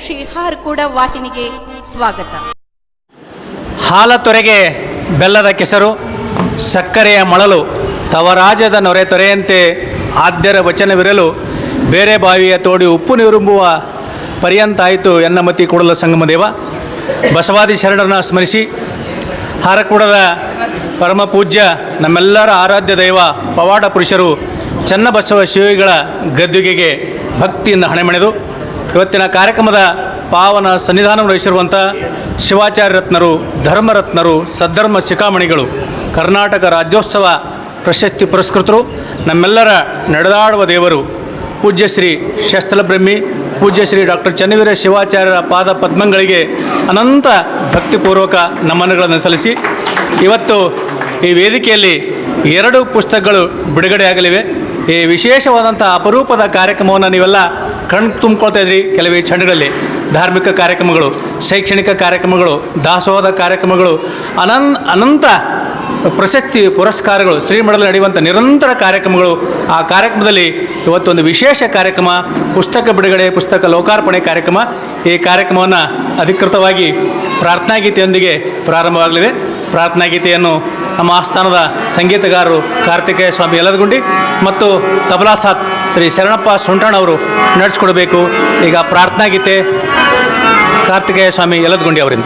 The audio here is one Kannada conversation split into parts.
ಶ್ರೀ ಹಾರಕೂಡ ವಾಹಿನಿಗೆ ಸ್ವಾಗತ. ಹಾಲ ತೊರೆಗೆ ಬೆಲ್ಲದ ಕೆಸರು, ಸಕ್ಕರೆಯ ಮಳಲು, ತವರಾಜದ ನೊರೆ ತೊರೆಯಂತೆ ಆದ್ಯರ ವಚನವಿರಲು, ಬೇರೆ ಬಾವಿಯ ತೋಡಿ ಉಪ್ಪು ನೀರುಂಬುವ ಪರ್ಯಂತಾಯಿತು ಎನ್ನ ಮತಿ ಕೂಡಲ ಸಂಗಮದೇವ. ಬಸವಾದಿ ಶರಣರನ್ನ ಸ್ಮರಿಸಿ ಹಾರಕೂಡದ ಪರಮ ಪೂಜ್ಯ ನಮ್ಮೆಲ್ಲರ ಆರಾಧ್ಯ ದೈವ ಪವಾಡ ಪುರುಷರು ಚನ್ನಬಸವ ಶಿವಗಳ ಗದ್ದುಗೆಗೆ ಭಕ್ತಿಯಿಂದ ಹಣೆಮಣೆದು ಇವತ್ತಿನ ಕಾರ್ಯಕ್ರಮದ ಪಾವನ ಸನ್ನಿಧಾನವನ್ನು ವಹಿಸಿರುವಂಥ ಶಿವಾಚಾರ್ಯ ರತ್ನರು, ಧರ್ಮರತ್ನರು, ಸದ್ಧರ್ಮ ಶಿಖಾಮಣಿಗಳು, ಕರ್ನಾಟಕ ರಾಜ್ಯೋತ್ಸವ ಪ್ರಶಸ್ತಿ ಪುರಸ್ಕೃತರು, ನಮ್ಮೆಲ್ಲರ ನಡೆದಾಡುವ ದೇವರು ಪೂಜ್ಯ ಶ್ರೀ ಶಸ್ತ್ರಬ್ರಹ್ಮಿ ಪೂಜ್ಯ ಶ್ರೀ ಡಾಕ್ಟರ್ ಚನ್ನವೀರ ಶಿವಾಚಾರ್ಯರ ಪಾದ ಪದ್ಮಗಳಿಗೆ ಅನಂತ ಭಕ್ತಿಪೂರ್ವಕ ನಮನಗಳನ್ನು ಸಲ್ಲಿಸಿ ಇವತ್ತು ಈ ವೇದಿಕೆಯಲ್ಲಿ 2 ಪುಸ್ತಕಗಳು ಬಿಡುಗಡೆಯಾಗಲಿವೆ. ಈ ವಿಶೇಷವಾದಂಥ ಅಪರೂಪದ ಕಾರ್ಯಕ್ರಮವನ್ನು ನೀವೆಲ್ಲ ಕಣ್ಣು ತುಂಬಿಕೊಳ್ತಾ ಇದ್ರಿ. ಕೆಲವೇ ಕ್ಷಣಗಳಲ್ಲಿ ಧಾರ್ಮಿಕ ಕಾರ್ಯಕ್ರಮಗಳು, ಶೈಕ್ಷಣಿಕ ಕಾರ್ಯಕ್ರಮಗಳು, ದಾಸೋಹದ ಕಾರ್ಯಕ್ರಮಗಳು, ಅನಂತ ಪ್ರಶಸ್ತಿ ಪುರಸ್ಕಾರಗಳು, ಶ್ರೀಮಠದಲ್ಲಿ ನಡೆಯುವಂಥ ನಿರಂತರ ಕಾರ್ಯಕ್ರಮಗಳು. ಆ ಕಾರ್ಯಕ್ರಮದಲ್ಲಿ ಇವತ್ತೊಂದು ವಿಶೇಷ ಕಾರ್ಯಕ್ರಮ, ಪುಸ್ತಕ ಬಿಡುಗಡೆ, ಪುಸ್ತಕ ಲೋಕಾರ್ಪಣೆ ಕಾರ್ಯಕ್ರಮ. ಈ ಕಾರ್ಯಕ್ರಮವನ್ನು ಅಧಿಕೃತವಾಗಿ ಪ್ರಾರ್ಥನಾ ಗೀತೆಯೊಂದಿಗೆ ಪ್ರಾರಂಭವಾಗಲಿದೆ. ಪ್ರಾರ್ಥನಾ ಗೀತೆಯನ್ನು ನಮ್ಮ ಆಸ್ಥಾನದ ಸಂಗೀತಗಾರರು ಕಾರ್ತಿಕೇಯ ಸ್ವಾಮಿ ಯಲದಗುಂಡಿ ಮತ್ತು ತಬಲಾ ಸಾತ್ ಶ್ರೀ ಶರಣಪ್ಪ ಸುಂಟಣ್ಣ ಅವರು ನಡೆಸಿಕೊಡಬೇಕು. ಈಗ ಪ್ರಾರ್ಥನಾ ಗೀತೆ ಕಾರ್ತಿಕೇಯ ಸ್ವಾಮಿ ಯಲದಗುಂಡಿ ಅವರಿಂದ.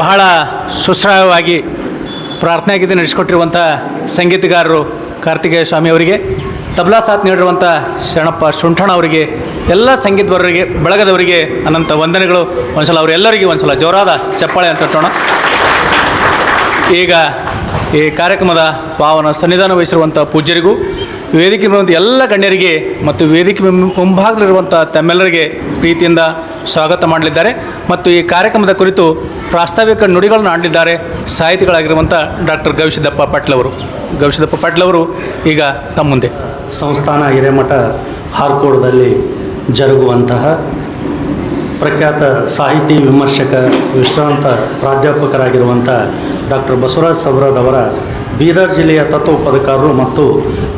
ಬಹಳ ಸುಶ್ರಾವ್ಯವಾಗಿ ಪ್ರಾರ್ಥನಾ ಗೀತೆ ನಡೆಸಿಕೊಟ್ಟಿರುವಂಥ ಸಂಗೀತಗಾರರು ಕಾರ್ತಿಕೇಯ ಸ್ವಾಮಿ ಅವರಿಗೆ, ತಬಲಾ ಸಾಥ್ ನೀಡಿರುವಂಥ ಶರಣಪ್ಪ ಸುಂಠಣ ಅವರಿಗೆ, ಎಲ್ಲ ಸಂಗೀತವರಿಗೆ, ಬಳಗದವರಿಗೆ ಅನಂತ ವಂದನೆಗಳು. ಒಂದ್ಸಲ ಅವರೆಲ್ಲರಿಗೆ ಒಂದ್ಸಲ ಜೋರಾದ ಚಪ್ಪಾಳೆ ಅಂತ ತೋಣ. ಈಗ ಈ ಕಾರ್ಯಕ್ರಮದ ಪಾವನ ಸನ್ನಿಧಾನ ವಹಿಸಿರುವಂಥ ಪೂಜ್ಯರಿಗೂ ವೇದಿಕೆ ಇರುವಂಥ ಎಲ್ಲ ಗಣ್ಯರಿಗೆ ಮತ್ತು ವೇದಿಕೆ ಮುಂಭಾಗದಲ್ಲಿರುವಂಥ ತಮ್ಮೆಲ್ಲರಿಗೆ ಪ್ರೀತಿಯಿಂದ ಸ್ವಾಗತ ಮಾಡಲಿದ್ದಾರೆ ಮತ್ತು ಈ ಕಾರ್ಯಕ್ರಮದ ಕುರಿತು ಪ್ರಾಸ್ತಾವಿಕ ನುಡಿಗಳನ್ನು ಆಡಲಿದ್ದಾರೆ ಸಾಹಿತಿಗಳಾಗಿರುವಂಥ ಡಾಕ್ಟರ್ ಗವಿಸಿದ್ದಪ್ಪ ಪಾಟ್ಲವರು. ಗವಿಸಿದ್ದಪ್ಪ ಪಾಟ್ಲವರು ಈಗ ತಮ್ಮ ಮುಂದೆ. ಸಂಸ್ಥಾನ ಹಿರೇಮಠ ಹಾರ್ಕೋಡದಲ್ಲಿ ಜರುಗುವಂತಹ ಪ್ರಖ್ಯಾತ ಸಾಹಿತಿ ವಿಮರ್ಶಕ ವಿಶ್ರಾಂತ ಪ್ರಾಧ್ಯಾಪಕರಾಗಿರುವಂಥ ಡಾಕ್ಟರ್ ಬಸವರಾಜ ಸಬ್ರಾದ್ ಅವರ ಬೀದರ್ ಜಿಲ್ಲೆಯ ತತ್ವೋಪದಕಾರರು ಮತ್ತು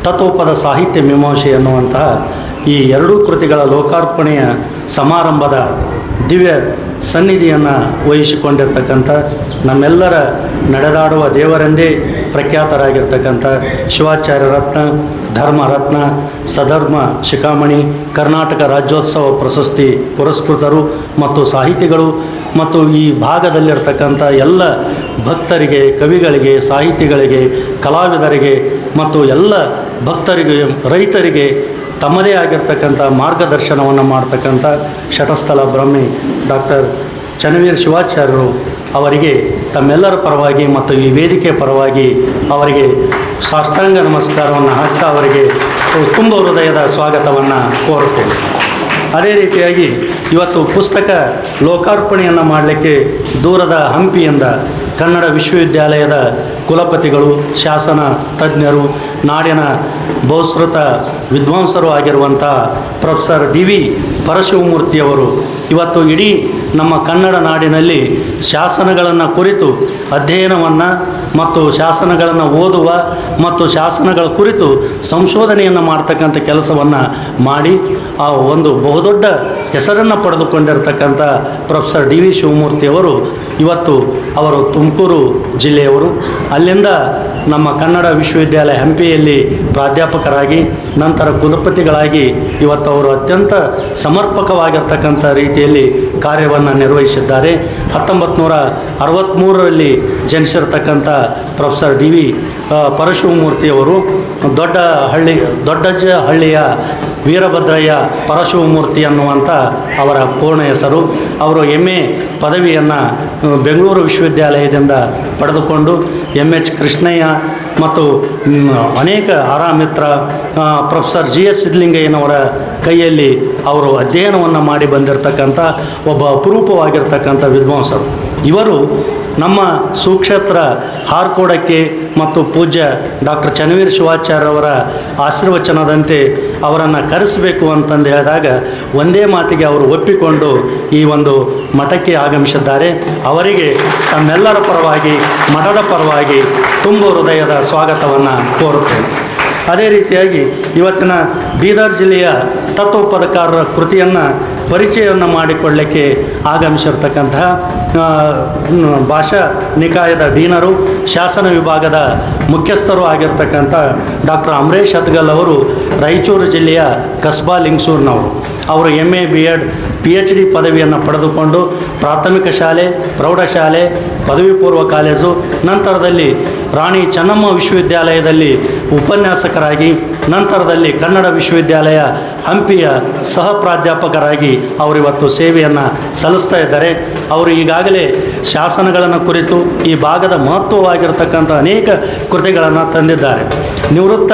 ತತ್ವೋಪದ ಸಾಹಿತ್ಯ ಮೀಮಾಂಸೆ ಎನ್ನುವಂತಹ ಈ ಎರಡೂ ಕೃತಿಗಳ ಲೋಕಾರ್ಪಣೆಯ ಸಮಾರಂಭದ ದಿವ್ಯ ಸನ್ನಿಧಿಯನ್ನು ವಹಿಸಿಕೊಂಡಿರ್ತಕ್ಕಂಥ ನಮ್ಮೆಲ್ಲರ ನಡೆದಾಡುವ ದೇವರೆಂದೇ ಪ್ರಖ್ಯಾತರಾಗಿರ್ತಕ್ಕಂಥ ಶಿವಾಚಾರ್ಯ ರತ್ನ, ಧರ್ಮರತ್ನ, ಸಧರ್ಮ ಶಿಖಾಮಣಿ, ಕರ್ನಾಟಕ ರಾಜ್ಯೋತ್ಸವ ಪ್ರಶಸ್ತಿ ಪುರಸ್ಕೃತರು ಮತ್ತು ಸಾಹಿತಿಗಳು ಮತ್ತು ಈ ಭಾಗದಲ್ಲಿರ್ತಕ್ಕಂಥ ಎಲ್ಲ ಭಕ್ತರಿಗೆ, ಕವಿಗಳಿಗೆ, ಸಾಹಿತಿಗಳಿಗೆ, ಕಲಾವಿದರಿಗೆ ಮತ್ತು ಎಲ್ಲ ಭಕ್ತರಿಗೆ, ರೈತರಿಗೆ ತಮ್ಮದೇ ಆಗಿರ್ತಕ್ಕಂಥ ಮಾರ್ಗದರ್ಶನವನ್ನು ಮಾಡ್ತಕ್ಕಂಥ ಶಟಸ್ಥಲ ಬ್ರಹ್ಮಿ ಡಾಕ್ಟರ್ ಚನ್ನವೀರ ಶಿವಾಚಾರ್ಯರು ಅವರಿಗೆ ತಮ್ಮೆಲ್ಲರ ಪರವಾಗಿ ಮತ್ತು ಈ ವೇದಿಕೆ ಪರವಾಗಿ ಅವರಿಗೆ ಸಾಷ್ಟಾಂಗ ನಮಸ್ಕಾರವನ್ನು ಹಾಕ್ತಾ ಅವರಿಗೆ ತುಂಬ ಹೃದಯದ ಸ್ವಾಗತವನ್ನು ಕೋರುತ್ತೇನೆ. ಅದೇ ರೀತಿಯಾಗಿ ಇವತ್ತು ಪುಸ್ತಕ ಲೋಕಾರ್ಪಣೆಯನ್ನು ಮಾಡಲಿಕ್ಕೆ ದೂರದ ಹಂಪಿಯಿಂದ ಕನ್ನಡ ವಿಶ್ವವಿದ್ಯಾಲಯದ ಕುಲಪತಿಗಳು, ಶಾಸನ ತಜ್ಞರು, ನಾಡಿನ ಬಹುಶ್ರುತ ವಿದ್ವಾಂಸರು ಆಗಿರುವಂಥ ಪ್ರೊಫೆಸರ್ ಡಿ.ವಿ. ಪರಶಿವಮೂರ್ತಿಯವರು ಇವತ್ತು ಇಡೀ ನಮ್ಮ ಕನ್ನಡ ನಾಡಿನಲ್ಲಿ ಶಾಸನಗಳನ್ನು ಕುರಿತು ಅಧ್ಯಯನವನ್ನು ಮತ್ತು ಶಾಸನಗಳನ್ನು ಓದುವ ಮತ್ತು ಶಾಸನಗಳ ಕುರಿತು ಸಂಶೋಧನೆಯನ್ನು ಮಾಡ್ತಕ್ಕಂಥ ಕೆಲಸವನ್ನು ಮಾಡಿ ಆ ಒಂದು ಬಹುದೊಡ್ಡ ಹೆಸರನ್ನು ಪಡೆದುಕೊಂಡಿರ್ತಕ್ಕಂಥ ಪ್ರೊಫೆಸರ್ ಡಿ.ವಿ. ಶಿವಮೂರ್ತಿಯವರು ಇವತ್ತು ಅವರು ತುಮಕೂರು ಜಿಲ್ಲೆಯವರು. ಅಲ್ಲಿಂದ ನಮ್ಮ ಕನ್ನಡ ವಿಶ್ವವಿದ್ಯಾಲಯ ಹಂಪಿಯಲ್ಲಿ ಪ್ರಾಧ್ಯಾಪಕರಾಗಿ ನಂತರ ಕುಲಪತಿಗಳಾಗಿ ಇವತ್ತು ಅವರು ಅತ್ಯಂತ ಸಮರ್ಪಕವಾಗಿರ್ತಕ್ಕಂಥ ರೀತಿಯಲ್ಲಿ ಕಾರ್ಯವನ್ನು ನಿರ್ವಹಿಸಿದ್ದಾರೆ. 1963ರಲ್ಲಿ ಜನಿಸಿರ್ತಕ್ಕಂಥ ಪ್ರೊಫೆಸರ್ ಡಿ.ವಿ. ಪರಶಿವಮೂರ್ತಿಯವರು ದೊಡ್ಡಜ್ಜಹಳ್ಳಿಯ ವೀರಭದ್ರಯ್ಯ ಪರಶಿವಮೂರ್ತಿ ಅನ್ನುವಂಥ ಅವರ ಪೂರ್ಣ ಹೆಸರು. ಅವರು ಎಮ್.ಎ. ಪದವಿಯನ್ನು ಬೆಂಗಳೂರು ವಿಶ್ವವಿದ್ಯಾಲಯದಿಂದ ಪಡೆದುಕೊಂಡು ಎಮ್.ಎಚ್. ಕೃಷ್ಣಯ್ಯ ಮತ್ತು ಅನೇಕ ಆರಾಮಿತ್ರ ಪ್ರೊಫೆಸರ್ ಜಿ.ಎಸ್. ಸಿದ್ಧಲಿಂಗಯ್ಯನವರ ಕೈಯಲ್ಲಿ ಅವರು ಅಧ್ಯಯನವನ್ನು ಮಾಡಿ ಬಂದಿರತಕ್ಕಂಥ ಒಬ್ಬ ಅಪರೂಪವಾಗಿರ್ತಕ್ಕಂಥ ವಿದ್ವಾಂಸರು. ಇವರು ನಮ್ಮ ಸುಕ್ಷೇತ್ರ ಹಾರ್ಕೋಡಕ್ಕೆ ಮತ್ತು ಪೂಜ್ಯ ಡಾಕ್ಟರ್ ಚನ್ನವೀರ ಶಿವಾಚಾರ್ಯವರ ಆಶೀರ್ವಚನದಂತೆ ಅವರನ್ನು ಕರೆಸಬೇಕು ಅಂತಂದು ಹೇಳಿದಾಗ ಒಂದೇ ಮಾತಿಗೆ ಅವರು ಒಪ್ಪಿಕೊಂಡು ಈ ಒಂದು ಮಠಕ್ಕೆ ಆಗಮಿಸಿದ್ದಾರೆ. ಅವರಿಗೆ ತಮ್ಮೆಲ್ಲರ ಪರವಾಗಿ, ಮಠದ ಪರವಾಗಿ ತುಂಬ ಹೃದಯದ ಸ್ವಾಗತವನ್ನು ಕೋರುತ್ತೇನೆ. ಅದೇ ರೀತಿಯಾಗಿ ಇವತ್ತಿನ ಬೀದರ್ ಜಿಲ್ಲೆಯ ತತ್ವೋಪದಕಾರರ ಕೃತಿಯನ್ನು ಪರಿಚಯವನ್ನು ಮಾಡಿಕೊಳ್ಳಲಿಕ್ಕೆ ಆಗಮಿಸಿರ್ತಕ್ಕಂತಹ ಭಾಷಾ ನಿಕಾಯದ ಡೀನರು, ಶಾಸನ ವಿಭಾಗದ ಮುಖ್ಯಸ್ಥರು ಆಗಿರ್ತಕ್ಕಂಥ ಡಾಕ್ಟರ್ ಅಮರೇಶ್ ಹತ್ಗಲ್ ಅವರು ರಾಯಚೂರು ಜಿಲ್ಲೆಯ ಕಸ್ಬಾ ಲಿಂಗಸೂರಿನವರು. ಅವರು ಎಮ್.ಎ. ಬಿ.ಎಡ್, ಪಿ.ಎಚ್.ಡಿ. ಪದವಿಯನ್ನು ಪಡೆದುಕೊಂಡು ಪ್ರಾಥಮಿಕ ಶಾಲೆ, ಪ್ರೌಢಶಾಲೆ, ಪದವಿ ಪೂರ್ವ ಕಾಲೇಜು, ನಂತರದಲ್ಲಿ ರಾಣಿ ಚೆನ್ನಮ್ಮ ವಿಶ್ವವಿದ್ಯಾಲಯದಲ್ಲಿ ಉಪನ್ಯಾಸಕರಾಗಿ, ನಂತರದಲ್ಲಿ ಕನ್ನಡ ವಿಶ್ವವಿದ್ಯಾಲಯ ಹಂಪಿಯ ಸಹ ಪ್ರಾಧ್ಯಾಪಕರಾಗಿ ಅವರಿವತ್ತು ಸೇವೆಯನ್ನು ಸಲ್ಲಿಸ್ತಾ ಇದ್ದಾರೆ. ಅವರು ಈಗಾಗಲೇ ಶಾಸನಗಳನ್ನು ಕುರಿತು ಈ ಭಾಗದ ಮಹತ್ವವಾಗಿರ್ತಕ್ಕಂಥ ಅನೇಕ ಕೃತಿಗಳನ್ನು ತಂದಿದ್ದಾರೆ. ನಿವೃತ್ತ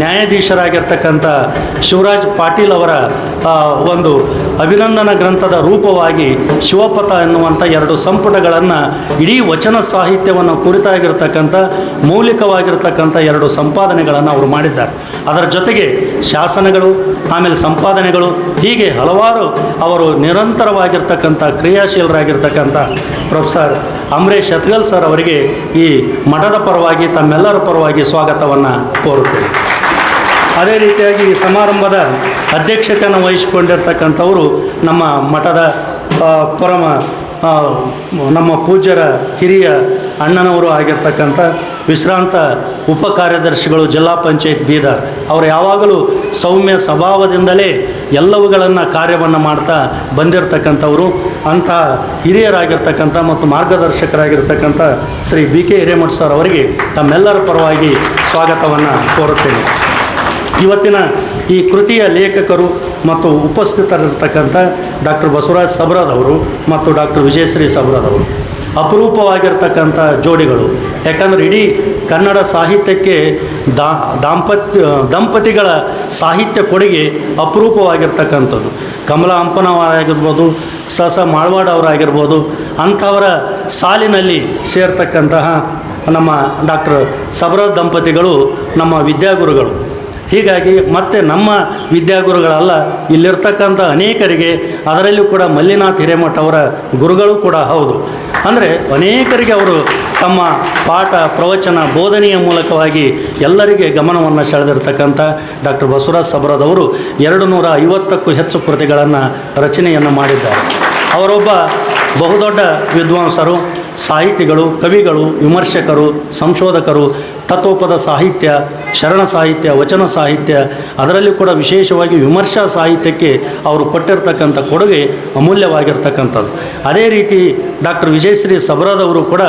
ನ್ಯಾಯಾಧೀಶರಾಗಿರ್ತಕ್ಕಂಥ ಶಿವರಾಜ್ ಪಾಟೀಲ್ ಅವರ ಒಂದು ಅಭಿನಂದನಾ ಗ್ರಂಥದ ರೂಪವಾಗಿ ಶಿವಪಥ ಎನ್ನುವಂಥ 2 ಸಂಪುಟಗಳನ್ನು ಇಡೀ ವಚನ ಸಾಹಿತ್ಯವನ್ನು ಕುರಿತಾಗಿರ್ತಕ್ಕಂಥ ಮೌಲಿಕವಾಗಿರ್ತಕ್ಕಂಥ 2 ಸಂಪಾದನೆಗಳನ್ನು ಅವರು ಮಾಡಿದ್ದಾರೆ. ಅದರ ಜೊತೆಗೆ ಶಾಸನಗಳು, ಆಮೇಲೆ ಸಂಪಾದನೆಗಳು, ಹೀಗೆ ಹಲವಾರು ಅವರು ನಿರಂತರವಾಗಿರ್ತಕ್ಕಂಥ ಕ್ರಿಯಾಶೀಲರಾಗಿರ್ತಕ್ಕಂಥ ಪ್ರೊಫೆಸರ್ ಅಮರೇಶ್ ಹತ್ಗಲ್ ಸರ್ ಅವರಿಗೆ ಈ ಮಠದ ಪರವಾಗಿ ತಮ್ಮೆಲ್ಲರ ಪರವಾಗಿ ಸ್ವಾಗತವನ್ನು ಕೋರುತ್ತೇನೆ. ಅದೇ ರೀತಿಯಾಗಿ ಈ ಸಮಾರಂಭದ ಅಧ್ಯಕ್ಷತೆಯನ್ನು ವಹಿಸಿಕೊಂಡಿರ್ತಕ್ಕಂಥವರು ನಮ್ಮ ಮಠದ ನಮ್ಮ ಪೂಜ್ಯರ ಹಿರಿಯ ಅಣ್ಣನವರು ಆಗಿರ್ತಕ್ಕಂಥ ವಿಶ್ರಾಂತ ಉಪ ಕಾರ್ಯದರ್ಶಿಗಳು ಜಿಲ್ಲಾ ಪಂಚಾಯತ್ ಬೀದರ್. ಅವರು ಯಾವಾಗಲೂ ಸೌಮ್ಯ ಸ್ವಭಾವದಿಂದಲೇ ಎಲ್ಲವುಗಳನ್ನು ಕಾರ್ಯವನ್ನು ಮಾಡ್ತಾ ಬಂದಿರತಕ್ಕಂಥವರು. ಅಂಥ ಹಿರಿಯರಾಗಿರ್ತಕ್ಕಂಥ ಮತ್ತು ಮಾರ್ಗದರ್ಶಕರಾಗಿರ್ತಕ್ಕಂಥ ಶ್ರೀ ಬಿ.ಕೆ. ಹಿರೇಮಠ ಸರ್ ಅವರಿಗೆ ತಮ್ಮೆಲ್ಲರ ಪರವಾಗಿ ಸ್ವಾಗತವನ್ನು ಕೋರುತ್ತೇನೆ. ಇವತ್ತಿನ ಈ ಕೃತಿಯ ಲೇಖಕರು ಮತ್ತು ಉಪಸ್ಥಿತರಿರ್ತಕ್ಕಂಥ ಡಾಕ್ಟರ್ ಬಸವರಾಜ ಸಬ್ರಾದ್ ಅವರು ಮತ್ತು ಡಾಕ್ಟರ್ ವಿಜಯಶ್ರೀ ಸಬ್ರಾದ್ ಅವರು. ಅಪರೂಪವಾಗಿರ್ತಕ್ಕಂಥ ಜೋಡಿಗಳು. ಯಾಕಂದರೆ ಇಡೀ ಕನ್ನಡ ಸಾಹಿತ್ಯಕ್ಕೆ ದಂಪತಿಗಳ ಸಾಹಿತ್ಯ ಕೊಡುಗೆ ಅಪರೂಪವಾಗಿರ್ತಕ್ಕಂಥದ್ದು. ಕಮಲಾ ಹಂಪನವರಾಗಿರ್ಬೋದು, ಮಾಳ್ವಾಡ್ ಅವರಾಗಿರ್ಬೋದು, ಅಂಥವರ ಸಾಲಿನಲ್ಲಿ ಸೇರ್ತಕ್ಕಂತಹ ನಮ್ಮ ಡಾಕ್ಟರ್ ಸಬರದ್ ದಂಪತಿಗಳು ನಮ್ಮ ವಿದ್ಯಾಗುರುಗಳು. ಹೀಗಾಗಿ ಮತ್ತೆ ನಮ್ಮ ವಿದ್ಯಾಗುರುಗಳಲ್ಲ, ಇಲ್ಲಿರ್ತಕ್ಕಂಥ ಅನೇಕರಿಗೆ, ಅದರಲ್ಲೂ ಕೂಡ ಮಲ್ಲಿನಾಥ್ ಹಿರೇಮಠ ಅವರ ಗುರುಗಳು ಕೂಡ ಹೌದು. ಅಂದರೆ ಅನೇಕರಿಗೆ ಅವರು ತಮ್ಮ ಪಾಠ ಪ್ರವಚನ ಬೋಧನೆಯ ಮೂಲಕವಾಗಿ ಎಲ್ಲರಿಗೆ ಗಮನವನ್ನು ಸೆಳೆದಿರ್ತಕ್ಕಂಥ ಡಾಕ್ಟರ್ ಬಸವರಾಜ್ ಸಬರದ್ ಅವರು 250ಕ್ಕೂ ಹೆಚ್ಚು ಕೃತಿಗಳನ್ನು ರಚನೆಯನ್ನು ಮಾಡಿದ್ದಾರೆ. ಅವರೊಬ್ಬ ಬಹುದೊಡ್ಡ ವಿದ್ವಾಂಸರು, ಸಾಹಿತಿಗಳು, ಕವಿಗಳು, ವಿಮರ್ಶಕರು, ಸಂಶೋಧಕರು, ತತ್ವಪದ ಸಾಹಿತ್ಯ, ಶರಣ ಸಾಹಿತ್ಯ, ವಚನ ಸಾಹಿತ್ಯ, ಅದರಲ್ಲಿ ಕೂಡ ವಿಶೇಷವಾಗಿ ವಿಮರ್ಶಾ ಸಾಹಿತ್ಯಕ್ಕೆ ಅವರು ಕೊಟ್ಟಿರ್ತಕ್ಕಂಥ ಕೊಡುಗೆ ಅಮೂಲ್ಯವಾಗಿರ್ತಕ್ಕಂಥದ್ದು. ಅದೇ ರೀತಿ ಡಾಕ್ಟರ್ ವಿಜಯಶ್ರೀ ಸಬರದ್ ಅವರು ಕೂಡ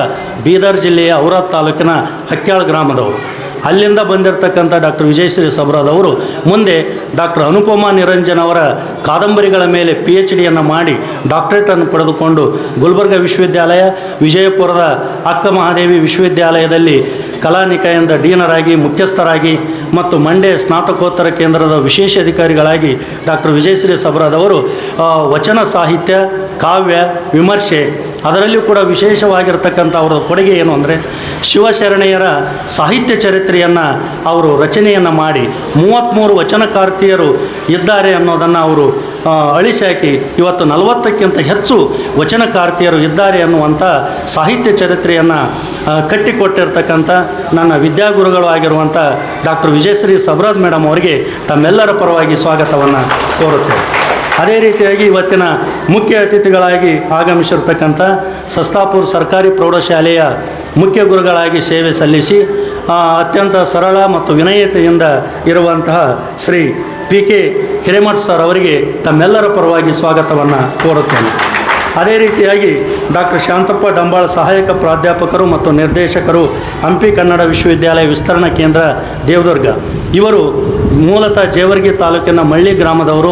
ಬೀದರ್ ಜಿಲ್ಲೆಯ ಔರಾದ್ ತಾಲೂಕಿನ ಹಕ್ಯಾಳ ಗ್ರಾಮದವರು. ಅಲ್ಲಿಂದ ಬಂದಿರತಕ್ಕಂಥ ಡಾಕ್ಟರ್ ವಿಜಯಶ್ರೀ ಸಬರದ್ ಅವರು ಮುಂದೆ ಡಾಕ್ಟರ್ ಅನುಪಮಾ ನಿರಂಜನ್ ಅವರ ಕಾದಂಬರಿಗಳ ಮೇಲೆ PhDಯನ್ನು ಮಾಡಿ ಡಾಕ್ಟರೇಟನ್ನು ಪಡೆದುಕೊಂಡು ಗುಲ್ಬರ್ಗ ವಿಶ್ವವಿದ್ಯಾಲಯ, ವಿಜಯಪುರದ ಅಕ್ಕ ಮಹಾದೇವಿ ವಿಶ್ವವಿದ್ಯಾಲಯದಲ್ಲಿ ಕಲಾನಿಕಾಯದ ಡೀನರಾಗಿ, ಮುಖ್ಯಸ್ಥರಾಗಿ ಮತ್ತು ಮಂಡ್ಯ ಸ್ನಾತಕೋತ್ತರ ಕೇಂದ್ರದ ವಿಶೇಷ ಅಧಿಕಾರಿಗಳಾಗಿ ಡಾಕ್ಟರ್ ವಿಜಯಶ್ರೀ ಸಬರದ್ ಅವರು ವಚನ ಸಾಹಿತ್ಯ, ಕಾವ್ಯ, ವಿಮರ್ಶೆ, ಅದರಲ್ಲಿಯೂ ಕೂಡ ವಿಶೇಷವಾಗಿರ್ತಕ್ಕಂಥ ಅವರ ಕೊಡುಗೆ ಏನು ಅಂದರೆ ಶಿವಶರಣೆಯರ ಸಾಹಿತ್ಯ ಚರಿತ್ರೆಯನ್ನು ಅವರು ರಚನೆಯನ್ನು ಮಾಡಿ 33 ವಚನಕಾರ್ತಿಯರು ಇದ್ದಾರೆ ಅನ್ನೋದನ್ನು ಅವರು ಅಳಿಸಾಕಿ ಇವತ್ತು 40ಕ್ಕಿಂತ ಹೆಚ್ಚು ವಚನಕಾರ್ತಿಯರು ಇದ್ದಾರೆ ಅನ್ನುವಂಥ ಸಾಹಿತ್ಯ ಚರಿತ್ರೆಯನ್ನು ಕಟ್ಟಿಕೊಟ್ಟಿರ್ತಕ್ಕಂಥ ನನ್ನ ವಿದ್ಯಾಗುರುಗಳು ಆಗಿರುವಂಥ ಡಾಕ್ಟರ್ ವಿಜಯಶ್ರೀ ಸಬರದ್ ಮೇಡಮ್ ಅವರಿಗೆ ತಮ್ಮೆಲ್ಲರ ಪರವಾಗಿ ಸ್ವಾಗತವನ್ನು ಕೋರುತ್ತೇವೆ. ಅದೇ ರೀತಿಯಾಗಿ ಇವತ್ತಿನ ಮುಖ್ಯ ಅತಿಥಿಗಳಾಗಿ ಆಗಮಿಸಿರ್ತಕ್ಕಂಥ ಸಸ್ತಾಪುರ ಸರ್ಕಾರಿ ಪ್ರೌಢಶಾಲೆಯ ಮುಖ್ಯ ಗುರುಗಳಾಗಿ ಸೇವೆ ಸಲ್ಲಿಸಿ ಅತ್ಯಂತ ಸರಳ ಮತ್ತು ವಿನಯತೆಯಿಂದ ಇರುವಂತಹ ಶ್ರೀ PK ಹಿರೇಮಠ್ ಸರ್ ಅವರಿಗೆ ತಮ್ಮೆಲ್ಲರ ಪರವಾಗಿ ಸ್ವಾಗತವನ್ನು ಕೋರುತ್ತೇನೆ. ಅದೇ ರೀತಿಯಾಗಿ ಡಾಕ್ಟರ್ ಶಾಂತಪ್ಪ ಡಂಬಾಳ ಸಹಾಯಕ ಪ್ರಾಧ್ಯಾಪಕರು ಮತ್ತು ನಿರ್ದೇಶಕರು, ಹಂಪಿ ಕನ್ನಡ ವಿಶ್ವವಿದ್ಯಾಲಯ ವಿಸ್ತರಣಾ ಕೇಂದ್ರ ದೇವದುರ್ಗ. ಇವರು ಮೂಲತಃ ಜೇವರ್ಗಿ ತಾಲೂಕಿನ ಮಳ್ಳಿ ಗ್ರಾಮದವರು.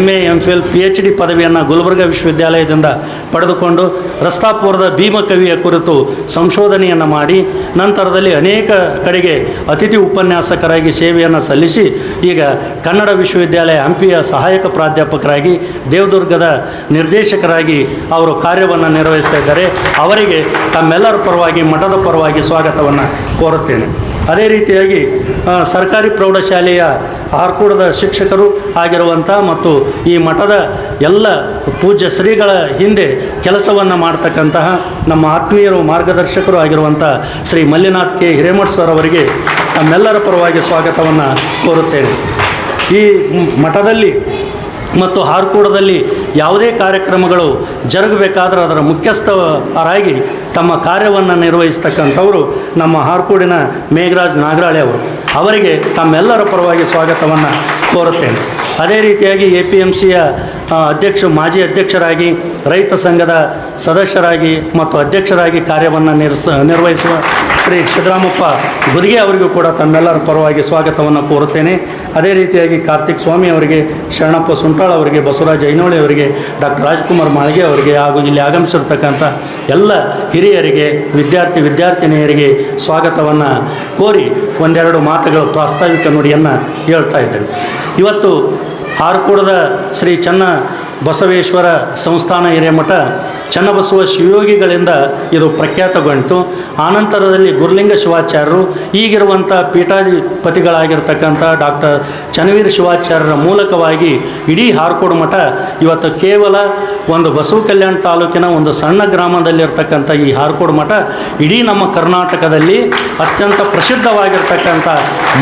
MA MPhil PhD ಪದವಿಯನ್ನು ಗುಲ್ಬರ್ಗ ವಿಶ್ವವಿದ್ಯಾಲಯದಿಂದ ಪಡೆದುಕೊಂಡು ರಸ್ತಾಪುರದ ಭೀಮಕವಿಯ ಕುರಿತು ಸಂಶೋಧನೆಯನ್ನು ಮಾಡಿ ನಂತರದಲ್ಲಿ ಅನೇಕ ಕಡೆಗೆ ಅತಿಥಿ ಉಪನ್ಯಾಸಕರಾಗಿ ಸೇವೆಯನ್ನು ಸಲ್ಲಿಸಿ ಈಗ ಕನ್ನಡ ವಿಶ್ವವಿದ್ಯಾಲಯ ಹಂಪಿಯ ಸಹಾಯಕ ಪ್ರಾಧ್ಯಾಪಕರಾಗಿ, ದೇವದುರ್ಗದ ನಿರ್ದೇಶಕರಾಗಿ ಅವರು ಕಾರ್ಯವನ್ನು ನಿರ್ವಹಿಸ್ತಾ ಇದ್ದಾರೆ. ಅವರಿಗೆ ತಮ್ಮೆಲ್ಲರ ಪರವಾಗಿ, ಮಠದ ಪರವಾಗಿ ಸ್ವಾಗತವನ್ನು ಕೋರುತ್ತೇನೆ. ಅದೇ ರೀತಿಯಾಗಿ ಸರ್ಕಾರಿ ಪ್ರೌಢಶಾಲೆಯ ಆರ್ಕೂಡದ ಶಿಕ್ಷಕರು ಆಗಿರುವಂಥ ಮತ್ತು ಈ ಮಠದ ಎಲ್ಲ ಪೂಜ್ಯ ಶ್ರೀಗಳ ಹಿಂದೆ ಕೆಲಸವನ್ನು ಮಾಡ್ತಕ್ಕಂತಹ ನಮ್ಮ ಆತ್ಮೀಯರು, ಮಾರ್ಗದರ್ಶಕರು ಆಗಿರುವಂಥ ಶ್ರೀ ಮಲ್ಲಿನಾಥ್ K ಹಿರೇಮಠ್ ಸರ್ ಅವರಿಗೆ ನಮ್ಮೆಲ್ಲರ ಪರವಾಗಿ ಸ್ವಾಗತವನ್ನು ಕೋರುತ್ತೇನೆ. ಈ ಮಠದಲ್ಲಿ ಮತ್ತು ಹಾರ್ಕೂಡದಲ್ಲಿ ಯಾವುದೇ ಕಾರ್ಯಕ್ರಮಗಳು ಜರುಗಬೇಕಾದ್ರೆ ಅದರ ಮುಖ್ಯಸ್ಥರಾಗಿ ತಮ್ಮ ಕಾರ್ಯವನ್ನು ನಿರ್ವಹಿಸ್ತಕ್ಕಂಥವರು ನಮ್ಮ ಹಾರ್ಕೂಡಿನ ಮೇಘರಾಜ್ ನಾಗರಾಳೆ ಅವರು. ಅವರಿಗೆ ತಮ್ಮೆಲ್ಲರ ಪರವಾಗಿ ಸ್ವಾಗತವನ್ನು ಕೋರುತ್ತೇನೆ. ಅದೇ ರೀತಿಯಾಗಿ APMCಯ ಮಾಜಿ ಅಧ್ಯಕ್ಷರಾಗಿ, ರೈತ ಸಂಘದ ಸದಸ್ಯರಾಗಿ ಮತ್ತು ಅಧ್ಯಕ್ಷರಾಗಿ ಕಾರ್ಯವನ್ನು ನಿರ್ವಹಿಸುವ ಶ್ರೀ ಸಿದ್ದರಾಮಪ್ಪ ಗುದಿಗೆ ಅವರಿಗೂ ಕೂಡ ತಮ್ಮೆಲ್ಲರ ಪರವಾಗಿ ಸ್ವಾಗತವನ್ನು ಕೋರುತ್ತೇನೆ. ಅದೇ ರೀತಿಯಾಗಿ ಕಾರ್ತಿಕ್ ಸ್ವಾಮಿ ಅವರಿಗೆ, ಶರಣಪ್ಪ ಸುಂಟಾಳ್ ಅವರಿಗೆ, ಬಸವರಾಜ ಐನೋಳಿ ಅವರಿಗೆ, ಡಾಕ್ಟರ್ ರಾಜ್ಕುಮಾರ್ ಮಾಳ್ಗೆ ಅವರಿಗೆ ಹಾಗೂ ಇಲ್ಲಿ ಆಗಮಿಸಿರ್ತಕ್ಕಂಥ ಎಲ್ಲ ಹಿರಿಯರಿಗೆ, ವಿದ್ಯಾರ್ಥಿನಿಯರಿಗೆ ಸ್ವಾಗತವನ್ನು ಕೋರಿ ಒಂದೆರಡು ಮಾತುಗಳು ಪ್ರಾಸ್ತಾವಿಕ ನುಡಿಯನ್ನು ಹೇಳ್ತಾ ಇದ್ದೇನೆ. ಇವತ್ತು ಹಾರ್ಕೂಡದ ಶ್ರೀ ಚನ್ನ ಬಸವೇಶ್ವರ ಸಂಸ್ಥಾನ ಹಿರೇಮಠ ಚನ್ನಬಸವ ಶಿವಯೋಗಿಗಳಿಂದ ಇದು ಪ್ರಖ್ಯಾತಗೊಂಡಿತು. ಆನಂತರದಲ್ಲಿ ಗುರುಲಿಂಗ ಶಿವಾಚಾರ್ಯರು, ಈಗಿರುವಂಥ ಪೀಠಾಧಿಪತಿಗಳಾಗಿರ್ತಕ್ಕಂಥ ಡಾಕ್ಟರ್ ಚನ್ನವೀರ ಶಿವಾಚಾರ್ಯರ ಮೂಲಕವಾಗಿ ಇಡೀ ಹಾರ್ಕೋಡು ಮಠ ಇವತ್ತು ಕೇವಲ ಒಂದು ಬಸವ ಕಲ್ಯಾಣ ತಾಲೂಕಿನ ಒಂದು ಸಣ್ಣ ಗ್ರಾಮದಲ್ಲಿರ್ತಕ್ಕಂಥ ಈ ಹಾರ್ಕೋಡು ಮಠ ಇಡೀ ನಮ್ಮ ಕರ್ನಾಟಕದಲ್ಲಿ ಅತ್ಯಂತ ಪ್ರಸಿದ್ಧವಾಗಿರ್ತಕ್ಕಂಥ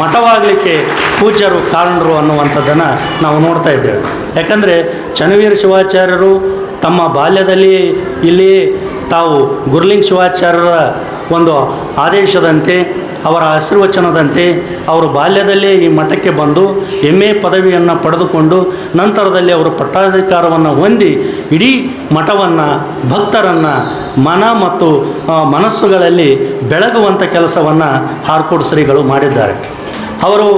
ಮಠವಾಗಲಿಕ್ಕೆ ಪೂಜ್ಯರು ಕಾರಣರು ಅನ್ನುವಂಥದ್ದನ್ನು ನಾವು ನೋಡ್ತಾ ಇದ್ದೇವೆ. ಯಾಕಂದರೆ ಚನ್ನವೀರ ಶಿವಾಚಾರ್ಯರು ತಮ್ಮ ಬಾಲ್ಯದಲ್ಲಿ ಇಲ್ಲಿ ತಾವು ಗುರುಲಿಂಗ ಶಿವಾಚಾರ್ಯರ ಒಂದು ಆದೇಶದಂತೆ, ಅವರ ಆಶೀರ್ವಚನದಂತೆ ಅವರು ಬಾಲ್ಯದಲ್ಲೇ ಈ ಮಠಕ್ಕೆ ಬಂದು MA ಪದವಿಯನ್ನು ಪಡೆದುಕೊಂಡು ನಂತರದಲ್ಲಿ ಅವರು ಪಟ್ಟಾಧಿಕಾರವನ್ನು ಹೊಂದಿ ಇಡೀ ಮಠವನ್ನು, ಭಕ್ತರನ್ನು ಮನ ಮತ್ತು ಮನಸ್ಸುಗಳಲ್ಲಿ ಬೆಳಗುವಂಥ ಕೆಲಸವನ್ನು ಹಾರ್ಕೋಡು ಶ್ರೀಗಳು ಮಾಡಿದ್ದಾರೆ. ಅವರು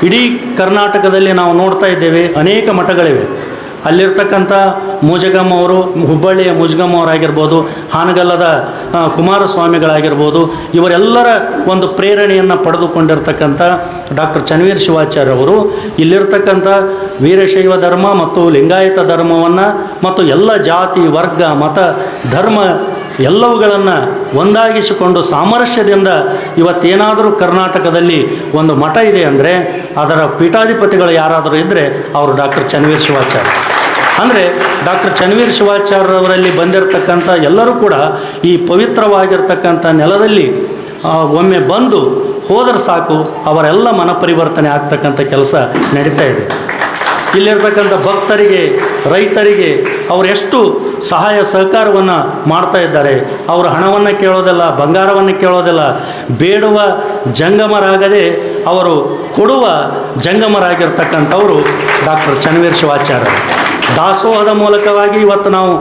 ಇಡೀ ಕರ್ನಾಟಕದಲ್ಲಿ ನಾವು ನೋಡ್ತಾ ಇದ್ದೇವೆ, ಅನೇಕ ಮಠಗಳಿವೆ. ಅಲ್ಲಿರ್ತಕ್ಕಂಥ ಮುಜಗಮ್ಮ ಅವರು, ಹುಬ್ಬಳ್ಳಿಯ ಮುಜಗಮ್ಮ ಅವರಾಗಿರ್ಬೋದು, ಹಾನಗಲ್ಲದ ಕುಮಾರಸ್ವಾಮಿಗಳಾಗಿರ್ಬೋದು, ಇವರೆಲ್ಲರ ಒಂದು ಪ್ರೇರಣೆಯನ್ನು ಪಡೆದುಕೊಂಡಿರ್ತಕ್ಕಂಥ ಡಾಕ್ಟರ್ ಚನ್ನವೀರ ಶಿವಾಚಾರ್ಯ ಅವರು ಇಲ್ಲಿರ್ತಕ್ಕಂಥ ವೀರಶೈವ ಧರ್ಮ ಮತ್ತು ಲಿಂಗಾಯತ ಧರ್ಮವನ್ನು ಮತ್ತು ಎಲ್ಲ ಜಾತಿ ವರ್ಗ ಮತ ಧರ್ಮ ಎಲ್ಲವುಗಳನ್ನು ಒಂದಾಗಿಸಿಕೊಂಡು ಸಾಮರಸ್ಯದಿಂದ ಇವತ್ತೇನಾದರೂ ಕರ್ನಾಟಕದಲ್ಲಿ ಒಂದು ಮಠ ಇದೆ ಅಂದರೆ ಅದರ ಪೀಠಾಧಿಪತಿಗಳು ಯಾರಾದರೂ ಇದ್ದರೆ ಅವರು ಡಾಕ್ಟರ್ ಚನ್ನವೀರ ಶಿವಾಚಾರ್ಯ. ಅಂದರೆ ಡಾಕ್ಟರ್ ಚನ್ನವೀರ ಶಿವಾಚಾರ್ಯವರಲ್ಲಿ ಬಂದಿರತಕ್ಕಂಥ ಎಲ್ಲರೂ ಕೂಡ ಈ ಪವಿತ್ರವಾಗಿರ್ತಕ್ಕಂಥ ನೆಲದಲ್ಲಿ ಒಮ್ಮೆ ಬಂದು ಹೋದರೆ ಸಾಕು ಅವರೆಲ್ಲ ಮನಪರಿವರ್ತನೆ ಆಗ್ತಕ್ಕಂಥ ಕೆಲಸ ನಡೀತಾ ಇದೆ. ಇಲ್ಲಿರ್ತಕ್ಕಂಥ ಭಕ್ತರಿಗೆ, ರೈತರಿಗೆ ಅವರು ಎಷ್ಟು ಸಹಾಯ ಸಹಕಾರವನ್ನು ಮಾಡ್ತಾ ಇದ್ದಾರೆ. ಅವರು ಹಣವನ್ನು ಕೇಳೋದಿಲ್ಲ, ಬಂಗಾರವನ್ನು ಕೇಳೋದಿಲ್ಲ, ಬೇಡುವ ಜಂಗಮರಾಗದೆ ಅವರು ಕೊಡುವ ಜಂಗಮರಾಗಿರ್ತಕ್ಕಂಥವರು ಡಾಕ್ಟರ್ ಚನ್ನವೀರ ಶಿವಾಚಾರ್ಯ. ದಾಸೋಹದ ಮೂಲಕವಾಗಿ ಇವತ್ತು ನಾವು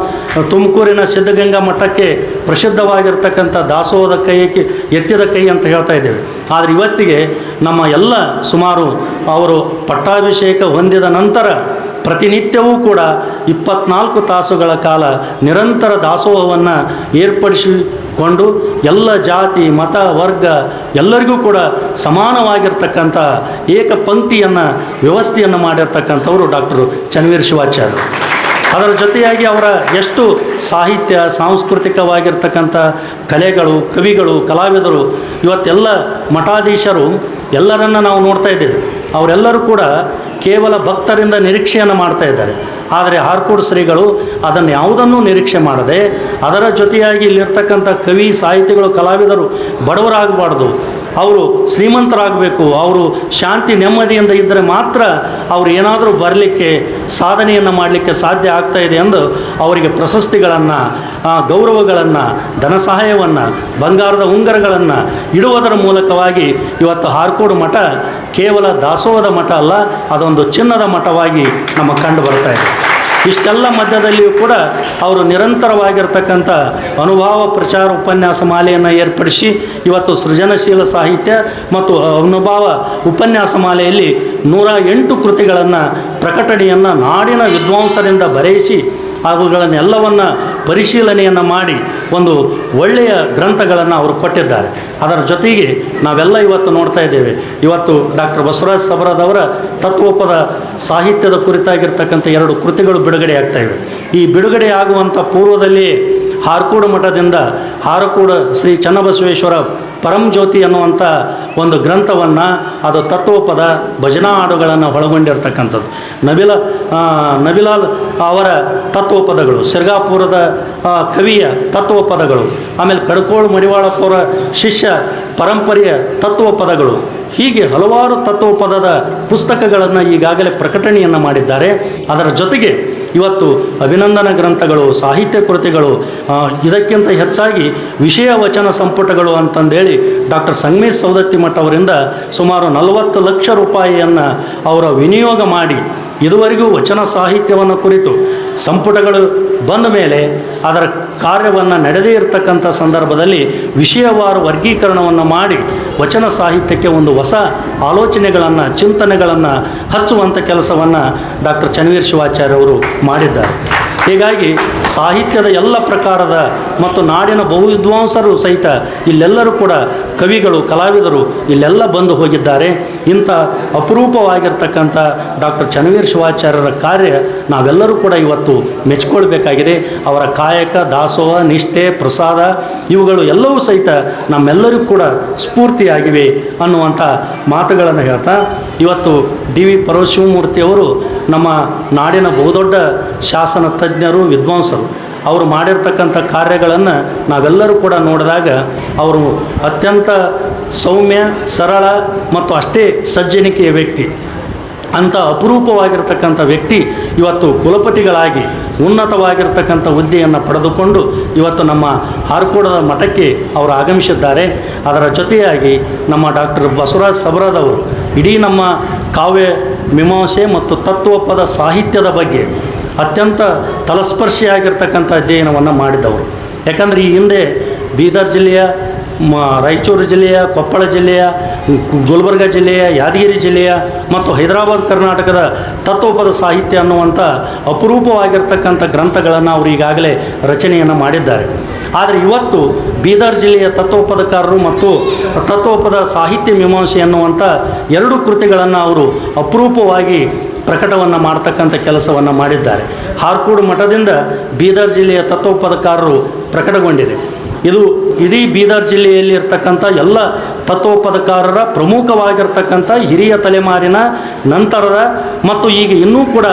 ತುಮಕೂರಿನ ಸಿದ್ಧಗಂಗಾ ಮಠಕ್ಕೆ ಪ್ರಸಿದ್ಧವಾಗಿರ್ತಕ್ಕಂಥ ದಾಸೋಹದ ಕೈಗೆ ಎತ್ತಿದ ಕೈ ಅಂತ ಹೇಳ್ತಾ ಇದ್ದೇವೆ. ಆದರೆ ಇವತ್ತಿಗೆ ನಮ್ಮ ಎಲ್ಲ ಸುಮಾರು ಅವರು ಪಟ್ಟಾಭಿಷೇಕ ಹೊಂದಿದ ನಂತರ ಪ್ರತಿನಿತ್ಯವೂ ಕೂಡ 24 ತಾಸುಗಳ ಕಾಲ ನಿರಂತರ ದಾಸೋಹವನ್ನು ಏರ್ಪಡಿಸಿಕೊಂಡು ಎಲ್ಲ ಜಾತಿ ಮತ ವರ್ಗ ಎಲ್ಲರಿಗೂ ಕೂಡ ಸಮಾನವಾಗಿರ್ತಕ್ಕಂಥ ಏಕಪಂಕ್ತಿಯನ್ನು ವ್ಯವಸ್ಥೆಯನ್ನು ಮಾಡಿರ್ತಕ್ಕಂಥವರು ಡಾಕ್ಟರ್ ಚನ್ನವೀರ ಶಿವಾಚಾರ್ಯರು. ಅದರ ಜೊತೆಯಾಗಿ ಅವರ ಎಷ್ಟು ಸಾಹಿತ್ಯ ಸಾಂಸ್ಕೃತಿಕವಾಗಿರ್ತಕ್ಕಂಥ ಕಲೆಗಳು, ಕವಿಗಳು, ಕಲಾವಿದರು, ಇವತ್ತೆಲ್ಲ ಮಠಾಧೀಶರು ಎಲ್ಲರನ್ನ ನಾವು ನೋಡ್ತಾ ಇದ್ದೇವೆ. ಅವರೆಲ್ಲರೂ ಕೂಡ ಕೇವಲ ಭಕ್ತರಿಂದ ನಿರೀಕ್ಷೆಯನ್ನು ಮಾಡ್ತಾ ಇದ್ದಾರೆ. ಆದರೆ ಹಾರ್ಕೋಡ್ ಶ್ರೀಗಳು ಅದನ್ನು ಯಾವುದನ್ನೂ ನಿರೀಕ್ಷೆ ಮಾಡದೆ ಅದರ ಜೊತೆಯಾಗಿ ಇಲ್ಲಿರ್ತಕ್ಕಂಥ ಕವಿ ಸಾಹಿತಿಗಳು ಕಲಾವಿದರು ಬಡವರಾಗಬಾರ್ದು, ಅವರು ಶ್ರೀಮಂತರಾಗಬೇಕು, ಅವರು ಶಾಂತಿ ನೆಮ್ಮದಿಯಿಂದ ಇದ್ದರೆ ಮಾತ್ರ ಅವರು ಏನಾದರೂ ಬರಲಿಕ್ಕೆ ಸಾಧನೆಯನ್ನು ಮಾಡಲಿಕ್ಕೆ ಸಾಧ್ಯ ಆಗ್ತಾ ಇದೆ ಎಂದು ಅವರಿಗೆ ಪ್ರಶಸ್ತಿಗಳನ್ನು, ಗೌರವಗಳನ್ನು, ಧನ ಸಹಾಯವನ್ನು, ಬಂಗಾರದ ಉಂಗುರಗಳನ್ನು ಇಡುವುದರ ಮೂಲಕವಾಗಿ ಇವತ್ತು ಹಾರ್ಕೋಡ್ ಮಠ ಕೇವಲ ದಾಸೋಹದ ಮಠ ಅಲ್ಲ, ಅದೊಂದು ಚಿನ್ನದ ಮಠವಾಗಿ ನಮಗೆ ಕಂಡು ಬರ್ತಾ ಇದೆ. ಇಷ್ಟೆಲ್ಲ ಮಧ್ಯದಲ್ಲಿಯೂ ಕೂಡ ಅವರು ನಿರಂತರವಾಗಿರ್ತಕ್ಕಂಥ ಅನುಭವ ಪ್ರಚಾರ ಉಪನ್ಯಾಸ ಮಾಲೆಯನ್ನು ಏರ್ಪಡಿಸಿ ಇವತ್ತು ಸೃಜನಶೀಲ ಸಾಹಿತ್ಯ ಮತ್ತು ಅನುಭವ ಉಪನ್ಯಾಸ ಮಾಲೆಯಲ್ಲಿ 108 ಕೃತಿಗಳನ್ನು ಪ್ರಕಟಣೆಯನ್ನು ನಾಡಿನ ವಿದ್ವಾಂಸರಿಂದ ಬರೆಯಿಸಿ ಅವುಗಳನ್ನೆಲ್ಲವನ್ನು ಪರಿಶೀಲನೆಯನ್ನು ಮಾಡಿ ಒಂದು ಒಳ್ಳೆಯ ಗ್ರಂಥಗಳನ್ನು ಅವರು ಕೊಟ್ಟಿದ್ದಾರೆ. ಅದರ ಜೊತೆಗೆ ನಾವೆಲ್ಲ ಇವತ್ತು ನೋಡ್ತಾ ಇದ್ದೇವೆ. ಇವತ್ತು ಡಾಕ್ಟರ್ ಬಸವರಾಜ ಸಬರದವರ ತತ್ವೋಪದ ಸಾಹಿತ್ಯದ ಕುರಿತಾಗಿರ್ತಕ್ಕಂಥ 2 ಕೃತಿಗಳು ಬಿಡುಗಡೆ ಆಗ್ತಾ ಇವೆ. ಈ ಬಿಡುಗಡೆ ಆಗುವಂಥ ಪೂರ್ವದಲ್ಲಿ ಹಾರ್ಕೋಡ್ ಮಠದಿಂದ ಹಾರಕೋಡ ಶ್ರೀ ಚನ್ನಬಸವೇಶ್ವರ ಪರಂಜ್ಯೋತಿ ಅನ್ನುವಂಥ ಒಂದು ಗ್ರಂಥವನ್ನು, ಅದು ತತ್ವೋಪದ ಭಜನಾ ಹಾಡುಗಳನ್ನು ಒಳಗೊಂಡಿರ್ತಕ್ಕಂಥದ್ದು. ನಬಿಲಾಲ್ ಅವರ ತತ್ವೋಪದಗಳು, ಸಿರ್ಗಾಪುರದ ಕವಿಯ ತತ್ವೋಪದಗಳು, ಆಮೇಲೆ ಕಡ್ಕೋಳು ಮಡಿವಾಳಪ್ಪವರ ಶಿಷ್ಯ ಪರಂಪರೆಯ ತತ್ವೋಪದಗಳು, ಹೀಗೆ ಹಲವಾರು ತತ್ವೋಪದದ ಪುಸ್ತಕಗಳನ್ನು ಈಗಾಗಲೇ ಪ್ರಕಟಣೆಯನ್ನು ಮಾಡಿದ್ದಾರೆ. ಅದರ ಜೊತೆಗೆ ಇವತ್ತು ಅಭಿನಂದನ ಗ್ರಂಥಗಳು, ಸಾಹಿತ್ಯ ಕೃತಿಗಳು, ಇದಕ್ಕಿಂತ ಹೆಚ್ಚಾಗಿ ವಿಷಯ ವಚನ ಸಂಪುಟಗಳು ಅಂತಂದೇಳಿ ಡಾಕ್ಟರ್ ಸಂಗಮೇಶ್ ಸೌದತ್ತಿ ಮಠ ಅವರಿಂದ ಸುಮಾರು 40 ಲಕ್ಷ ರೂಪಾಯಿಯನ್ನು ಅವರ ವಿನಿಯೋಗ ಮಾಡಿ ಇದುವರೆಗೂ ವಚನ ಸಾಹಿತ್ಯವನ್ನು ಕುರಿತು ಸಂಪುಟಗಳು ಬಂದ ಮೇಲೆ ಅದರ ಕಾರ್ಯವನ್ನು ನಡೆದೇ ಇರತಕ್ಕಂಥ ಸಂದರ್ಭದಲ್ಲಿ ವಿಷಯವಾರು ವರ್ಗೀಕರಣವನ್ನು ಮಾಡಿ ವಚನ ಸಾಹಿತ್ಯಕ್ಕೆ ಒಂದು ಹೊಸ ಆಲೋಚನೆಗಳನ್ನು, ಚಿಂತನೆಗಳನ್ನು ಹಚ್ಚುವಂಥ ಕೆಲಸವನ್ನು ಡಾಕ್ಟರ್ ಚನ್ನವೀರ ಶಿವಾಚಾರ್ಯ ಅವರು ಮಾಡಿದ್ದಾರೆ. ಹೀಗಾಗಿ ಸಾಹಿತ್ಯದ ಎಲ್ಲ ಪ್ರಕಾರದ ಮತ್ತು ನಾಡಿನ ಬಹುವಿದ್ವಾಂಸರು ಸಹಿತ ಇಲ್ಲೆಲ್ಲರೂ ಕೂಡ ಕವಿಗಳು, ಕಲಾವಿದರು ಇಲ್ಲೆಲ್ಲ ಬಂದು ಹೋಗಿದ್ದಾರೆ. ಇಂಥ ಅಪರೂಪವಾಗಿರ್ತಕ್ಕಂಥ ಡಾಕ್ಟರ್ ಚನ್ನವೀರ ಶಿವಾಚಾರ್ಯರ ಕಾರ್ಯ ನಾವೆಲ್ಲರೂ ಕೂಡ ಇವತ್ತು ಮೆಚ್ಚಿಕೊಳ್ಬೇಕಾಗಿದೆ. ಅವರ ಕಾಯಕ, ದಾಸೋಹ, ನಿಷ್ಠೆ, ಪ್ರಸಾದ ಇವುಗಳು ಎಲ್ಲವೂ ಸಹಿತ ನಮ್ಮೆಲ್ಲರಿಗೂ ಕೂಡ ಸ್ಫೂರ್ತಿಯಾಗಿವೆ ಅನ್ನುವಂಥ ಮಾತುಗಳನ್ನು ಹೇಳ್ತಾ ಇವತ್ತು ಡಿ ವಿ ಪರಶಿವಮೂರ್ತಿಯವರು ನಮ್ಮ ನಾಡಿನ ಬಹುದೊಡ್ಡ ಶಾಸನ ತಜ್ಞರು, ವಿದ್ವಾಂಸರು. ಅವರು ಮಾಡಿರ್ತಕ್ಕಂಥ ಕಾರ್ಯಗಳನ್ನು ನಾವೆಲ್ಲರೂ ಕೂಡ ನೋಡಿದಾಗ ಅವರು ಅತ್ಯಂತ ಸೌಮ್ಯ, ಸರಳ ಮತ್ತು ಅಷ್ಟೇ ಸಜ್ಜನಿಕೆಯ ವ್ಯಕ್ತಿ. ಅಂಥ ಅಪರೂಪವಾಗಿರ್ತಕ್ಕಂಥ ವ್ಯಕ್ತಿ ಇವತ್ತು ಕುಲಪತಿಗಳಾಗಿ ಉನ್ನತವಾಗಿರ್ತಕ್ಕಂಥ ಹುದ್ದೆಯನ್ನು ಪಡೆದುಕೊಂಡು ಇವತ್ತು ನಮ್ಮ ಹಾರ್ಕೋಡದ ಮಠಕ್ಕೆ ಅವರು ಆಗಮಿಸಿದ್ದಾರೆ. ಅದರ ಜೊತೆಯಾಗಿ ನಮ್ಮ ಡಾಕ್ಟರ್ ಬಸವರಾಜ ಸಬರದವರು ಇಡೀ ನಮ್ಮ ಕಾವ್ಯ ಮೀಮಾಂಸೆ ಮತ್ತು ತತ್ವಪದ ಸಾಹಿತ್ಯದ ಬಗ್ಗೆ ಅತ್ಯಂತ ತಲಸ್ಪರ್ಶಿಯಾಗಿರ್ತಕ್ಕಂಥ ಅಧ್ಯಯನವನ್ನು ಮಾಡಿದವರು. ಯಾಕಂದರೆ ಈ ಹಿಂದೆ ಬೀದರ್ ಜಿಲ್ಲೆಯ, ರಾಯಚೂರು ಜಿಲ್ಲೆಯ, ಕೊಪ್ಪಳ ಜಿಲ್ಲೆಯ ಗುಲ್ಬರ್ಗ ಜಿಲ್ಲೆಯ, ಯಾದಗಿರಿ ಜಿಲ್ಲೆಯ ಮತ್ತು ಹೈದರಾಬಾದ್ ಕರ್ನಾಟಕದ ತತ್ವಪದ ಸಾಹಿತ್ಯ ಅನ್ನುವಂಥ ಅಪರೂಪವಾಗಿರ್ತಕ್ಕಂಥ ಗ್ರಂಥಗಳನ್ನು ಅವರು ಈಗಾಗಲೇ ರಚನೆಯನ್ನು ಮಾಡಿದ್ದಾರೆ. ಆದರೆ ಇವತ್ತು ಬೀದರ್ ಜಿಲ್ಲೆಯ ತತ್ವಪದಕಾರರು ಮತ್ತು ತತ್ವಪದ ಸಾಹಿತ್ಯ ಮೀಮಾಂಸೆ ಅನ್ನುವಂಥ ಎರಡು ಕೃತಿಗಳನ್ನು ಅವರು ಅಪರೂಪವಾಗಿ ಪ್ರಕಟವನ್ನು ಮಾಡ್ತಕ್ಕಂಥ ಕೆಲಸವನ್ನು ಮಾಡಿದ್ದಾರೆ. ಹಾರ್ಕೂಡು ಮಠದಿಂದ ಬೀದರ್ ಜಿಲ್ಲೆಯ ತತ್ವಪದಕಾರರು ಪ್ರಕಟಗೊಂಡಿದೆ. ಇದು ಇಡೀ ಬೀದರ್ ಜಿಲ್ಲೆಯಲ್ಲಿ ಇರ್ತಕ್ಕಂಥ ಎಲ್ಲ ತತ್ವಪದಕಾರರ ಪ್ರಮುಖವಾಗಿರ್ತಕ್ಕಂಥ ಹಿರಿಯ ತಲೆಮಾರಿನ ನಂತರದ ಮತ್ತು ಈಗ ಇನ್ನೂ ಕೂಡ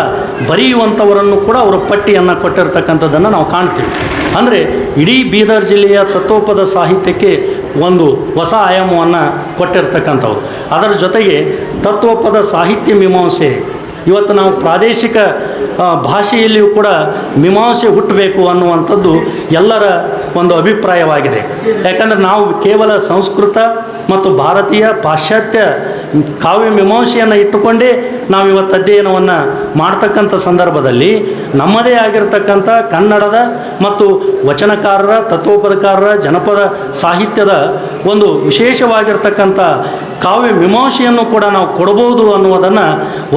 ಬರೆಯುವಂಥವರನ್ನು ಕೂಡ ಅವರ ಪಟ್ಟಿಯನ್ನು ಕೊಟ್ಟಿರ್ತಕ್ಕಂಥದ್ದನ್ನು ನಾವು ಕಾಣ್ತೀವಿ. ಅಂದರೆ ಇಡೀ ಬೀದರ್ ಜಿಲ್ಲೆಯ ತತ್ವಪದ ಸಾಹಿತ್ಯಕ್ಕೆ ಒಂದು ಹೊಸ ಆಯಾಮವನ್ನು ಕೊಟ್ಟಿರ್ತಕ್ಕಂಥವ್ರು. ಅದರ ಜೊತೆಗೆ ತತ್ವಪದ ಸಾಹಿತ್ಯ ಮೀಮಾಂಸೆ ಇವತ್ತು ನಾವು ಪ್ರಾದೇಶಿಕ ಭಾಷೆಯಲ್ಲಿಯೂ ಕೂಡ ಮೀಮಾಂಸೆ ಹುಟ್ಟಬೇಕು ಅನ್ನುವಂಥದ್ದು ಎಲ್ಲರ ಒಂದು ಅಭಿಪ್ರಾಯವಾಗಿದೆ. ಯಾಕಂದರೆ ನಾವು ಕೇವಲ ಸಂಸ್ಕೃತ ಮತ್ತು ಭಾರತೀಯ ಪಾಶ್ಚಾತ್ಯ ಕಾವ್ಯ ಮೀಮಾಂಸೆಯನ್ನು ಇಟ್ಟುಕೊಂಡೇ ನಾವು ಇವತ್ತು ಅಧ್ಯಯನವನ್ನು ಮಾಡ್ತಕ್ಕಂಥ ಸಂದರ್ಭದಲ್ಲಿ ನಮ್ಮದೇ ಆಗಿರ್ತಕ್ಕಂಥ ಕನ್ನಡದ ಮತ್ತು ವಚನಕಾರರ, ತತ್ವಪದಕಾರರ, ಜನಪದ ಸಾಹಿತ್ಯದ ಒಂದು ವಿಶೇಷವಾಗಿರ್ತಕ್ಕಂಥ ಕಾವ್ಯ ಮೀಮಾಂಸೆಯನ್ನು ಕೂಡ ನಾವು ಕೊಡಬಹುದು ಅನ್ನುವುದನ್ನು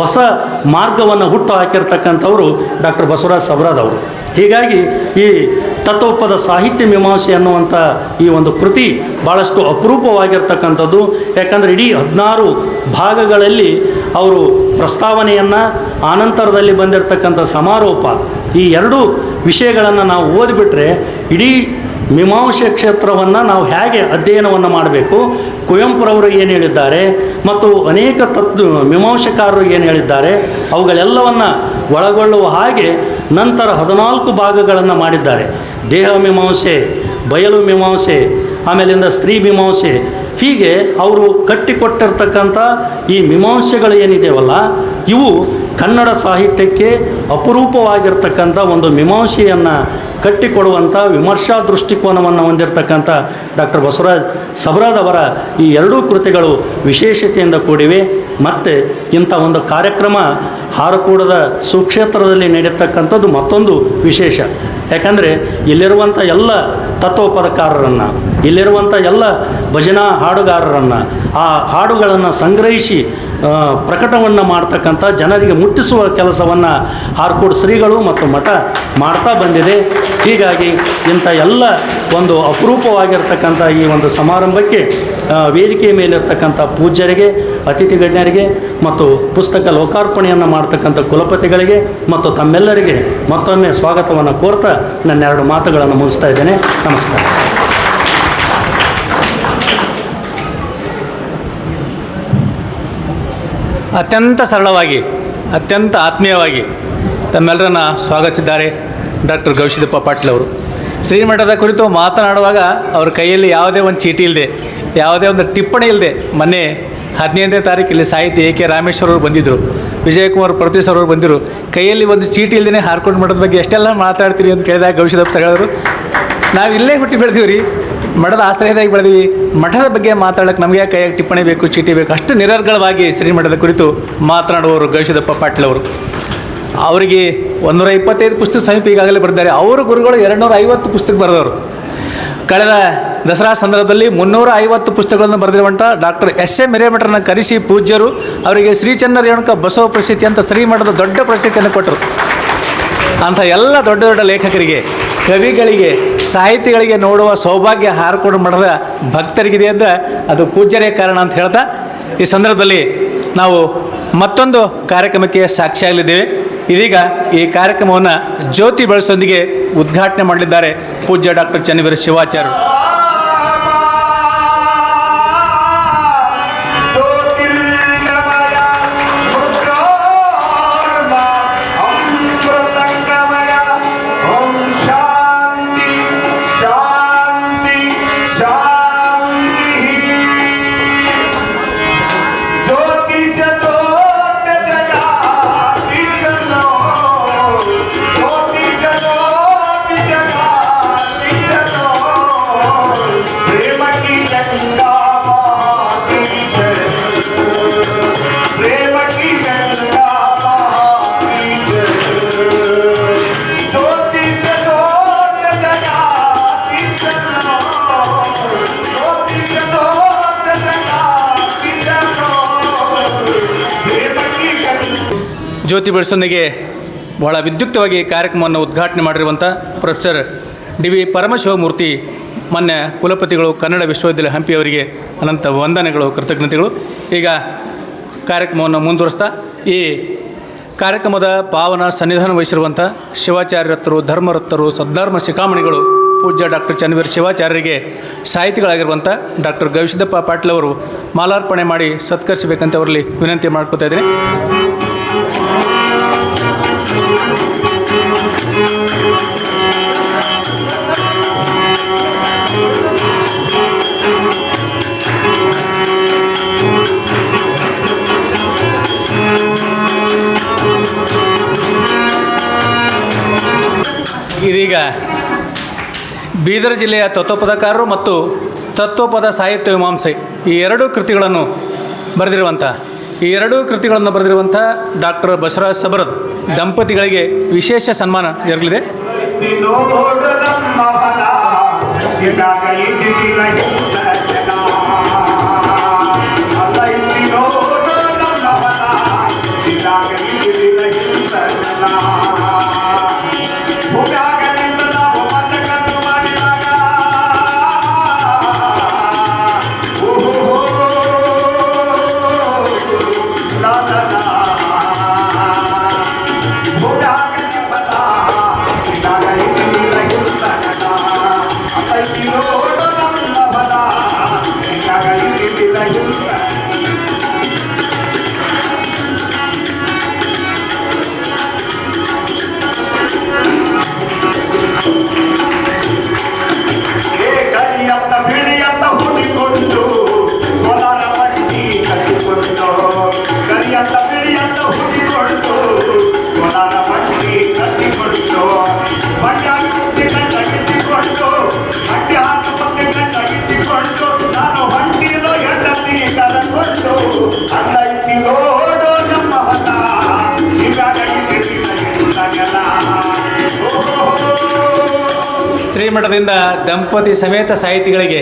ಹೊಸ ಮಾರ್ಗವನ್ನು ಹುಟ್ಟು ಹಾಕಿರ್ತಕ್ಕಂಥವರು ಡಾಕ್ಟರ್ ಬಸವರಾಜ ಸಬ್ರಾದ್ ಅವರು. ಹೀಗಾಗಿ ಈ ತತ್ವಪದ ಸಾಹಿತ್ಯ ಮೀಮಾಂಸೆ ಅನ್ನುವಂಥ ಈ ಒಂದು ಕೃತಿ ಭಾಳಷ್ಟು ಅಪರೂಪವಾಗಿರ್ತಕ್ಕಂಥದ್ದು. ಯಾಕಂದರೆ ಇಡೀ 16 ಭಾಗಗಳಲ್ಲಿ ಅವರು ಪ್ರಸ್ತಾವನೆಯನ್ನು, ಆನಂತರದಲ್ಲಿ ಬಂದಿರತಕ್ಕಂಥ ಸಮಾರೋಪ, ಈ ಎರಡೂ ವಿಷಯಗಳನ್ನು ನಾವು ಓದಿಬಿಟ್ರೆ ಇಡೀ ಮೀಮಾಂಸೆ ಕ್ಷೇತ್ರವನ್ನು ನಾವು ಹೇಗೆ ಅಧ್ಯಯನವನ್ನು ಮಾಡಬೇಕು, ಕುವೆಂಪುರವರು ಏನು ಹೇಳಿದ್ದಾರೆ ಮತ್ತು ಅನೇಕ ಮೀಮಾಂಸಕಾರರು ಏನು ಹೇಳಿದ್ದಾರೆ ಅವುಗಳೆಲ್ಲವನ್ನು ಒಳಗೊಳ್ಳುವ ಹಾಗೆ ನಂತರ 14 ಭಾಗಗಳನ್ನು ಮಾಡಿದ್ದಾರೆ. ದೇಹ ಮೀಮಾಂಸೆ, ಬಯಲು ಮೀಮಾಂಸೆ, ಆಮೇಲಿಂದ ಸ್ತ್ರೀ ಮೀಮಾಂಸೆ, ಹೀಗೆ ಅವರು ಕಟ್ಟಿಕೊಟ್ಟಿರ್ತಕ್ಕಂಥ ಈ ಮೀಮಾಂಸೆಗಳು ಏನಿದೆಯಲ್ಲ ಇವು ಕನ್ನಡ ಸಾಹಿತ್ಯಕ್ಕೆ ಅಪರೂಪವಾಗಿರ್ತಕ್ಕಂಥ ಒಂದು ಮೀಮಾಂಸೆಯನ್ನು ಕಟ್ಟಿಕೊಡುವಂಥ ವಿಮರ್ಶಾ ದೃಷ್ಟಿಕೋನವನ್ನು ಹೊಂದಿರತಕ್ಕಂಥ ಡಾಕ್ಟರ್ ಬಸವರಾಜ ಸಬ್ರಾದ್ ಅವರ ಈ ಎರಡೂ ಕೃತಿಗಳು ವಿಶೇಷತೆಯಿಂದ ಕೂಡಿವೆ. ಮತ್ತು ಇಂಥ ಒಂದು ಕಾರ್ಯಕ್ರಮ ಹಾರಕೂಡದ ಸುಕ್ಷೇತ್ರದಲ್ಲಿ ನಡೆಯತಕ್ಕಂಥದ್ದು ಮತ್ತೊಂದು ವಿಶೇಷ. ಯಾಕಂದರೆ ಇಲ್ಲಿರುವಂಥ ಎಲ್ಲ ತತ್ವಪದಕಾರರನ್ನು, ಇಲ್ಲಿರುವಂಥ ಎಲ್ಲ ಭಜನಾ ಹಾಡುಗಾರರನ್ನು, ಆ ಹಾಡುಗಳನ್ನು ಸಂಗ್ರಹಿಸಿ ಪ್ರಕಟವನ್ನು ಮಾಡ್ತಕ್ಕಂಥ, ಜನರಿಗೆ ಮುಟ್ಟಿಸುವ ಕೆಲಸವನ್ನು ಹಾರ್ಕೋಡ್ ಶ್ರೀಗಳು ಮತ್ತು ಮಠ ಮಾಡ್ತಾ ಬಂದಿದೆ. ಹೀಗಾಗಿ ಇಂಥ ಎಲ್ಲ ಒಂದು ಅಪರೂಪವಾಗಿರ್ತಕ್ಕಂಥ ಈ ಒಂದು ಸಮಾರಂಭಕ್ಕೆ ವೇದಿಕೆಯ ಮೇಲಿರ್ತಕ್ಕಂಥ ಪೂಜ್ಯರಿಗೆ, ಅತಿಥಿ ಗಣ್ಯರಿಗೆ ಮತ್ತು ಪುಸ್ತಕ ಲೋಕಾರ್ಪಣೆಯನ್ನು ಮಾಡ್ತಕ್ಕಂಥ ಕುಲಪತಿಗಳಿಗೆ ಮತ್ತು ತಮ್ಮೆಲ್ಲರಿಗೆ ಮತ್ತೊಮ್ಮೆ ಸ್ವಾಗತವನ್ನು ಕೋರ್ತಾ ನನ್ನ 2 ಮಾತುಗಳನ್ನು ಮುಗಿಸ್ತಾ ಇದ್ದೇನೆ. ನಮಸ್ಕಾರ. ಅತ್ಯಂತ ಸರಳವಾಗಿ, ಅತ್ಯಂತ ಆತ್ಮೀಯವಾಗಿ ತಮ್ಮೆಲ್ಲರನ್ನ ಸ್ವಾಗತಿಸಿದ್ದಾರೆ ಡಾಕ್ಟರ್ ಗವಿಸಿದ್ದಪ್ಪ ಪಾಟೀಲ್ ಅವರು. ಶ್ರೀಮಠದ ಕುರಿತು ಮಾತನಾಡುವಾಗ ಅವ್ರ ಕೈಯಲ್ಲಿ ಯಾವುದೇ ಒಂದು ಚೀಟಿ ಇಲ್ಲದೆ, ಯಾವುದೇ ಒಂದು ಟಿಪ್ಪಣಿ ಇಲ್ಲದೆ, ಮೊನ್ನೆ 15ನೇ ತಾರೀಕಿಲ್ಲಿ ಸಾಹಿತಿ ಎ ಕೆ ರಾಮೇಶ್ವರ ಅವರು ಬಂದಿದ್ದರು, ವಿಜಯಕುಮಾರ್ ಪ್ರೊಫೆಸರ್ ಅವರು ಬಂದಿರು, ಕೈಯಲ್ಲಿ ಒಂದು ಚೀಟಿ ಇಲ್ಲದೇ ಹಾರ್ಕೊಂಡು ಮಠದ ಬಗ್ಗೆ ಎಷ್ಟೆಲ್ಲ ಮಾತಾಡ್ತೀರಿ ಅಂತ ಕೇಳಿದಾಗ ಗವಿಸಿದ್ದಪ್ಪ ಸರ್ ಹೇಳಿದ್ರು, ನಾವು ಇಲ್ಲೇ ಹುಟ್ಟಿ ಬೆಳೆದೀವಿ ರೀ, ಮಠದ ಆಶ್ರಯದಾಗಿ ಬೆಳೆದೀವಿ, ಮಠದ ಬಗ್ಗೆ ಮಾತಾಡೋಕ್ಕೆ ನಮಗೆ ಕೈಯಾಗಿ ಟಿಪ್ಪಣಿ ಬೇಕು, ಚೀಟಿ ಬೇಕು, ಅಷ್ಟು ನಿರರ್ಗಳವಾಗಿ ಶ್ರೀಮಠದ ಕುರಿತು ಮಾತನಾಡುವವರು ಗವಿಸಿದ್ದಪ್ಪ ಪಾಟೀಲ್ ಅವರು. ಅವರಿಗೆ 125 ಪುಸ್ತಕ ಸಮೀಪ ಈಗಾಗಲೇ ಬರೆದಿದ್ದಾರೆ. ಅವರು ಗುರುಗಳು 250 ಪುಸ್ತಕ ಬರೆದವರು. ಕಳೆದ ದಸರಾ ಸಂದರ್ಭದಲ್ಲಿ 350 ಪುಸ್ತಕಗಳನ್ನು ಬರೆದಿರುವಂಥ ಡಾಕ್ಟರ್ ಎಸ್.ಎಂ. ಹಿರೇಮಠರನ್ನ ಕರೆಸಿ ಪೂಜ್ಯರು ಅವರಿಗೆ ಶ್ರೀಚಂದ್ರ ರೇಣುಕ ಬಸವ ಪ್ರಶಸ್ತಿ ಅಂತ ಶ್ರೀಮಠದ ದೊಡ್ಡ ಪ್ರಶಸ್ತಿಯನ್ನು ಕೊಟ್ಟರು. ಅಂಥ ಎಲ್ಲ ದೊಡ್ಡ ದೊಡ್ಡ ಲೇಖಕರಿಗೆ, ಕವಿಗಳಿಗೆ, ಸಾಹಿತಿಗಳಿಗೆ ನೋಡುವ ಸೌಭಾಗ್ಯ ಹಾರ್ಕೋಡು ಮಠದ ಭಕ್ತರಿಗಿದೆ ಅಂದರೆ ಅದು ಪೂಜ್ಯರೇ ಕಾರಣ ಅಂತ ಹೇಳ್ತಾ ಈ ಸಂದರ್ಭದಲ್ಲಿ ನಾವು ಮತ್ತೊಂದು ಕಾರ್ಯಕ್ರಮಕ್ಕೆ ಸಾಕ್ಷಿಯಾಗಲಿದ್ದೇವೆ. ಇದೀಗ ಈ ಕಾರ್ಯಕ್ರಮವನ್ನು ಜ್ಯೋತಿ ಬೆಳಸೊಂದಿಗೆ ಉದ್ಘಾಟನೆ ಮಾಡಲಿದ್ದಾರೆ ಪೂಜ್ಯ ಡಾಕ್ಟರ್ ಚನ್ನವೀರ ಶಿವಾಚಾರ್ಯರು. ಜ್ಯೋತಿ ಬೆಳೆಸೊಂದಿಗೆ ಬಹಳ ವಿದ್ಯುಕ್ತವಾಗಿ ಕಾರ್ಯಕ್ರಮವನ್ನು ಉದ್ಘಾಟನೆ ಮಾಡಿರುವಂಥ ಪ್ರೊಫೆಸರ್ ಡಿ ವಿ ಪರಮಶಿವಮೂರ್ತಿ ಮಾನ್ಯ ಕುಲಪತಿಗಳು ಕನ್ನಡ ವಿಶ್ವವಿದ್ಯಾಲಯ ಹಂಪಿಯವರಿಗೆ ಅನಂತ ವಂದನೆಗಳು, ಕೃತಜ್ಞತೆಗಳು. ಈಗ ಕಾರ್ಯಕ್ರಮವನ್ನು ಮುಂದುವರಿಸ್ತಾ ಈ ಕಾರ್ಯಕ್ರಮದ ಪಾವನ ಸನ್ನಿಧಾನ ವಹಿಸಿರುವಂಥ ಶಿವಾಚಾರ್ಯರತ್ತರು, ಧರ್ಮರತ್ತರು, ಸದ್ಧರ್ಮ ಶಿಖಾಮಣಿಗಳು ಪೂಜ್ಯ ಡಾಕ್ಟರ್ ಚನ್ನವೀರ ಶಿವಾಚಾರ್ಯರಿಗೆ ಸಾಹಿತಿಗಳಾಗಿರುವಂಥ ಡಾಕ್ಟರ್ ಗವಿಸಿದ್ದಪ್ಪ ಪಾಟೀಲ್ ಅವರು ಮಾಲಾರ್ಪಣೆ ಮಾಡಿ ಸತ್ಕರಿಸಬೇಕಂತ ಅವರಲ್ಲಿ ವಿನಂತಿ ಮಾಡ್ಕೊತಾ ಇದ್ದೀನಿ. ಇದೀಗ ಬೀದರ್ ಜಿಲ್ಲೆಯ ತತ್ವಪದಕಾರರು ಮತ್ತು ತತ್ವಪದ ಸಾಹಿತ್ಯ ಮೀಮಾಂಸೆ ಈ ಎರಡೂ ಕೃತಿಗಳನ್ನು ಬರೆದಿರುವಂಥ ಡಾಕ್ಟರ್ ಬಸವರಾಜ ಸಬರದ ದಂಪತಿಗಳಿಗೆ ವಿಶೇಷ ಸನ್ಮಾನ ಜರುಗಲಿದೆ. ಶ್ರೀಮಠದಿಂದ ದಂಪತಿ ಸಮೇತ ಸಾಹಿತಿಗಳಿಗೆ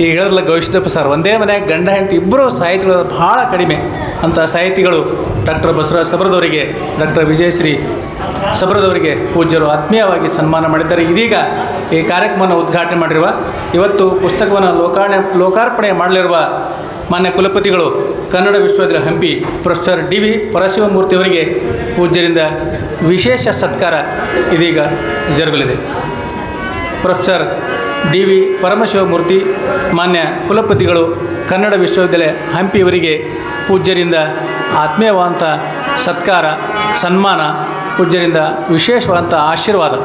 ಈಗ ಹೇಳಿದ್ರಲ್ಲ ಗವಿಸಿದ್ದಪ್ಪ ಸರ್, ಒಂದೇ ಮನೆಯಾಗ ಗಂಡ ಹೆಂಡತಿ ಇಬ್ಬರು ಸಾಹಿತಿಗಳು ಭಾಳ ಕಡಿಮೆ ಅಂಥ ಸಾಹಿತಿಗಳು ಡಾಕ್ಟರ್ ಬಸವರಾಜ ಸಬರದವರಿಗೆ, ಡಾಕ್ಟರ್ ವಿಜಯಶ್ರೀ ಸಬರದವರಿಗೆ ಪೂಜ್ಯರು ಆತ್ಮೀಯವಾಗಿ ಸನ್ಮಾನ ಮಾಡಿದ್ದಾರೆ. ಇದೀಗ ಈ ಕಾರ್ಯಕ್ರಮವನ್ನು ಉದ್ಘಾಟನೆ ಮಾಡಿರುವ, ಇವತ್ತು ಪುಸ್ತಕವನ್ನು ಲೋಕಾರ್ಪಣೆ ಮಾಡಲಿರುವ ಮಾನ್ಯ ಕುಲಪತಿಗಳು ಕನ್ನಡ ವಿಶ್ವವಿದ್ಯಾಲಯ ಹಂಪಿ ಪ್ರೊಫೆಸರ್ ಡಿ ವಿ ಪರಶಿವಮೂರ್ತಿಯವರಿಗೆ ಪೂಜ್ಯರಿಂದ ವಿಶೇಷ ಸತ್ಕಾರ ಇದೀಗ ಜರುಗಲಿದೆ. ಪ್ರೊಫೆಸರ್ ಡಿ ವಿ ಪರಮಶಿವಮೂರ್ತಿ ಮಾನ್ಯ ಕುಲಪತಿಗಳು ಕನ್ನಡ ವಿಶ್ವವಿದ್ಯಾಲಯ ಹಂಪಿಯವರಿಗೆ ಪೂಜ್ಯರಿಂದ ಆತ್ಮೀಯವಾದಂಥ ಸತ್ಕಾರ, ಸನ್ಮಾನ, ಪೂಜ್ಯರಿಂದ ವಿಶೇಷವಾದಂಥ ಆಶೀರ್ವಾದ.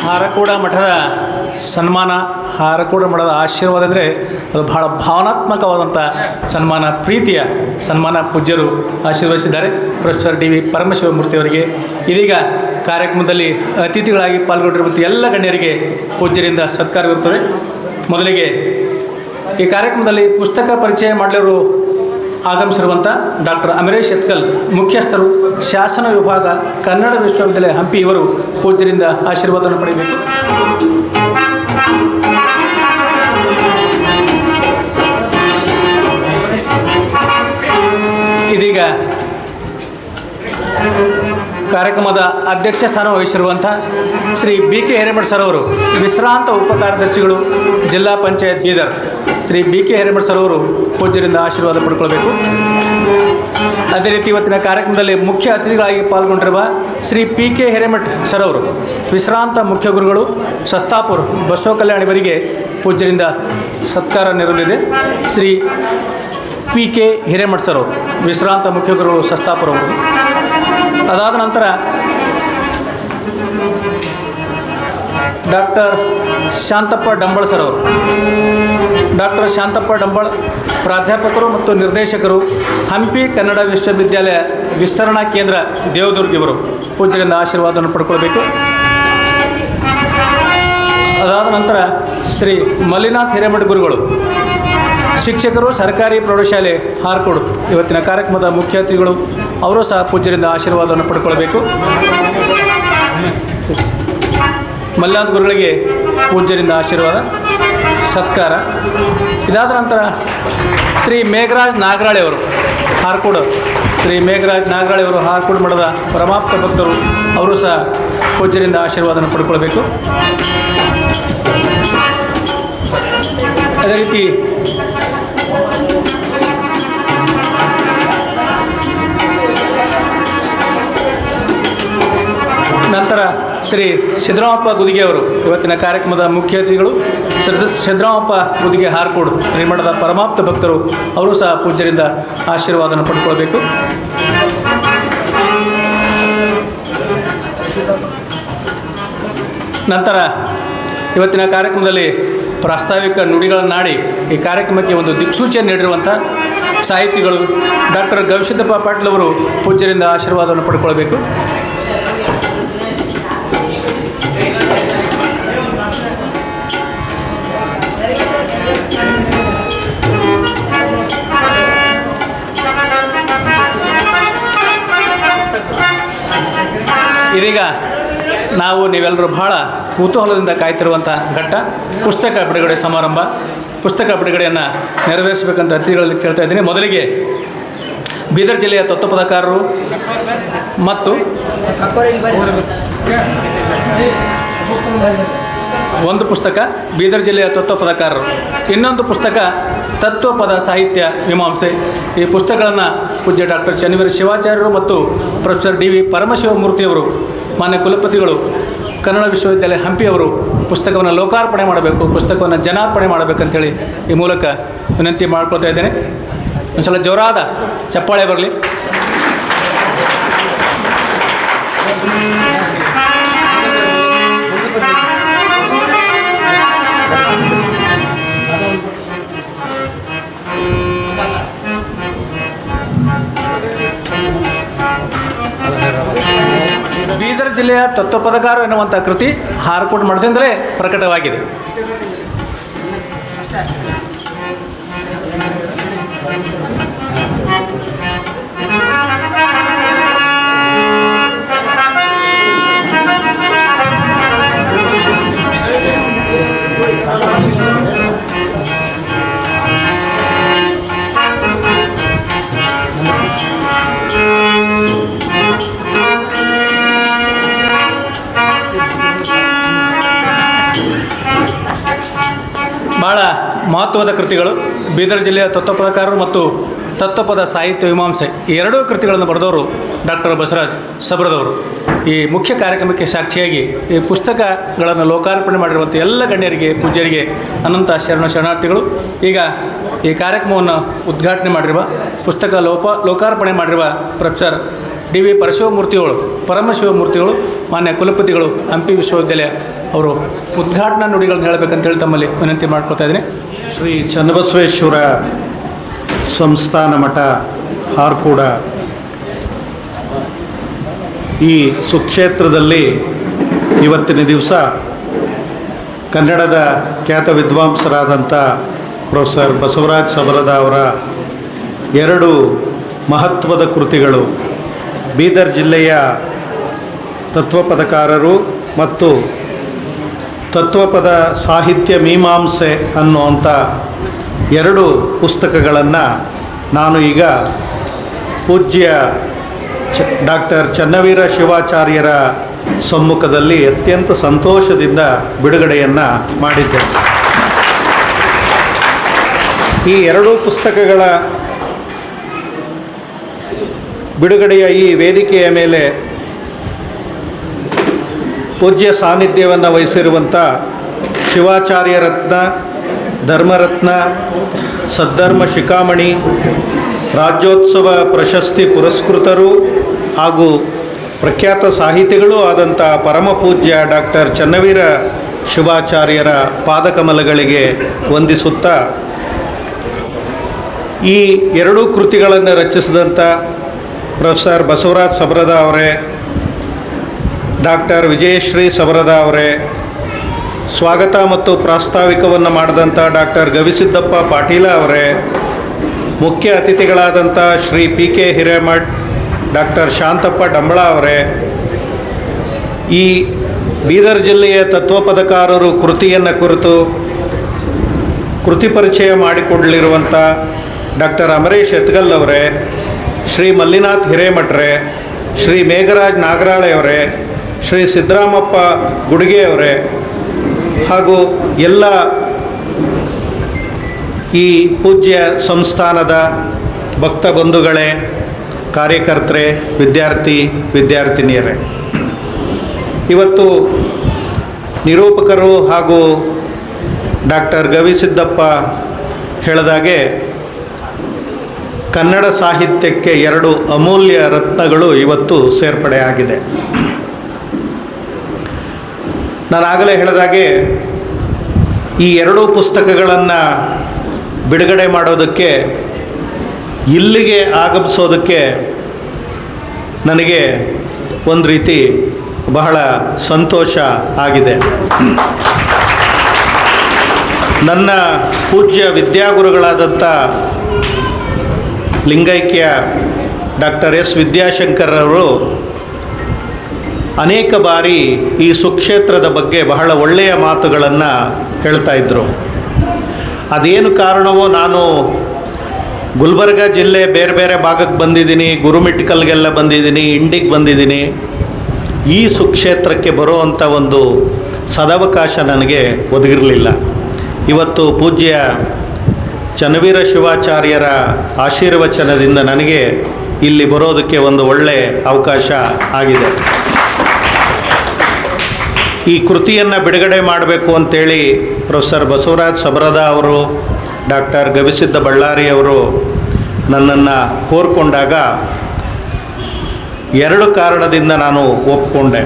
ಹಾರಕೂಡ ಮಠದ ಸನ್ಮಾನ, ಹಾರಕೂಡ ಮಠದ ಆಶೀರ್ವಾದ ಅಂದರೆ ಅದು ಬಹಳ ಭಾವನಾತ್ಮಕವಾದಂಥ ಸನ್ಮಾನ, ಪ್ರೀತಿಯ ಸನ್ಮಾನ ಪೂಜ್ಯರು ಆಶೀರ್ವದಿಸಿದ್ದಾರೆ ಪ್ರೊಫೆಸರ್ ಡಿ ವಿ ಪರಮಶಿವಮೂರ್ತಿಯವರಿಗೆ. ಇದೀಗ ಕಾರ್ಯಕ್ರಮದಲ್ಲಿ ಅತಿಥಿಗಳಾಗಿ ಪಾಲ್ಗೊಂಡಿರುವಂಥ ಎಲ್ಲ ಗಣ್ಯರಿಗೆ ಪೂಜ್ಯರಿಂದ ಸತ್ಕಾರವಿರುತ್ತದೆ. ಮೊದಲಿಗೆ ಈ ಕಾರ್ಯಕ್ರಮದಲ್ಲಿ ಪುಸ್ತಕ ಪರಿಚಯ ಮಾಡಲಿರು ಆಗಮಿಸಿರುವಂಥ ಡಾಕ್ಟರ್ ಅಮರೇಶ್ ಎತ್ಕಲ್, ಮುಖ್ಯಸ್ಥರು, ಶಾಸನ ವಿಭಾಗ, ಕನ್ನಡ ವಿಶ್ವವಿದ್ಯಾಲಯ ಹಂಪಿ, ಇವರು ಪೂಜ್ಯರಿಂದ ಆಶೀರ್ವಾದವನ್ನು ಪಡೆಯಬೇಕು. ಇದೀಗ ಕಾರ್ಯಕ್ರಮದ ಅಧ್ಯಕ್ಷ ಸ್ಥಾನ ವಹಿಸಿರುವಂಥ Shri B K Hiremath sir ಅವರು, ವಿಶ್ರಾಂತ ಉಪ ಕಾರ್ಯದರ್ಶಿಗಳು, ಜಿಲ್ಲಾ panchayat Bidar, Shri B K Hiremath sir ಅವರು ಪೂಜ್ಯರಿಂದ ಆಶೀರ್ವಾದ ಪಡ್ಕೊಳ್ಬೇಕು. ಅದೇ ರೀತಿ ಇವತ್ತಿನ ಕಾರ್ಯಕ್ರಮದಲ್ಲಿ ಮುಖ್ಯ ಅತಿಥಿಗಳಾಗಿ ಪಾಲ್ಗೊಂಡಿರುವ Shri P K Hiremath sir ಅವರು, ವಿಶ್ರಾಂತ ಮುಖ್ಯ ಗುರುಗಳು, ಶಸ್ತಾಪುರ್ ಬಸವ ಕಲ್ಯಾಣಿವರಿಗೆ ಪೂಜ್ಯರಿಂದ ಸತ್ಕಾರ ನೆರವೇರಿದೆ. Shri P K Hiremath sir ಅವರು, ವಿಶ್ರಾಂತ ಮುಖ್ಯ ಗುರುಗಳು, ಶಸ್ತಾಪುರ ಅವರು. ಅದಾದ ನಂತರ ಡಾಕ್ಟರ್ ಶಾಂತಪ್ಪ ಡಂಬಳ ಸರ್ ಅವರು. ಡಾಕ್ಟರ್ ಶಾಂತಪ್ಪ ಡಂಬಳ ಪ್ರಾಧ್ಯಾಪಕರು ಮತ್ತು ನಿರ್ದೇಶಕರು, ಹಂಪಿ ಕನ್ನಡ ವಿಶ್ವವಿದ್ಯಾಲಯ ವಿಸ್ತರಣಾ ಕೇಂದ್ರ, ದೇವದುರ್ಗ. ಇವರು ಪೂಜ್ಯರಿಂದ ಆಶೀರ್ವಾದವನ್ನು ಪಡ್ಕೊಳ್ಬೇಕು. ಅದಾದ ನಂತರ ಶ್ರೀ ಮಲ್ಲಿನಾಥ್ ಹಿರೇಮಠ ಗುರುಗಳು, ಶಿಕ್ಷಕರು, ಸರ್ಕಾರಿ ಪ್ರೌಢಶಾಲೆ, ಹಾರ್ಕೋಡು. ಇವತ್ತಿನ ಕಾರ್ಯಕ್ರಮದ ಮುಖ್ಯ ಅತಿಥಿಗಳು. ಅವರು ಸಹ ಪೂಜ್ಯರಿಂದ ಆಶೀರ್ವಾದವನ್ನು ಪಡ್ಕೊಳ್ಬೇಕು. ಮಲ್ಲಿನಾಥ್ ಗುರುಗಳಿಗೆ ಪೂಜ್ಯರಿಂದ ಆಶೀರ್ವಾದ, ಸತ್ಕಾರ. ಇದಾದ ನಂತರ ಶ್ರೀ ಮೇಘರಾಜ್ ನಾಗರಾಳೆ ಅವರು, ಹಾರ್ಕೋಡು. ಶ್ರೀ ಮೇಘರಾಜ್ ನಾಗರಾಳೆ ಅವರು ಹಾರ್ಕೋಡು ಮಠದ ಪರಮಾಪ್ತ ಭಕ್ತರು. ಅವರು ಸಹ ಪೂಜ್ಯರಿಂದ ಆಶೀರ್ವಾದವನ್ನು ಪಡ್ಕೊಳ್ಬೇಕು. ಅದೇ ರೀತಿ ನಂತರ ಶ್ರೀ ಸಿದ್ದರಾಮಪ್ಪ ಗುದಿಗೆ ಅವರು, ಇವತ್ತಿನ ಕಾರ್ಯಕ್ರಮದ ಮುಖ್ಯ ಅತಿಥಿಗಳು. ಸಿದ್ದರಾಮಪ್ಪ ಗುದಿಗೆ, ಹಾರ್ಕೋಡು, ಶ್ರೀಮಠದ ಪರಮಾಪ್ತ ಭಕ್ತರು. ಅವರು ಸಹ ಪೂಜ್ಯರಿಂದ ಆಶೀರ್ವಾದವನ್ನು ಪಡ್ಕೊಳ್ಬೇಕು. ನಂತರ ಇವತ್ತಿನ ಕಾರ್ಯಕ್ರಮದಲ್ಲಿ ಪ್ರಾಸ್ತಾವಿಕ ನುಡಿಗಳನ್ನಾಡಿ ಈ ಕಾರ್ಯಕ್ರಮಕ್ಕೆ ಒಂದು ದಿಕ್ಸೂಚಿಯನ್ನು ನೀಡಿರುವಂಥ ಸಾಹಿತಿಗಳು ಡಾಕ್ಟರ್ ಗವಿಸಿದ್ದಪ್ಪ ಪಾಟೀಲ್ ಅವರು ಪೂಜ್ಯರಿಂದ ಆಶೀರ್ವಾದವನ್ನು ಪಡ್ಕೊಳ್ಬೇಕು. ಇದೀಗ ನಾವು ನೀವೆಲ್ಲರೂ ಬಹಳ ಕುತೂಹಲದಿಂದ ಕಾಯ್ತಿರುವಂಥ ಘಟ್ಟ, ಪುಸ್ತಕ ಬಿಡುಗಡೆ ಸಮಾರಂಭ. ಪುಸ್ತಕ ಬಿಡುಗಡೆಯನ್ನು ನೆರವೇರಿಸಬೇಕಂತ ಅತಿಥಿಗಳಲ್ಲಿ ಕೇಳ್ತಾ ಇದ್ದೀನಿ. ಮೊದಲಿಗೆ ಬೀದರ್ ಜಿಲ್ಲೆಯ ತತ್ವಪದಕಾರರು ಮತ್ತು ಒಂದು ಪುಸ್ತಕ ಬೀದರ್ ಜಿಲ್ಲೆಯ ತತ್ವಪದಕಾರರು, ಇನ್ನೊಂದು ಪುಸ್ತಕ ತತ್ವಪದ ಸಾಹಿತ್ಯ ಮೀಮಾಂಸೆ. ಈ ಪುಸ್ತಕಗಳನ್ನು ಪೂಜ್ಯ ಡಾಕ್ಟರ್ ಚನ್ನವೀರ ಶಿವಾಚಾರ್ಯರು ಮತ್ತು ಪ್ರೊಫೆಸರ್ ಡಿ ವಿ ಪರಮಶಿವಮೂರ್ತಿಯವರು, ಮಾನ್ಯ ಕುಲಪತಿಗಳು, ಕನ್ನಡ ವಿಶ್ವವಿದ್ಯಾಲಯ ಹಂಪಿಯವರು ಪುಸ್ತಕವನ್ನು ಲೋಕಾರ್ಪಣೆ ಮಾಡಬೇಕು, ಪುಸ್ತಕವನ್ನು ಜನಾರ್ಪಣೆ ಮಾಡಬೇಕಂತೇಳಿ ಈ ಮೂಲಕ ವಿನಂತಿ ಮಾಡ್ಕೊಳ್ತಾ ಇದ್ದೇನೆ. ಒಂದು ಸಲ ಜೋರಾದ ಚಪ್ಪಾಳೆ ಬರಲಿ. ಬೀದರ್ ಜಿಲ್ಲೆಯ ತತ್ವಪದಕಾರ ಎನ್ನುವಂಥ ಕೃತಿ ಹಾರ್ಕೋಡು ಮಠದಿಂದಲೇ ಪ್ರಕಟವಾಗಿದೆ. ಭಾಳ ಮಹತ್ವದ ಕೃತಿಗಳು. ಬೀದರ್ ಜಿಲ್ಲೆಯ ತತ್ವಪದಕಾರರು ಮತ್ತು ತತ್ವಪದ ಸಾಹಿತ್ಯ ಮೀಮಾಂಸೆ, ಈ ಎರಡೂ ಕೃತಿಗಳನ್ನು ಬರೆದವರು ಡಾಕ್ಟರ್ ಬಸವರಾಜ್ ಸಬ್ರದವರು. ಈ ಮುಖ್ಯ ಕಾರ್ಯಕ್ರಮಕ್ಕೆ ಸಾಕ್ಷಿಯಾಗಿ ಈ ಪುಸ್ತಕಗಳನ್ನು ಲೋಕಾರ್ಪಣೆ ಮಾಡಿರುವಂಥ ಎಲ್ಲ ಗಣ್ಯರಿಗೆ, ಪೂಜ್ಯರಿಗೆ ಅನಂತ ಶರಣಾರ್ಥಿಗಳು. ಈಗ ಈ ಕಾರ್ಯಕ್ರಮವನ್ನು ಉದ್ಘಾಟನೆ ಮಾಡಿರುವ, ಪುಸ್ತಕ ಲೋಕಾರ್ಪಣೆ ಮಾಡಿರುವ ಪ್ರೊಫೆಸರ್ ಡಿ ವಿ ಪರಮಶಿವಮೂರ್ತಿಗಳು, ಮಾನ್ಯ ಕುಲಪತಿಗಳು, ಹಂಪಿ ವಿಶ್ವವಿದ್ಯಾಲಯ ಅವರು ಉದ್ಘಾಟನಾ ನುಡಿಗಳನ್ನು ಹೇಳಬೇಕಂತೇಳಿ ತಮ್ಮಲ್ಲಿ ವಿನಂತಿ ಮಾಡ್ಕೊಳ್ತಾ ಇದ್ದೀನಿ. ಶ್ರೀ ಚನ್ನಬಸವೇಶ್ವರ ಸಂಸ್ಥಾನ ಮಠ ಹಾರ್ಕೋಡ ಈ ಸುಕ್ಷೇತ್ರದಲ್ಲಿ ಇವತ್ತಿನ ದಿವಸ ಕನ್ನಡದ ಖ್ಯಾತ ವಿದ್ವಾಂಸರಾದಂಥ ಪ್ರೊಫೆಸರ್ ಬಸವರಾಜ್ ಸಬರದ ಅವರ ಎರಡು ಮಹತ್ವದ ಕೃತಿಗಳು, ಬೀದರ್ ಜಿಲ್ಲೆಯ ತತ್ವಪದಕಾರರು ಮತ್ತು ತತ್ವಪದ ಸಾಹಿತ್ಯ ಮೀಮಾಂಸೆ ಅನ್ನುವಂಥ ಎರಡು ಪುಸ್ತಕಗಳನ್ನು ನಾನು ಈಗ ಪೂಜ್ಯ ಡಾಕ್ಟರ್ ಚನ್ನವೀರ ಶಿವಾಚಾರ್ಯರ ಸಮ್ಮುಖದಲ್ಲಿ ಅತ್ಯಂತ ಸಂತೋಷದಿಂದ ಬಿಡುಗಡೆಯನ್ನು ಮಾಡಿದ್ದೇನೆ. ಈ ಎರಡೂ ಪುಸ್ತಕಗಳ ಬಿಡುಗಡೆಯ ಈ ವೇದಿಕೆಯ ಮೇಲೆ ಪೂಜ್ಯ ಸಾನ್ನಿಧ್ಯವನ್ನು ವಹಿಸಿರುವಂಥ ಶಿವಾಚಾರ್ಯ ರತ್ನ, ಧರ್ಮರತ್ನ, ಸದ್ಧರ್ಮ ಶಿಖಾಮಣಿ, ರಾಜ್ಯೋತ್ಸವ ಪ್ರಶಸ್ತಿ ಪುರಸ್ಕೃತರು ಹಾಗೂ ಪ್ರಖ್ಯಾತ ಸಾಹಿತಿಗಳೂ ಆದಂಥ ಪರಮ ಪೂಜ್ಯ ಡಾಕ್ಟರ್ ಚನ್ನವೀರ ಶಿವಾಚಾರ್ಯರ ಪಾದಕಮಲಗಳಿಗೆ ವಂದಿಸುತ್ತಾ, ಈ ಎರಡೂ ಕೃತಿಗಳನ್ನು ರಚಿಸಿದಂಥ ಪ್ರೊಫೆಸರ್ ಬಸವರಾಜ್ ಸಬರದ ಅವರೇ, ಡಾಕ್ಟರ್ ವಿಜಯಶ್ರೀ ಸಬರದ ಅವರೇ, ಸ್ವಾಗತ ಮತ್ತು ಪ್ರಾಸ್ತಾವಿಕವನ್ನು ಮಾಡಿದಂಥ ಡಾಕ್ಟರ್ ಗವಿಸಿದ್ದಪ್ಪ ಪಾಟೀಲ ಅವರೇ, ಮುಖ್ಯ ಅತಿಥಿಗಳಾದಂಥ ಶ್ರೀ PK ಹಿರೇಮಠ್, ಡಾಕ್ಟರ್ ಶಾಂತಪ್ಪ ಡಂಬಳ ಅವರೇ, ಈ ಬೀದರ್ ಜಿಲ್ಲೆಯ ತತ್ವಪದಕಾರರು ಕೃತಿಯನ್ನು ಕುರಿತು ಕೃತಿ ಪರಿಚಯ ಮಾಡಿಕೊಡಲಿರುವಂಥ ಡಾಕ್ಟರ್ ಅಮರೇಶ್ ಎತ್ಗಲ್ ಅವರೇ, ಶ್ರೀ ಮಲ್ಲಿನಾಥ್ ಹಿರೇಮಠ್ರೆ, ಶ್ರೀ ಮೇಘರಾಜ್ ನಾಗರಾಳೆ ಅವರೇ, ಶ್ರೀ ಸಿದ್ದರಾಮಪ್ಪ ಗುಡಿಗೆ ಅವರೇ, ಹಾಗೂ ಎಲ್ಲ ಈ ಪೂಜ್ಯ ಸಂಸ್ಥಾನದ ಭಕ್ತ ಬಂಧುಗಳೇ, ಕಾರ್ಯಕರ್ತರೇ, ವಿದ್ಯಾರ್ಥಿನಿಯರೇ, ಇವತ್ತು ನಿರೂಪಕರು ಹಾಗೂ ಡಾಕ್ಟರ್ ಗವಿಸಿದ್ದಪ್ಪ ಹೇಳಿದಾಗೆ ಕನ್ನಡ ಸಾಹಿತ್ಯಕ್ಕೆ ಎರಡು ಅಮೂಲ್ಯ ರತ್ನಗಳು ಇವತ್ತು ಸೇರ್ಪಡೆಯಾಗಿದೆ. ನಾನಾಗಲೇ ಹೇಳಿದಾಗೆ ಈ ಎರಡೂ ಪುಸ್ತಕಗಳನ್ನು ಬಿಡುಗಡೆ ಮಾಡೋದಕ್ಕೆ, ಇಲ್ಲಿಗೆ ಆಗಮಿಸೋದಕ್ಕೆ ನನಗೆ ಒಂದು ರೀತಿ ಬಹಳ ಸಂತೋಷ ಆಗಿದೆ. ನನ್ನ ಪೂಜ್ಯ ವಿದ್ಯಾಗುರುಗಳಾದಂಥ ಲಿಂಗೈಕ್ಯ ಡಾಕ್ಟರ್ S ವಿದ್ಯಾಶಂಕರವರು ಅನೇಕ ಬಾರಿ ಈ ಸುಕ್ಷೇತ್ರದ ಬಗ್ಗೆ ಬಹಳ ಒಳ್ಳೆಯ ಮಾತುಗಳನ್ನು ಹೇಳ್ತಾ ಇದ್ದರು. ಅದೇನು ಕಾರಣವೋ, ನಾನು ಗುಲ್ಬರ್ಗ ಜಿಲ್ಲೆ ಬೇರೆ ಬೇರೆ ಭಾಗಕ್ಕೆ ಬಂದಿದ್ದೀನಿ, ಗುರುಮಿಟ್ಕಲ್ಗೆಲ್ಲ ಬಂದಿದ್ದೀನಿ, ಇಂಡಿಗೆ ಬಂದಿದ್ದೀನಿ. ಈ ಸುಕ್ಷೇತ್ರಕ್ಕೆ ಬರುವಂಥ ಒಂದು ಸದವಕಾಶ ನನಗೆ ಒದಗಿರಲಿಲ್ಲ. ಇವತ್ತು ಪೂಜ್ಯ ಚನ್ನವೀರ ಶಿವಾಚಾರ್ಯರ ಆಶೀರ್ವಚನದಿಂದ ನನಗೆ ಇಲ್ಲಿ ಬರೋದಕ್ಕೆ ಒಂದು ಒಳ್ಳೆಯ ಅವಕಾಶ ಆಗಿದೆ. ಈ ಕೃತಿಯನ್ನು ಬಿಡುಗಡೆ ಮಾಡಬೇಕು ಅಂತೇಳಿ ಪ್ರೊಫೆಸರ್ ಬಸವರಾಜ್ ಸಬರದ ಅವರು, ಡಾಕ್ಟರ್ ಗವಿಸಿದ್ದ ಬಳ್ಳಾರಿ ಅವರು ನನ್ನನ್ನು ಕೋರಿಕೊಂಡಾಗ ಎರಡು ಕಾರಣದಿಂದ ನಾನು ಒಪ್ಪಿಕೊಂಡೆ.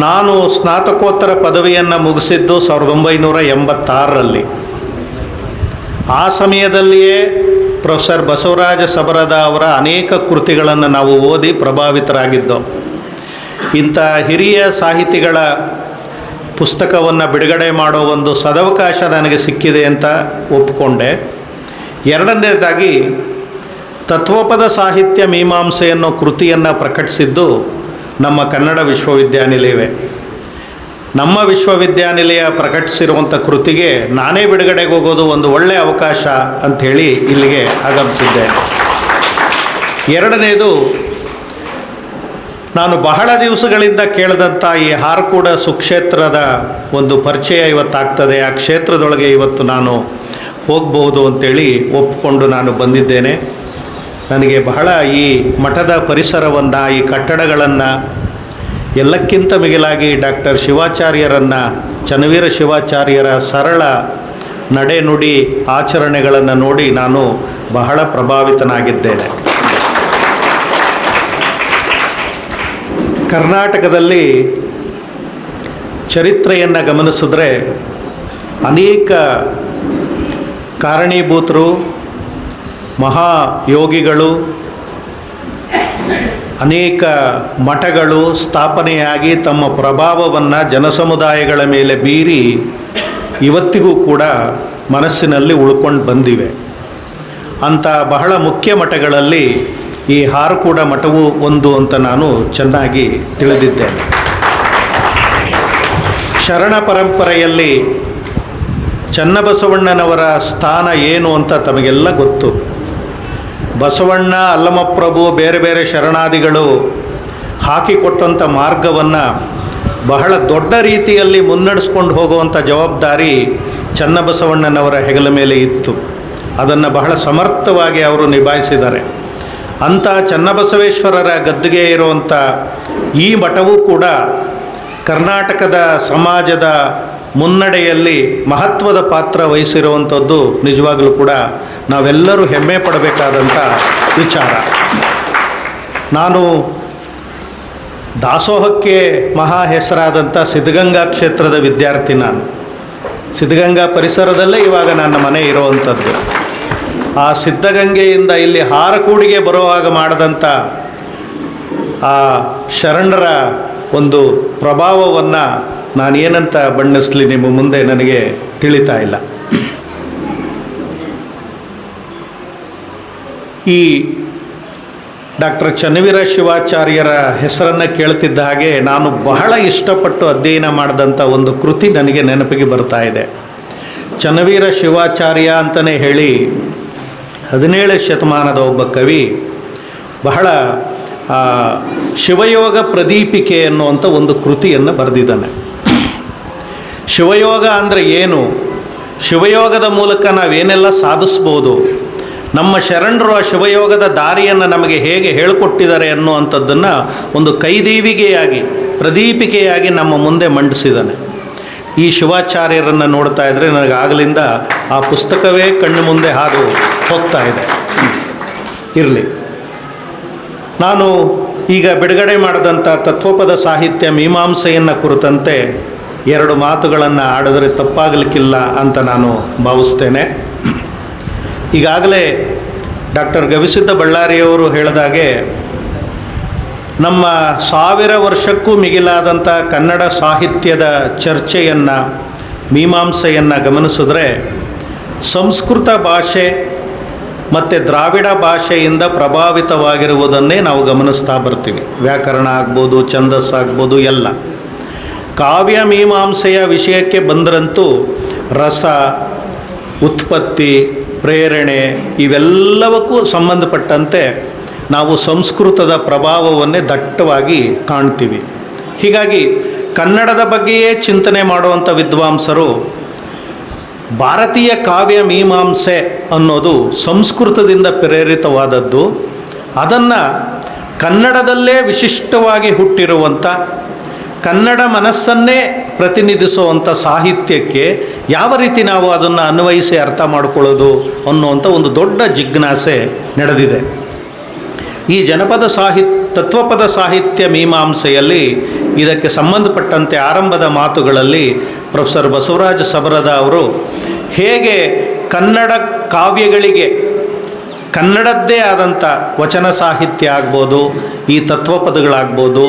ನಾನು ಸ್ನಾತಕೋತ್ತರ ಪದವಿಯನ್ನು ಮುಗಿಸಿದ್ದು 1986ರಲ್ಲಿ. ಆ ಸಮಯದಲ್ಲಿಯೇ ಪ್ರೊಫೆಸರ್ ಬಸವರಾಜ ಸಬರದ ಅವರ ಅನೇಕ ಕೃತಿಗಳನ್ನು ನಾವು ಓದಿ ಪ್ರಭಾವಿತರಾಗಿದ್ದೋ. ಇಂಥ ಹಿರಿಯ ಸಾಹಿತಿಗಳ ಪುಸ್ತಕವನ್ನು ಬಿಡುಗಡೆ ಮಾಡೋ ಒಂದು ಸದವಕಾಶ ನನಗೆ ಸಿಕ್ಕಿದೆ ಅಂತ ಒಪ್ಪಿಕೊಂಡೆ. ಎರಡನೇದಾಗಿ ತತ್ವಪದ ಸಾಹಿತ್ಯ ಮೀಮಾಂಸೆ ಅನ್ನೋ ಕೃತಿಯನ್ನು ಪ್ರಕಟಿಸಿದ್ದು ನಮ್ಮ ಕನ್ನಡ ವಿಶ್ವವಿದ್ಯಾನಿಲಯವೇ. ನಮ್ಮ ವಿಶ್ವವಿದ್ಯಾನಿಲಯ ಪ್ರಕಟಿಸಿರುವಂಥ ಕೃತಿಗೆ ನಾನೇ ಬಿಡುಗಡೆಗೆ ಹೋಗೋದು ಒಂದು ಒಳ್ಳೆಯ ಅವಕಾಶ ಅಂಥೇಳಿ ಇಲ್ಲಿಗೆ ಆಗಮಿಸಿದ್ದೆ. ಎರಡನೇದು, ನಾನು ಬಹಳ ದಿವಸಗಳಿಂದ ಕೇಳಿದಂಥ ಈ ಹಾರ್ಕೂಡ ಸುಕ್ಷೇತ್ರದ ಒಂದು ಪರಿಚಯ ಇವತ್ತಾಗ್ತದೆ, ಆ ಕ್ಷೇತ್ರದೊಳಗೆ ಇವತ್ತು ನಾನು ಹೋಗ್ಬೋದು ಅಂತೇಳಿ ಒಪ್ಪಿಕೊಂಡು ನಾನು ಬಂದಿದ್ದೇನೆ. ನನಗೆ ಬಹಳ ಈ ಮಠದ ಪರಿಸರವನ್ನು, ಈ ಕಟ್ಟಡಗಳನ್ನು, ಎಲ್ಲಕ್ಕಿಂತ ಮಿಗಿಲಾಗಿ ಡಾಕ್ಟರ್ ಶಿವಾಚಾರ್ಯರನ್ನು, ಚನ್ನವೀರ ಶಿವಾಚಾರ್ಯರ ಸರಳ ನಡೆನುಡಿ ಆಚರಣೆಗಳನ್ನು ನೋಡಿ ನಾನು ಬಹಳ ಪ್ರಭಾವಿತನಾಗಿದ್ದೇನೆ. ಕರ್ನಾಟಕದಲ್ಲಿ ಚರಿತ್ರೆಯನ್ನು ಗಮನಿಸಿದ್ರೆ ಅನೇಕ ಕಾರಣೀಭೂತರು, ಮಹಾಯೋಗಿಗಳು, ಅನೇಕ ಮಠಗಳು ಸ್ಥಾಪನೆಯಾಗಿ ತಮ್ಮ ಪ್ರಭಾವವನ್ನು ಜನಸಮುದಾಯಗಳ ಮೇಲೆ ಬೀರಿ ಇವತ್ತಿಗೂ ಕೂಡ ಮನಸ್ಸಿನಲ್ಲಿ ಉಳ್ಕೊಂಡು ಬಂದಿವೆ. ಅಂಥ ಬಹಳ ಮುಖ್ಯ ಮಠಗಳಲ್ಲಿ ಈ ಹಾರ್ಕೂಡ ಮಠವು ಒಂದು ಅಂತ ನಾನು ಚೆನ್ನಾಗಿ ತಿಳಿದಿದ್ದೇನೆ. ಶರಣ ಪರಂಪರೆಯಲ್ಲಿ ಚನ್ನಬಸವಣ್ಣನವರ ಸ್ಥಾನ ಏನು ಅಂತ ತಮಗೆಲ್ಲ ಗೊತ್ತು. ಬಸವಣ್ಣ, ಅಲ್ಲಮಪ್ರಭು, ಬೇರೆ ಬೇರೆ ಶರಣಾದಿಗಳು ಹಾಕಿಕೊಟ್ಟಂಥ ಮಾರ್ಗವನ್ನು ಬಹಳ ದೊಡ್ಡ ರೀತಿಯಲ್ಲಿ ಮುನ್ನಡೆಸ್ಕೊಂಡು ಹೋಗುವಂಥ ಜವಾಬ್ದಾರಿ ಚನ್ನಬಸವಣ್ಣನವರ ಹೆಗಲ ಮೇಲೆ ಇತ್ತು. ಅದನ್ನು ಬಹಳ ಸಮರ್ಥವಾಗಿ ಅವರು ನಿಭಾಯಿಸಿದ್ದಾರೆ. ಅಂಥ ಚನ್ನಬಸವೇಶ್ವರರ ಗದ್ದುಗೆ ಇರುವಂಥ ಈ ಮಠವೂ ಕೂಡ ಕರ್ನಾಟಕದ ಸಮಾಜದ ಮುನ್ನಡೆಯಲ್ಲಿ ಮಹತ್ವದ ಪಾತ್ರ ವಹಿಸಿರುವಂಥದ್ದು ನಿಜವಾಗಲೂ ಕೂಡ ನಾವೆಲ್ಲರೂ ಹೆಮ್ಮೆ ಪಡಬೇಕಾದಂಥ ವಿಚಾರ. ನಾನು ದಾಸೋಹಕ್ಕೆ ಮಹಾ ಹೆಸರಾದಂಥ ಸಿದ್ಧಗಂಗಾ ಕ್ಷೇತ್ರದ ವಿದ್ಯಾರ್ಥಿ. ನಾನು ಸಿದ್ಧಗಂಗಾ ಪರಿಸರದಲ್ಲೇ ಇವಾಗ ನನ್ನ ಮನೆ ಇರುವಂಥದ್ದು. ಆ ಸಿದ್ಧಗಂಗೆಯಿಂದ ಇಲ್ಲಿ ಹಾರಕೂಡಿಗೆ ಬರುವಾಗ ಮಾಡಿದಂಥ ಆ ಶರಣರ ಒಂದು ಪ್ರಭಾವವನ್ನು ನಾನೇನಂತ ಬಣ್ಣಿಸಲಿ ನಿಮ್ಮ ಮುಂದೆ ನನಗೆ ತಿಳಿತಾ ಇಲ್ಲ. ಈ ಡಾಕ್ಟರ್ ಚನ್ನವೀರ ಶಿವಾಚಾರ್ಯರ ಹೆಸರನ್ನು ಕೇಳ್ತಿದ್ದ ಹಾಗೆ ನಾನು ಬಹಳ ಇಷ್ಟಪಟ್ಟು ಅಧ್ಯಯನ ಮಾಡಿದಂಥ ಒಂದು ಕೃತಿ ನನಗೆ ನೆನಪಿಗೆ ಬರ್ತಾ ಇದೆ. ಚನ್ನವೀರ ಶಿವಾಚಾರ್ಯ ಅಂತಲೇ ಹೇಳಿ 17ನೇ ಶತಮಾನದ ಒಬ್ಬ ಕವಿ ಬಹಳ ಶಿವಯೋಗ ಪ್ರದೀಪಿಕೆ ಅನ್ನುವಂಥ ಒಂದು ಕೃತಿಯನ್ನು ಬರೆದಿದ್ದಾನೆ. ಶಿವಯೋಗ ಅಂದರೆ ಏನು, ಶಿವಯೋಗದ ಮೂಲಕ ನಾವೇನೆಲ್ಲ ಸಾಧಿಸ್ಬೋದು, ನಮ್ಮ ಶರಣರು ಆ ಶಿವಯೋಗದ ದಾರಿಯನ್ನು ನಮಗೆ ಹೇಗೆ ಹೇಳಿಕೊಟ್ಟಿದ್ದಾರೆ ಅನ್ನುವಂಥದ್ದನ್ನು ಒಂದು ಕೈದೀವಿಗೆಯಾಗಿ ಪ್ರದೀಪಿಕೆಯಾಗಿ ನಮ್ಮ ಮುಂದೆ ಮಂಡಿಸಿದ್ದಾನೆ. ಈ ಶಿವಾಚಾರ್ಯರನ್ನು ನೋಡ್ತಾ ಇದ್ದರೆ ನನಗೆ ಆಗಲಿಂದ ಆ ಪುಸ್ತಕವೇ ಕಣ್ಣು ಮುಂದೆ ಹಾದು ಹೋಗ್ತಾ ಇದೆ. ಇರಲಿ, ನಾನು ಈಗ ಬಿಡುಗಡೆ ಮಾಡಿದಂಥ ತತ್ವಪದ ಸಾಹಿತ್ಯ ಮೀಮಾಂಸೆಯನ್ನು ಕುರಿತಂತೆ 2 ಮಾತುಗಳನ್ನು ಆಡಿದರೆ ತಪ್ಪಾಗಲಿಕ್ಕಿಲ್ಲ ಅಂತ ನಾನು ಭಾವಿಸ್ತೇನೆ. ಈಗಾಗಲೇ ಡಾಕ್ಟರ್ ಗವಿಸಿದ್ದ ಬಳ್ಳಾರಿಯವರು ಹೇಳಿದಾಗೆ ನಮ್ಮ 1000 ವರ್ಷಕ್ಕೂ ಮಿಗಿಲಾದಂಥ ಕನ್ನಡ ಸಾಹಿತ್ಯದ ಚರ್ಚೆಯನ್ನು ಮೀಮಾಂಸೆಯನ್ನು ಗಮನಿಸಿದ್ರೆ ಸಂಸ್ಕೃತ ಭಾಷೆ ಮತ್ತು ದ್ರಾವಿಡ ಭಾಷೆಯಿಂದ ಪ್ರಭಾವಿತವಾಗಿರುವುದನ್ನೇ ನಾವು ಗಮನಿಸ್ತಾ ಬರ್ತೀವಿ. ವ್ಯಾಕರಣ ಆಗ್ಬೋದು, ಛಂದಸ್ಸಾಗ್ಬೋದು, ಎಲ್ಲ. ಕಾವ್ಯ ಮೀಮಾಂಸೆಯ ವಿಷಯಕ್ಕೆ ಬಂದರಂತೂ ರಸ, ಉತ್ಪತ್ತಿ, ಪ್ರೇರಣೆ ಇವೆಲ್ಲವಕ್ಕೂ ಸಂಬಂಧಪಟ್ಟಂತೆ ನಾವು ಸಂಸ್ಕೃತದ ಪ್ರಭಾವವನ್ನೇ ದಟ್ಟವಾಗಿ ಕಾಣ್ತೀವಿ. ಹೀಗಾಗಿ ಕನ್ನಡದ ಬಗ್ಗೆಯೇ ಚಿಂತನೆ ಮಾಡುವಂಥ ವಿದ್ವಾಂಸರು ಭಾರತೀಯ ಕಾವ್ಯ ಮೀಮಾಂಸೆ ಅನ್ನೋದು ಸಂಸ್ಕೃತದಿಂದ ಪ್ರೇರಿತವಾದದ್ದು, ಅದನ್ನು ಕನ್ನಡದಲ್ಲೇ ವಿಶಿಷ್ಟವಾಗಿ ಹುಟ್ಟಿರುವಂಥ ಕನ್ನಡ ಮನಸ್ಸನ್ನೇ ಪ್ರತಿನಿಧಿಸುವಂಥ ಸಾಹಿತ್ಯಕ್ಕೆ ಯಾವ ರೀತಿ ನಾವು ಅದನ್ನು ಅನ್ವಯಿಸಿ ಅರ್ಥ ಮಾಡಿಕೊಳ್ಳೋದು ಅನ್ನುವಂಥ ಒಂದು ದೊಡ್ಡ ಜಿಜ್ಞಾಸೆ ನಡೆದಿದೆ. ಈ ತತ್ವಪದ ಸಾಹಿತ್ಯ ಮೀಮಾಂಸೆಯಲ್ಲಿ ಇದಕ್ಕೆ ಸಂಬಂಧಪಟ್ಟಂತೆ ಆರಂಭದ ಮಾತುಗಳಲ್ಲಿ ಪ್ರೊಫೆಸರ್ ಬಸವರಾಜ ಸಬರದ ಅವರು ಹೇಗೆ ಕನ್ನಡ ಕಾವ್ಯಗಳಿಗೆ ಕನ್ನಡದ್ದೇ ಆದಂಥ ವಚನ ಸಾಹಿತ್ಯ ಆಗ್ಬೋದು, ಈ ತತ್ವಪದಗಳಾಗ್ಬೋದು,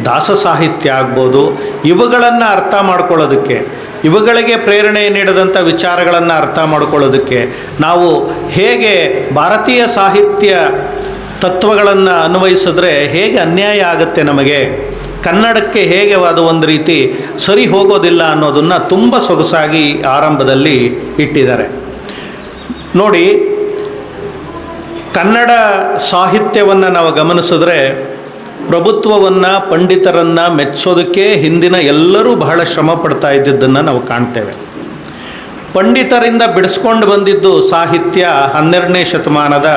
ದಾಸ ಸಾಹಿತ್ಯ ಆಗ್ಬೋದು, ಇವುಗಳನ್ನು ಅರ್ಥ ಮಾಡ್ಕೊಳ್ಳೋದಕ್ಕೆ, ಇವುಗಳಿಗೆ ಪ್ರೇರಣೆ ನೀಡಿದಂಥ ವಿಚಾರಗಳನ್ನು ಅರ್ಥ ಮಾಡ್ಕೊಳ್ಳೋದಕ್ಕೆ ನಾವು ಹೇಗೆ ಭಾರತೀಯ ಸಾಹಿತ್ಯ ತತ್ವಗಳನ್ನು ಅನ್ವಯಿಸಿದ್ರೆ ಹೇಗೆ ಅನ್ಯಾಯ ಆಗುತ್ತೆ, ನಮಗೆ ಕನ್ನಡಕ್ಕೆ ಹೇಗೆ ಅದು ಒಂದು ರೀತಿ ಸರಿ ಹೋಗೋದಿಲ್ಲ ಅನ್ನೋದನ್ನು ತುಂಬ ಸೊಗಸಾಗಿ ಆರಂಭದಲ್ಲಿ ಇಟ್ಟಿದ್ದಾರೆ. ನೋಡಿ, ಕನ್ನಡ ಸಾಹಿತ್ಯವನ್ನು ನಾವು ಗಮನಿಸಿದ್ರೆ ಪ್ರಭುತ್ವವನ್ನು, ಪಂಡಿತರನ್ನು ಮೆಚ್ಚೋದಕ್ಕೆ ಹಿಂದಿನ ಎಲ್ಲರೂ ಬಹಳ ಶ್ರಮ ಪಡ್ತಾ ಇದ್ದಿದ್ದನ್ನು ನಾವು ಕಾಣ್ತೇವೆ. ಪಂಡಿತರಿಂದ ಬಿಡಿಸ್ಕೊಂಡು ಬಂದಿದ್ದು ಸಾಹಿತ್ಯ 12ನೇ ಶತಮಾನದ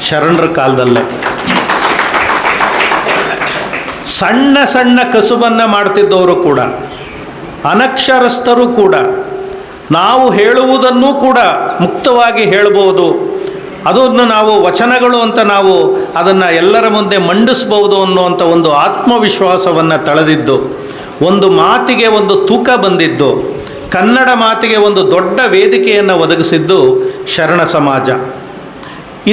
ಶರಣರ ಕಾಲದಲ್ಲೇ. ಸಣ್ಣ ಸಣ್ಣ ಕಸುಬನ್ನು ಮಾಡ್ತಿದ್ದವರು ಕೂಡ, ಅನಕ್ಷರಸ್ಥರು ಕೂಡ ನಾವು ಹೇಳುವುದನ್ನು ಕೂಡ ಮುಕ್ತವಾಗಿ ಹೇಳ್ಬೋದು, ಅದನ್ನು ನಾವು ವಚನಗಳು ಅಂತ ನಾವು ಅದನ್ನು ಎಲ್ಲರ ಮುಂದೆ ಮಂಡಿಸ್ಬೋದು ಅನ್ನುವಂಥ ಒಂದು ಆತ್ಮವಿಶ್ವಾಸವನ್ನು ತಳೆದಿದ್ದು, ಒಂದು ಮಾತಿಗೆ ಒಂದು ತೂಕ ಬಂದಿದ್ದು, ಕನ್ನಡ ಮಾತಿಗೆ ಒಂದು ದೊಡ್ಡ ವೇದಿಕೆಯನ್ನು ಒದಗಿಸಿದ್ದು ಶರಣ ಸಮಾಜ.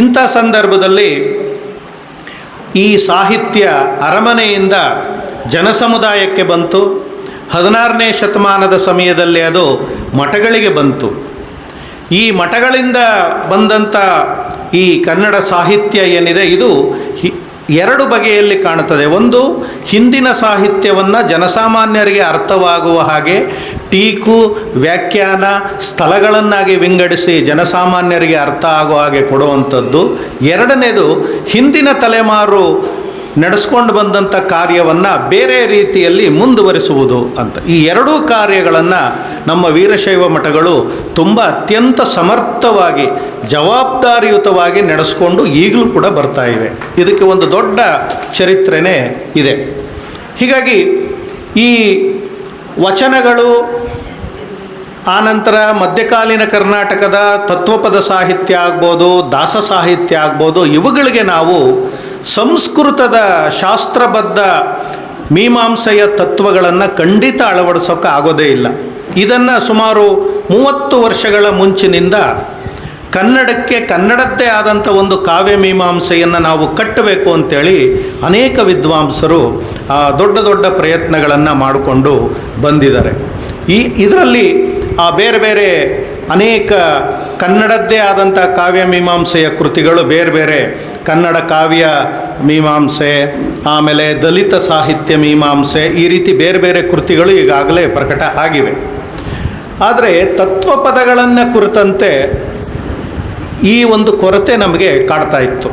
ಇಂಥ ಸಂದರ್ಭದಲ್ಲಿ ಈ ಸಾಹಿತ್ಯ ಅರಮನೆಯಿಂದ ಜನಸಮುದಾಯಕ್ಕೆ ಬಂತು. 16ನೇ ಶತಮಾನದ ಸಮಯದಲ್ಲಿ ಅದು ಮಠಗಳಿಗೆ ಬಂತು. ಈ ಮಠಗಳಿಂದ ಬಂದಂಥ ಈ ಕನ್ನಡ ಸಾಹಿತ್ಯ ಏನಿದೆ ಇದು 2 ಬಗೆಯಲ್ಲಿ ಕಾಣುತ್ತದೆ. ಒಂದು, ಹಿಂದಿನ ಸಾಹಿತ್ಯವನ್ನು ಜನಸಾಮಾನ್ಯರಿಗೆ ಅರ್ಥವಾಗುವ ಹಾಗೆ ಟೀಕು, ವ್ಯಾಖ್ಯಾನ, ಸ್ಥಳಗಳನ್ನಾಗಿ ವಿಂಗಡಿಸಿ ಜನಸಾಮಾನ್ಯರಿಗೆ ಅರ್ಥ ಆಗುವ ಹಾಗೆ ಕೊಡುವಂಥದ್ದು. 2ನೇದು, ಹಿಂದಿನ ತಲೆಮಾರು ನಡೆಸ್ಕೊಂಡು ಬಂದಂಥ ಕಾರ್ಯವನ್ನು ಬೇರೆ ರೀತಿಯಲ್ಲಿ ಮುಂದುವರಿಸುವುದು ಅಂತ. ಈ 2 ಕಾರ್ಯಗಳನ್ನು ನಮ್ಮ ವೀರಶೈವ ಮಠಗಳು ತುಂಬ ಅತ್ಯಂತ ಸಮರ್ಥವಾಗಿ, ಜವಾಬ್ದಾರಿಯುತವಾಗಿ ನಡೆಸ್ಕೊಂಡು ಈಗಲೂ ಕೂಡ ಬರ್ತಾ ಇವೆ. ಇದಕ್ಕೆ ಒಂದು ದೊಡ್ಡ ಚರಿತ್ರೆನೇ ಇದೆ. ಹೀಗಾಗಿ ಈ ವಚನಗಳು, ಆನಂತರ ಮಧ್ಯಕಾಲೀನ ಕರ್ನಾಟಕದ ತತ್ವಪದ ಸಾಹಿತ್ಯ ಆಗ್ಬೋದು, ದಾಸ ಸಾಹಿತ್ಯ ಆಗ್ಬೋದು, ಇವುಗಳಿಗೆ ನಾವು ಸಂಸ್ಕೃತದ ಶಾಸ್ತ್ರಬದ್ಧ ಮೀಮಾಂಸೆಯ ತತ್ವಗಳನ್ನು ಖಂಡಿತ ಅಳವಡಿಸೋಕೆ ಆಗೋದೇ ಇಲ್ಲ. ಇದನ್ನು ಸುಮಾರು 30 ವರ್ಷಗಳ ಮುಂಚಿನಿಂದ ಕನ್ನಡಕ್ಕೆ ಕನ್ನಡದ್ದೇ ಆದಂಥ ಒಂದು ಕಾವ್ಯ ಮೀಮಾಂಸೆಯನ್ನು ನಾವು ಕಟ್ಟಬೇಕು ಅಂತೇಳಿ ಅನೇಕ ವಿದ್ವಾಂಸರು ದೊಡ್ಡ ದೊಡ್ಡ ಪ್ರಯತ್ನಗಳನ್ನು ಮಾಡಿಕೊಂಡು ಬಂದಿದ್ದಾರೆ. ಇದರಲ್ಲಿ ಬೇರೆ ಬೇರೆ ಅನೇಕ ಕನ್ನಡದ್ದೇ ಆದಂಥ ಕಾವ್ಯ ಮೀಮಾಂಸೆಯ ಕೃತಿಗಳು ಬೇರೆ ಬೇರೆ ಕನ್ನಡ ಕಾವ್ಯ ಮೀಮಾಂಸೆ, ಆಮೇಲೆ ದಲಿತ ಸಾಹಿತ್ಯ ಮೀಮಾಂಸೆ, ಈ ರೀತಿ ಬೇರೆ ಬೇರೆ ಕೃತಿಗಳು ಈಗಾಗಲೇ ಪ್ರಕಟ ಆಗಿವೆ. ಆದರೆ ತತ್ವಪದಗಳನ್ನು ಕುರಿತಂತೆ ಈ ಒಂದು ಕೊರತೆ ನಮಗೆ ಕಾಡ್ತಾ ಇತ್ತು.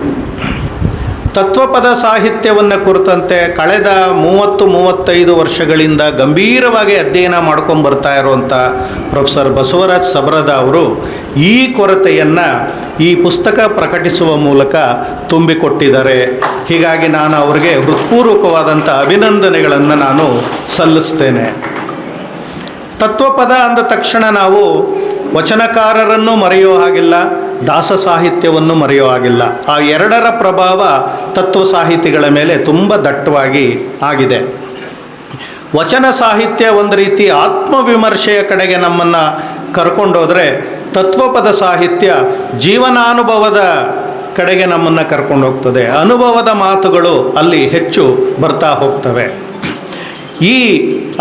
ತತ್ವಪದ ಸಾಹಿತ್ಯವನ್ನು ಕುರಿತಂತೆ ಕಳೆದ 30-35 ವರ್ಷಗಳಿಂದ ಗಂಭೀರವಾಗಿ ಅಧ್ಯಯನ ಮಾಡ್ಕೊಂಡು ಬರ್ತಾ ಇರುವಂಥ ಪ್ರೊಫೆಸರ್ ಬಸವರಾಜ್ ಸಬ್ರದ ಅವರು ಈ ಕೊರತೆಯನ್ನು ಈ ಪುಸ್ತಕ ಪ್ರಕಟಿಸುವ ಮೂಲಕ ತುಂಬಿಕೊಟ್ಟಿದ್ದಾರೆ. ಹೀಗಾಗಿ ನಾನು ಅವರಿಗೆ ಹೃತ್ಪೂರ್ವಕವಾದಂಥ ಅಭಿನಂದನೆಗಳನ್ನು ನಾನು ಸಲ್ಲಿಸ್ತೇನೆ. ತತ್ವಪದ ಅಂದ ತಕ್ಷಣ ನಾವು ವಚನಕಾರರನ್ನು ಮರೆಯೋ ಹಾಗಿಲ್ಲ, ದಾಸ ಸಾಹಿತ್ಯವನ್ನು ಮರೆಯೋ ಹಾಗಿಲ್ಲ. ಆ ಎರಡರ ಪ್ರಭಾವ ತತ್ವ ಸಾಹಿತಿಗಳ ಮೇಲೆ ತುಂಬ ದಟ್ಟವಾಗಿ ಆಗಿದೆ. ವಚನ ಸಾಹಿತ್ಯ ಒಂದು ರೀತಿ ಆತ್ಮವಿಮರ್ಶೆಯ ಕಡೆಗೆ ನಮ್ಮನ್ನು ಕರ್ಕೊಂಡೋದ್ರೆ, ತತ್ವಪದ ಸಾಹಿತ್ಯ ಜೀವನಾನುಭವದ ಕಡೆಗೆ ನಮ್ಮನ್ನು ಕರ್ಕೊಂಡೋಗ್ತದೆ. ಅನುಭವದ ಮಾತುಗಳು ಅಲ್ಲಿ ಹೆಚ್ಚು ಬರ್ತಾ ಹೋಗ್ತವೆ.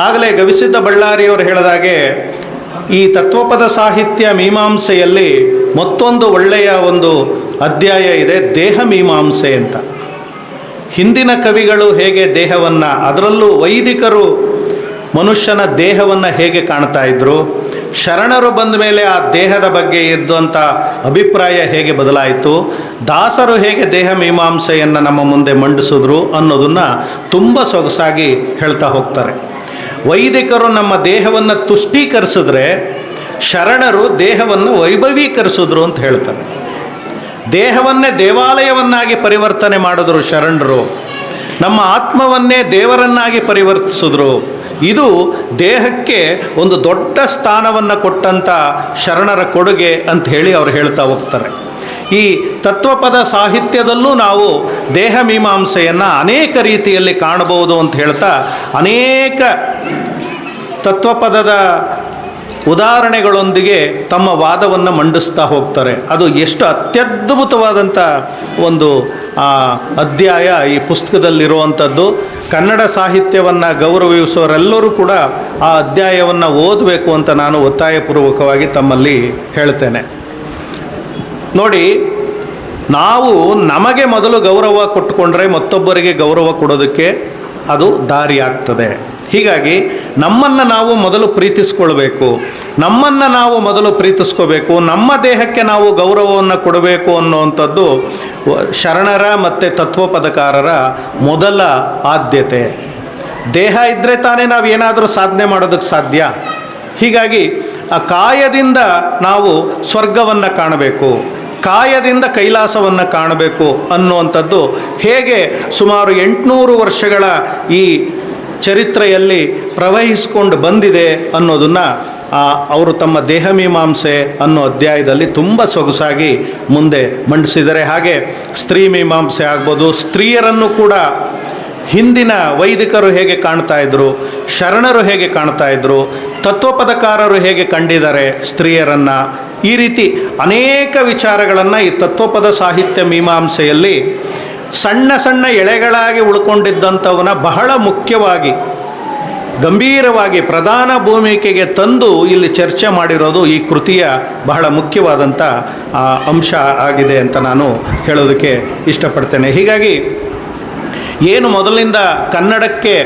ಆಗಲೇ ಗವಿಸಿದ್ದ ಬಳ್ಳಾರಿಯವರು ಹೇಳಿದಾಗೆ ಈ ತತ್ವಪದ ಸಾಹಿತ್ಯ ಮೀಮಾಂಸೆಯಲ್ಲಿ ಮತ್ತೊಂದು ಒಳ್ಳೆಯ ಒಂದು ಅಧ್ಯಾಯ ಇದೆ, ದೇಹ ಮೀಮಾಂಸೆ ಅಂತ. ಹಿಂದಿನ ಕವಿಗಳು ಹೇಗೆ ದೇಹವನ್ನು, ಅದರಲ್ಲೂ ವೈದಿಕರು ಮನುಷ್ಯನ ದೇಹವನ್ನು ಹೇಗೆ ಕಾಣ್ತಾ ಇದ್ದರು, ಶರಣರು ಬಂದ ಮೇಲೆ ಆ ದೇಹದ ಬಗ್ಗೆ ಇದ್ದಂಥ ಅಭಿಪ್ರಾಯ ಹೇಗೆ ಬದಲಾಯಿತು, ದಾಸರು ಹೇಗೆ ದೇಹ ಮೀಮಾಂಸೆಯನ್ನು ನಮ್ಮ ಮುಂದೆ ಮಂಡಿಸಿದ್ರು ಅನ್ನೋದನ್ನು ತುಂಬ ಸೊಗಸಾಗಿ ಹೇಳ್ತಾ ಹೋಗ್ತಾರೆ. ವೈದಿಕರು ನಮ್ಮ ದೇಹವನ್ನು ತುಷ್ಟೀಕರಿಸಿದ್ರೆ, ಶರಣರು ದೇಹವನ್ನು ವೈಭವೀಕರಿಸಿದ್ರು ಅಂತ ಹೇಳ್ತಾರೆ. ದೇಹವನ್ನೇ ದೇವಾಲಯವನ್ನಾಗಿ ಪರಿವರ್ತನೆ ಮಾಡಿದ್ರು ಶರಣರು, ನಮ್ಮ ಆತ್ಮವನ್ನೇ ದೇವರನ್ನಾಗಿ ಪರಿವರ್ತಿಸಿದ್ರು. ಇದು ದೇಹಕ್ಕೆ ಒಂದು ದೊಡ್ಡ ಸ್ಥಾನವನ್ನು ಕೊಟ್ಟಂಥ ಶರಣರ ಕೊಡುಗೆ ಅಂತ ಹೇಳಿ ಅವರು ಹೇಳ್ತಾ ಹೋಗ್ತಾರೆ. ಈ ತತ್ವಪದ ಸಾಹಿತ್ಯದಲ್ಲೂ ನಾವು ದೇಹ ಮೀಮಾಂಸೆಯನ್ನು ಅನೇಕ ರೀತಿಯಲ್ಲಿ ಕಾಣಬಹುದು ಅಂತ ಹೇಳ್ತಾ ಅನೇಕ ತತ್ವಪದದ ಉದಾಹರಣೆಗಳೊಂದಿಗೆ ತಮ್ಮ ವಾದವನ್ನು ಮಂಡಿಸ್ತಾ ಹೋಗ್ತಾರೆ. ಅದು ಎಷ್ಟು ಅತ್ಯದ್ಭುತವಾದಂಥ ಒಂದು ಅಧ್ಯಾಯ ಈ ಪುಸ್ತಕದಲ್ಲಿರುವಂಥದ್ದು. ಕನ್ನಡ ಸಾಹಿತ್ಯವನ್ನು ಗೌರವಿಸುವವರೆಲ್ಲರೂ ಕೂಡ ಆ ಅಧ್ಯಾಯವನ್ನು ಓದಬೇಕು ಅಂತ ನಾನು ಒತ್ತಾಯಪೂರ್ವಕವಾಗಿ ತಮ್ಮಲ್ಲಿ ಹೇಳ್ತೇನೆ. ನೋಡಿ, ನಾವು ನಮಗೆ ಮೊದಲು ಗೌರವ ಕೊಟ್ಟುಕೊಂಡ್ರೆ ಮತ್ತೊಬ್ಬರಿಗೆ ಗೌರವ ಕೊಡೋದಕ್ಕೆ ಅದು ದಾರಿ ಆಗ್ತದೆ. ಹೀಗಾಗಿ ನಮ್ಮನ್ನು ನಾವು ಮೊದಲು ಪ್ರೀತಿಸ್ಕೊಳ್ಬೇಕು, ನಮ್ಮನ್ನು ನಾವು ಮೊದಲು ಪ್ರೀತಿಸ್ಕೋಬೇಕು, ನಮ್ಮ ದೇಹಕ್ಕೆ ನಾವು ಗೌರವವನ್ನು ಕೊಡಬೇಕು ಅನ್ನುವಂಥದ್ದು ಶರಣರ ಮತ್ತು ತತ್ವಪದಕಾರರ ಮೊದಲ ಆದ್ಯತೆ. ದೇಹ ಇದ್ದರೆ ತಾನೇ ನಾವು ಏನಾದರೂ ಸಾಧನೆ ಮಾಡೋದಕ್ಕೆ ಸಾಧ್ಯ. ಹೀಗಾಗಿ ಆ ಕಾಯದಿಂದ ನಾವು ಸ್ವರ್ಗವನ್ನು ಕಾಣಬೇಕು, ಕಾಯದಿಂದ ಕೈಲಾಸವನ್ನು ಕಾಣಬೇಕು ಅನ್ನುವಂಥದ್ದು ಹೇಗೆ ಸುಮಾರು 800 ವರ್ಷಗಳ ಈ ಚರಿತ್ರೆಯಲ್ಲಿ ಪ್ರವಹಿಸಿಕೊಂಡು ಬಂದಿದೆ ಅನ್ನೋದನ್ನು ಅವರು ತಮ್ಮ ದೇಹ ಮೀಮಾಂಸೆ ಅನ್ನೋ ಅಧ್ಯಾಯದಲ್ಲಿ ತುಂಬ ಸೊಗಸಾಗಿ ಮುಂದೆ ಮಂಡಿಸಿದ್ದಾರೆ. ಹಾಗೆ ಸ್ತ್ರೀ ಮೀಮಾಂಸೆ ಆಗ್ಬೋದು, ಸ್ತ್ರೀಯರನ್ನು ಕೂಡ ಹಿಂದಿನ ವೈದಿಕರು ಹೇಗೆ ಕಾಣ್ತಾ ಇದ್ದರು, ಶರಣರು ಹೇಗೆ ಕಾಣ್ತಾ ಇದ್ದರು, ತತ್ವಪದಕಾರರು ಹೇಗೆ ಕಂಡಿದ್ದಾರೆ ಸ್ತ್ರೀಯರನ್ನು, ಈ ರೀತಿ ಅನೇಕ ವಿಚಾರಗಳನ್ನು ಈ ತತ್ವಪದ ಸಾಹಿತ್ಯ ಮೀಮಾಂಸೆಯಲ್ಲಿ ಸಣ್ಣ ಸಣ್ಣ ಎಳೆಗಳಾಗಿ ಉಳ್ಕೊಂಡಿದ್ದಂಥವನ್ನ ಬಹಳ ಮುಖ್ಯವಾಗಿ ಗಂಭೀರವಾಗಿ ಪ್ರಧಾನ ಭೂಮಿಕೆಗೆ ತಂದು ಇಲ್ಲಿ ಚರ್ಚೆ ಮಾಡಿರೋದು ಈ ಕೃತಿಯ ಬಹಳ ಮುಖ್ಯವಾದಂಥ ಅಂಶ ಆಗಿದೆ ಅಂತ ನಾನು ಹೇಳೋದಕ್ಕೆ ಇಷ್ಟಪಡ್ತೇನೆ. ಹೀಗಾಗಿ ಏನು ಮೊದಲಿಂದ ಕನ್ನಡಕ್ಕೆ,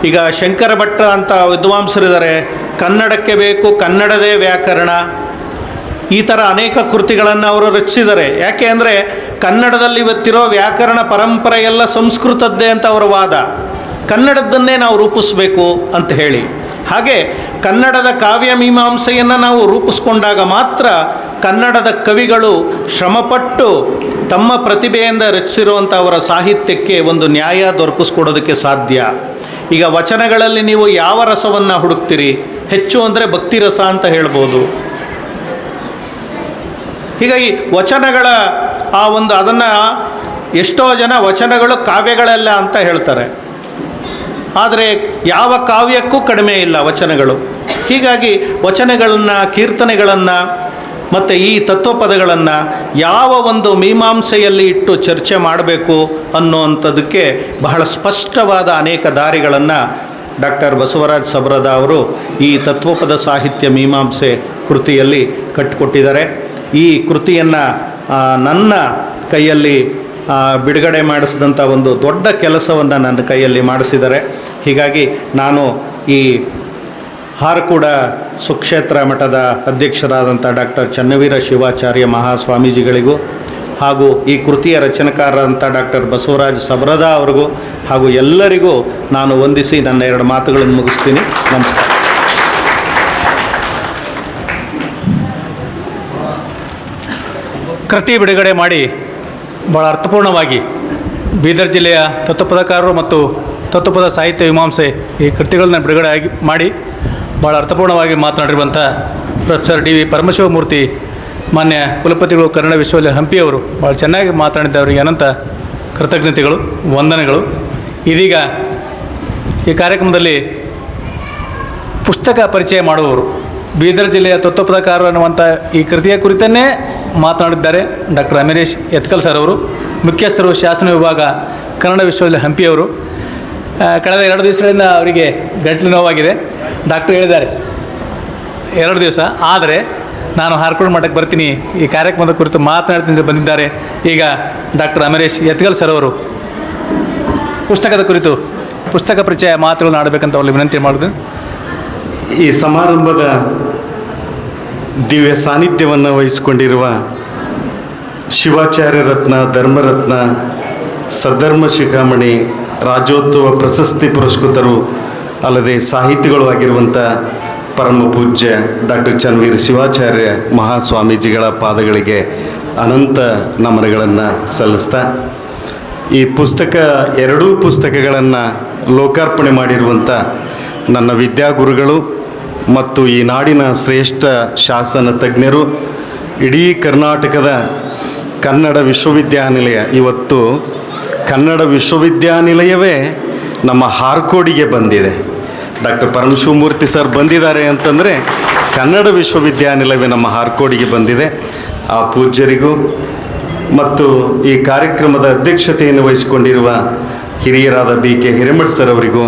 ಈಗ ಶಂಕರ ಭಟ್ಟ ಅಂತ ವಿದ್ವಾಂಸರಿದ್ದಾರೆ, ಕನ್ನಡಕ್ಕೆ ಬೇಕು ಕನ್ನಡದೇ ವ್ಯಾಕರಣ, ಈ ಥರ ಅನೇಕ ಕೃತಿಗಳನ್ನು ಅವರು ರಚಿಸಿದ್ದಾರೆ. ಯಾಕೆ ಅಂದರೆ ಕನ್ನಡದಲ್ಲಿ ಇವತ್ತಿರೋ ವ್ಯಾಕರಣ ಪರಂಪರೆ ಎಲ್ಲ ಸಂಸ್ಕೃತದ್ದೇ ಅಂತ ಅವರ ವಾದ. ಕನ್ನಡದ್ದನ್ನೇ ನಾವು ರೂಪಿಸಬೇಕು ಅಂತ ಹೇಳಿ, ಹಾಗೆ ಕನ್ನಡದ ಕಾವ್ಯ ಮೀಮಾಂಸೆಯನ್ನು ನಾವು ರೂಪಿಸ್ಕೊಂಡಾಗ ಮಾತ್ರ ಕನ್ನಡದ ಕವಿಗಳು ಶ್ರಮಪಟ್ಟು ತಮ್ಮ ಪ್ರತಿಭೆಯಿಂದ ರಚಿಸಿರುವಂಥ ಅವರ ಸಾಹಿತ್ಯಕ್ಕೆ ಒಂದು ನ್ಯಾಯ ದೊರಕಿಸ್ಕೊಡೋದಕ್ಕೆ ಸಾಧ್ಯ. ಈಗ ವಚನಗಳಲ್ಲಿ ನೀವು ಯಾವ ರಸವನ್ನು ಹುಡುಕ್ತೀರಿ? ಹೆಚ್ಚು ಅಂದರೆ ಭಕ್ತಿ ರಸ ಅಂತ ಹೇಳ್ಬೋದು. ಹೀಗಾಗಿ ವಚನಗಳ ಅದನ್ನು ಎಷ್ಟೋ ಜನ ವಚನಗಳು ಕಾವ್ಯಗಳೆಲ್ಲ ಅಂತ ಹೇಳ್ತಾರೆ. ಆದರೆ ಯಾವ ಕಾವ್ಯಕ್ಕೂ ಕಡಿಮೆ ಇಲ್ಲ ವಚನಗಳು. ಹೀಗಾಗಿ ವಚನಗಳನ್ನು, ಕೀರ್ತನೆಗಳನ್ನು ಮತ್ತು ಈ ತತ್ವಪದಗಳನ್ನು ಯಾವ ಒಂದು ಮೀಮಾಂಸೆಯಲ್ಲಿ ಇಟ್ಟು ಚರ್ಚೆ ಮಾಡಬೇಕು ಅನ್ನುವಂಥದ್ದಕ್ಕೆ ಬಹಳ ಸ್ಪಷ್ಟವಾದ ಅನೇಕ ದಾರಿಗಳನ್ನು ಡಾಕ್ಟರ್ ಬಸವರಾಜ ಸಬ್ರದ ಅವರು ಈ ತತ್ವಪದ ಸಾಹಿತ್ಯ ಮೀಮಾಂಸೆ ಕೃತಿಯಲ್ಲಿ ಕಟ್ಟಿಕೊಟ್ಟಿದ್ದಾರೆ. ಈ ಕೃತಿಯನ್ನು ನನ್ನ ಕೈಯಲ್ಲಿ ಬಿಡುಗಡೆ ಮಾಡಿಸಿದಂಥ ಒಂದು ದೊಡ್ಡ ಕೆಲಸವನ್ನು ನನ್ನ ಕೈಯಲ್ಲಿ ಮಾಡಿಸಿದ್ದಾರೆ. ಹೀಗಾಗಿ ನಾನು ಈ ಹಾರಕೂಡ ಸುಕ್ಷೇತ್ರ ಮಠದ ಅಧ್ಯಕ್ಷರಾದಂಥ ಡಾಕ್ಟರ್ ಚನ್ನವೀರ ಶಿವಾಚಾರ್ಯ ಮಹಾಸ್ವಾಮೀಜಿಗಳಿಗೂ ಹಾಗೂ ಈ ಕೃತಿಯ ರಚನೆಕಾರರಂಥ ಡಾಕ್ಟರ್ ಬಸವರಾಜ ಸಬ್ರದ ಅವ್ರಿಗೂ ಹಾಗೂ ಎಲ್ಲರಿಗೂ ನಾನು ವಂದಿಸಿ ನನ್ನ 2 ಮಾತುಗಳನ್ನು ಮುಗಿಸ್ತೀನಿ. ನಮಸ್ಕಾರ. ಕೃತಿ ಬಿಡುಗಡೆ ಮಾಡಿ ಭಾಳ ಅರ್ಥಪೂರ್ಣವಾಗಿ ಬೀದರ್ ಜಿಲ್ಲೆಯ ತತ್ವಪದಕಾರರು ಮತ್ತು ತತ್ವಪದ ಸಾಹಿತ್ಯ ಮೀಮಾಂಸೆ ಈ ಕೃತಿಗಳನ್ನ ಬಿಡುಗಡೆ ಮಾಡಿ ಭಾಳ ಅರ್ಥಪೂರ್ಣವಾಗಿ ಮಾತನಾಡಿರುವಂಥ ಪ್ರೊಫೆಸರ್ ಡಿ ವಿ ಪರಮಶಿವಮೂರ್ತಿ ಮಾನ್ಯ ಕುಲಪತಿಗಳು ಕನ್ನಡ ವಿಶ್ವವಿದ್ಯಾಲಯ ಹಂಪಿಯವರು ಭಾಳ ಚೆನ್ನಾಗಿ ಮಾತನಾಡಿದ್ದವರಿಗೆ ಅನಂತ ಕೃತಜ್ಞತೆಗಳು, ವಂದನೆಗಳು. ಇದೀಗ ಈ ಕಾರ್ಯಕ್ರಮದಲ್ಲಿ ಪುಸ್ತಕ ಪರಿಚಯ ಮಾಡುವವರು ಬೀದರ್ ಜಿಲ್ಲೆಯ ತತ್ವಪದಕಾರರು ಅನ್ನುವಂಥ ಈ ಕೃತಿಯ ಕುರಿತನ್ನೇ ಮಾತನಾಡಿದ್ದಾರೆ ಡಾಕ್ಟರ್ ಅಮರೇಶ್ ಯತ್ಕಲ್ ಸರ್ ಅವರು, ಮುಖ್ಯಸ್ಥರು ಶಾಸನ ವಿಭಾಗ ಕನ್ನಡ ವಿಶ್ವವಿದ್ಯಾಲಯ ಹಂಪಿಯವರು. ಕಳೆದ 2 ದಿವಸಗಳಿಂದ ಅವರಿಗೆ ಗಂಟಲು ನೋವಾಗಿದೆ. ಡಾಕ್ಟರ್ ಹೇಳಿದ್ದಾರೆ 2 ದಿವಸ, ಆದರೆ ನಾನು ಹಾರಕೂಡ ಮಠಕ್ಕೆ ಬರ್ತೀನಿ, ಈ ಕಾರ್ಯಕ್ರಮದ ಕುರಿತು ಮಾತನಾಡ್ತೀನಿ ಬಂದಿದ್ದಾರೆ. ಈಗ ಡಾಕ್ಟರ್ ಅಮರೇಶ್ ಯತ್ಕಲ್ ಸರ್ ಅವರು ಪುಸ್ತಕದ ಕುರಿತು ಪುಸ್ತಕ ಪರಿಚಯ ಮಾತುಗಳನ್ನು ಆಡಬೇಕಂತ ಅವರಲ್ಲಿ ವಿನಂತಿ ಮಾಡಿದ್ರು. ಈ ಸಮಾರಂಭದ ದಿವ್ಯ ಸಾನ್ನಿಧ್ಯವನ್ನು ವಹಿಸಿಕೊಂಡಿರುವ ಶಿವಾಚಾರ್ಯ ರತ್ನ, ಧರ್ಮರತ್ನ, ಸದ್ಧರ್ಮ ಶಿಖಾಮಣಿ, ರಾಜ್ಯೋತ್ಸವ ಪ್ರಶಸ್ತಿ ಪುರಸ್ಕೃತರು ಅಲ್ಲದೆ ಸಾಹಿತಿಗಳು ಆಗಿರುವಂಥ ಪರಮ ಪೂಜ್ಯ ಡಾಕ್ಟರ್ ಚನ್ನವೀರ ಶಿವಾಚಾರ್ಯ ಮಹಾಸ್ವಾಮೀಜಿಗಳ ಪಾದಗಳಿಗೆ ಅನಂತ ನಮನಗಳನ್ನು ಸಲ್ಲಿಸ್ತಾ, ಈ ಪುಸ್ತಕ 2 ಪುಸ್ತಕಗಳನ್ನು ಲೋಕಾರ್ಪಣೆ ಮಾಡಿರುವಂಥ ನನ್ನ ವಿದ್ಯಾಗುರುಗಳು ಮತ್ತು ಈ ನಾಡಿನ ಶ್ರೇಷ್ಠ ಶಾಸನ ತಜ್ಞರು, ಇಡೀ ಕರ್ನಾಟಕದ ಕನ್ನಡ ವಿಶ್ವವಿದ್ಯಾನಿಲಯ, ಇವತ್ತು ಕನ್ನಡ ವಿಶ್ವವಿದ್ಯಾನಿಲಯವೇ ನಮ್ಮ ಹಾರಕೋಡಿಗೆ ಬಂದಿದೆ. ಡಾಕ್ಟರ್ ಪರಮಶಿವಮೂರ್ತಿ ಸರ್ ಬಂದಿದ್ದಾರೆ ಅಂತಂದರೆ ಕನ್ನಡ ವಿಶ್ವವಿದ್ಯಾನಿಲಯವೇ ನಮ್ಮ ಹಾರಕೋಡಿಗೆ ಬಂದಿದೆ. ಆ ಪೂಜ್ಯರಿಗೂ ಮತ್ತು ಈ ಕಾರ್ಯಕ್ರಮದ ಅಧ್ಯಕ್ಷತೆಯನ್ನು ವಹಿಸಿಕೊಂಡಿರುವ ಹಿರಿಯರಾದ BK ಹಿರೇಮಠ್ ಸರ್ ಅವರಿಗೂ,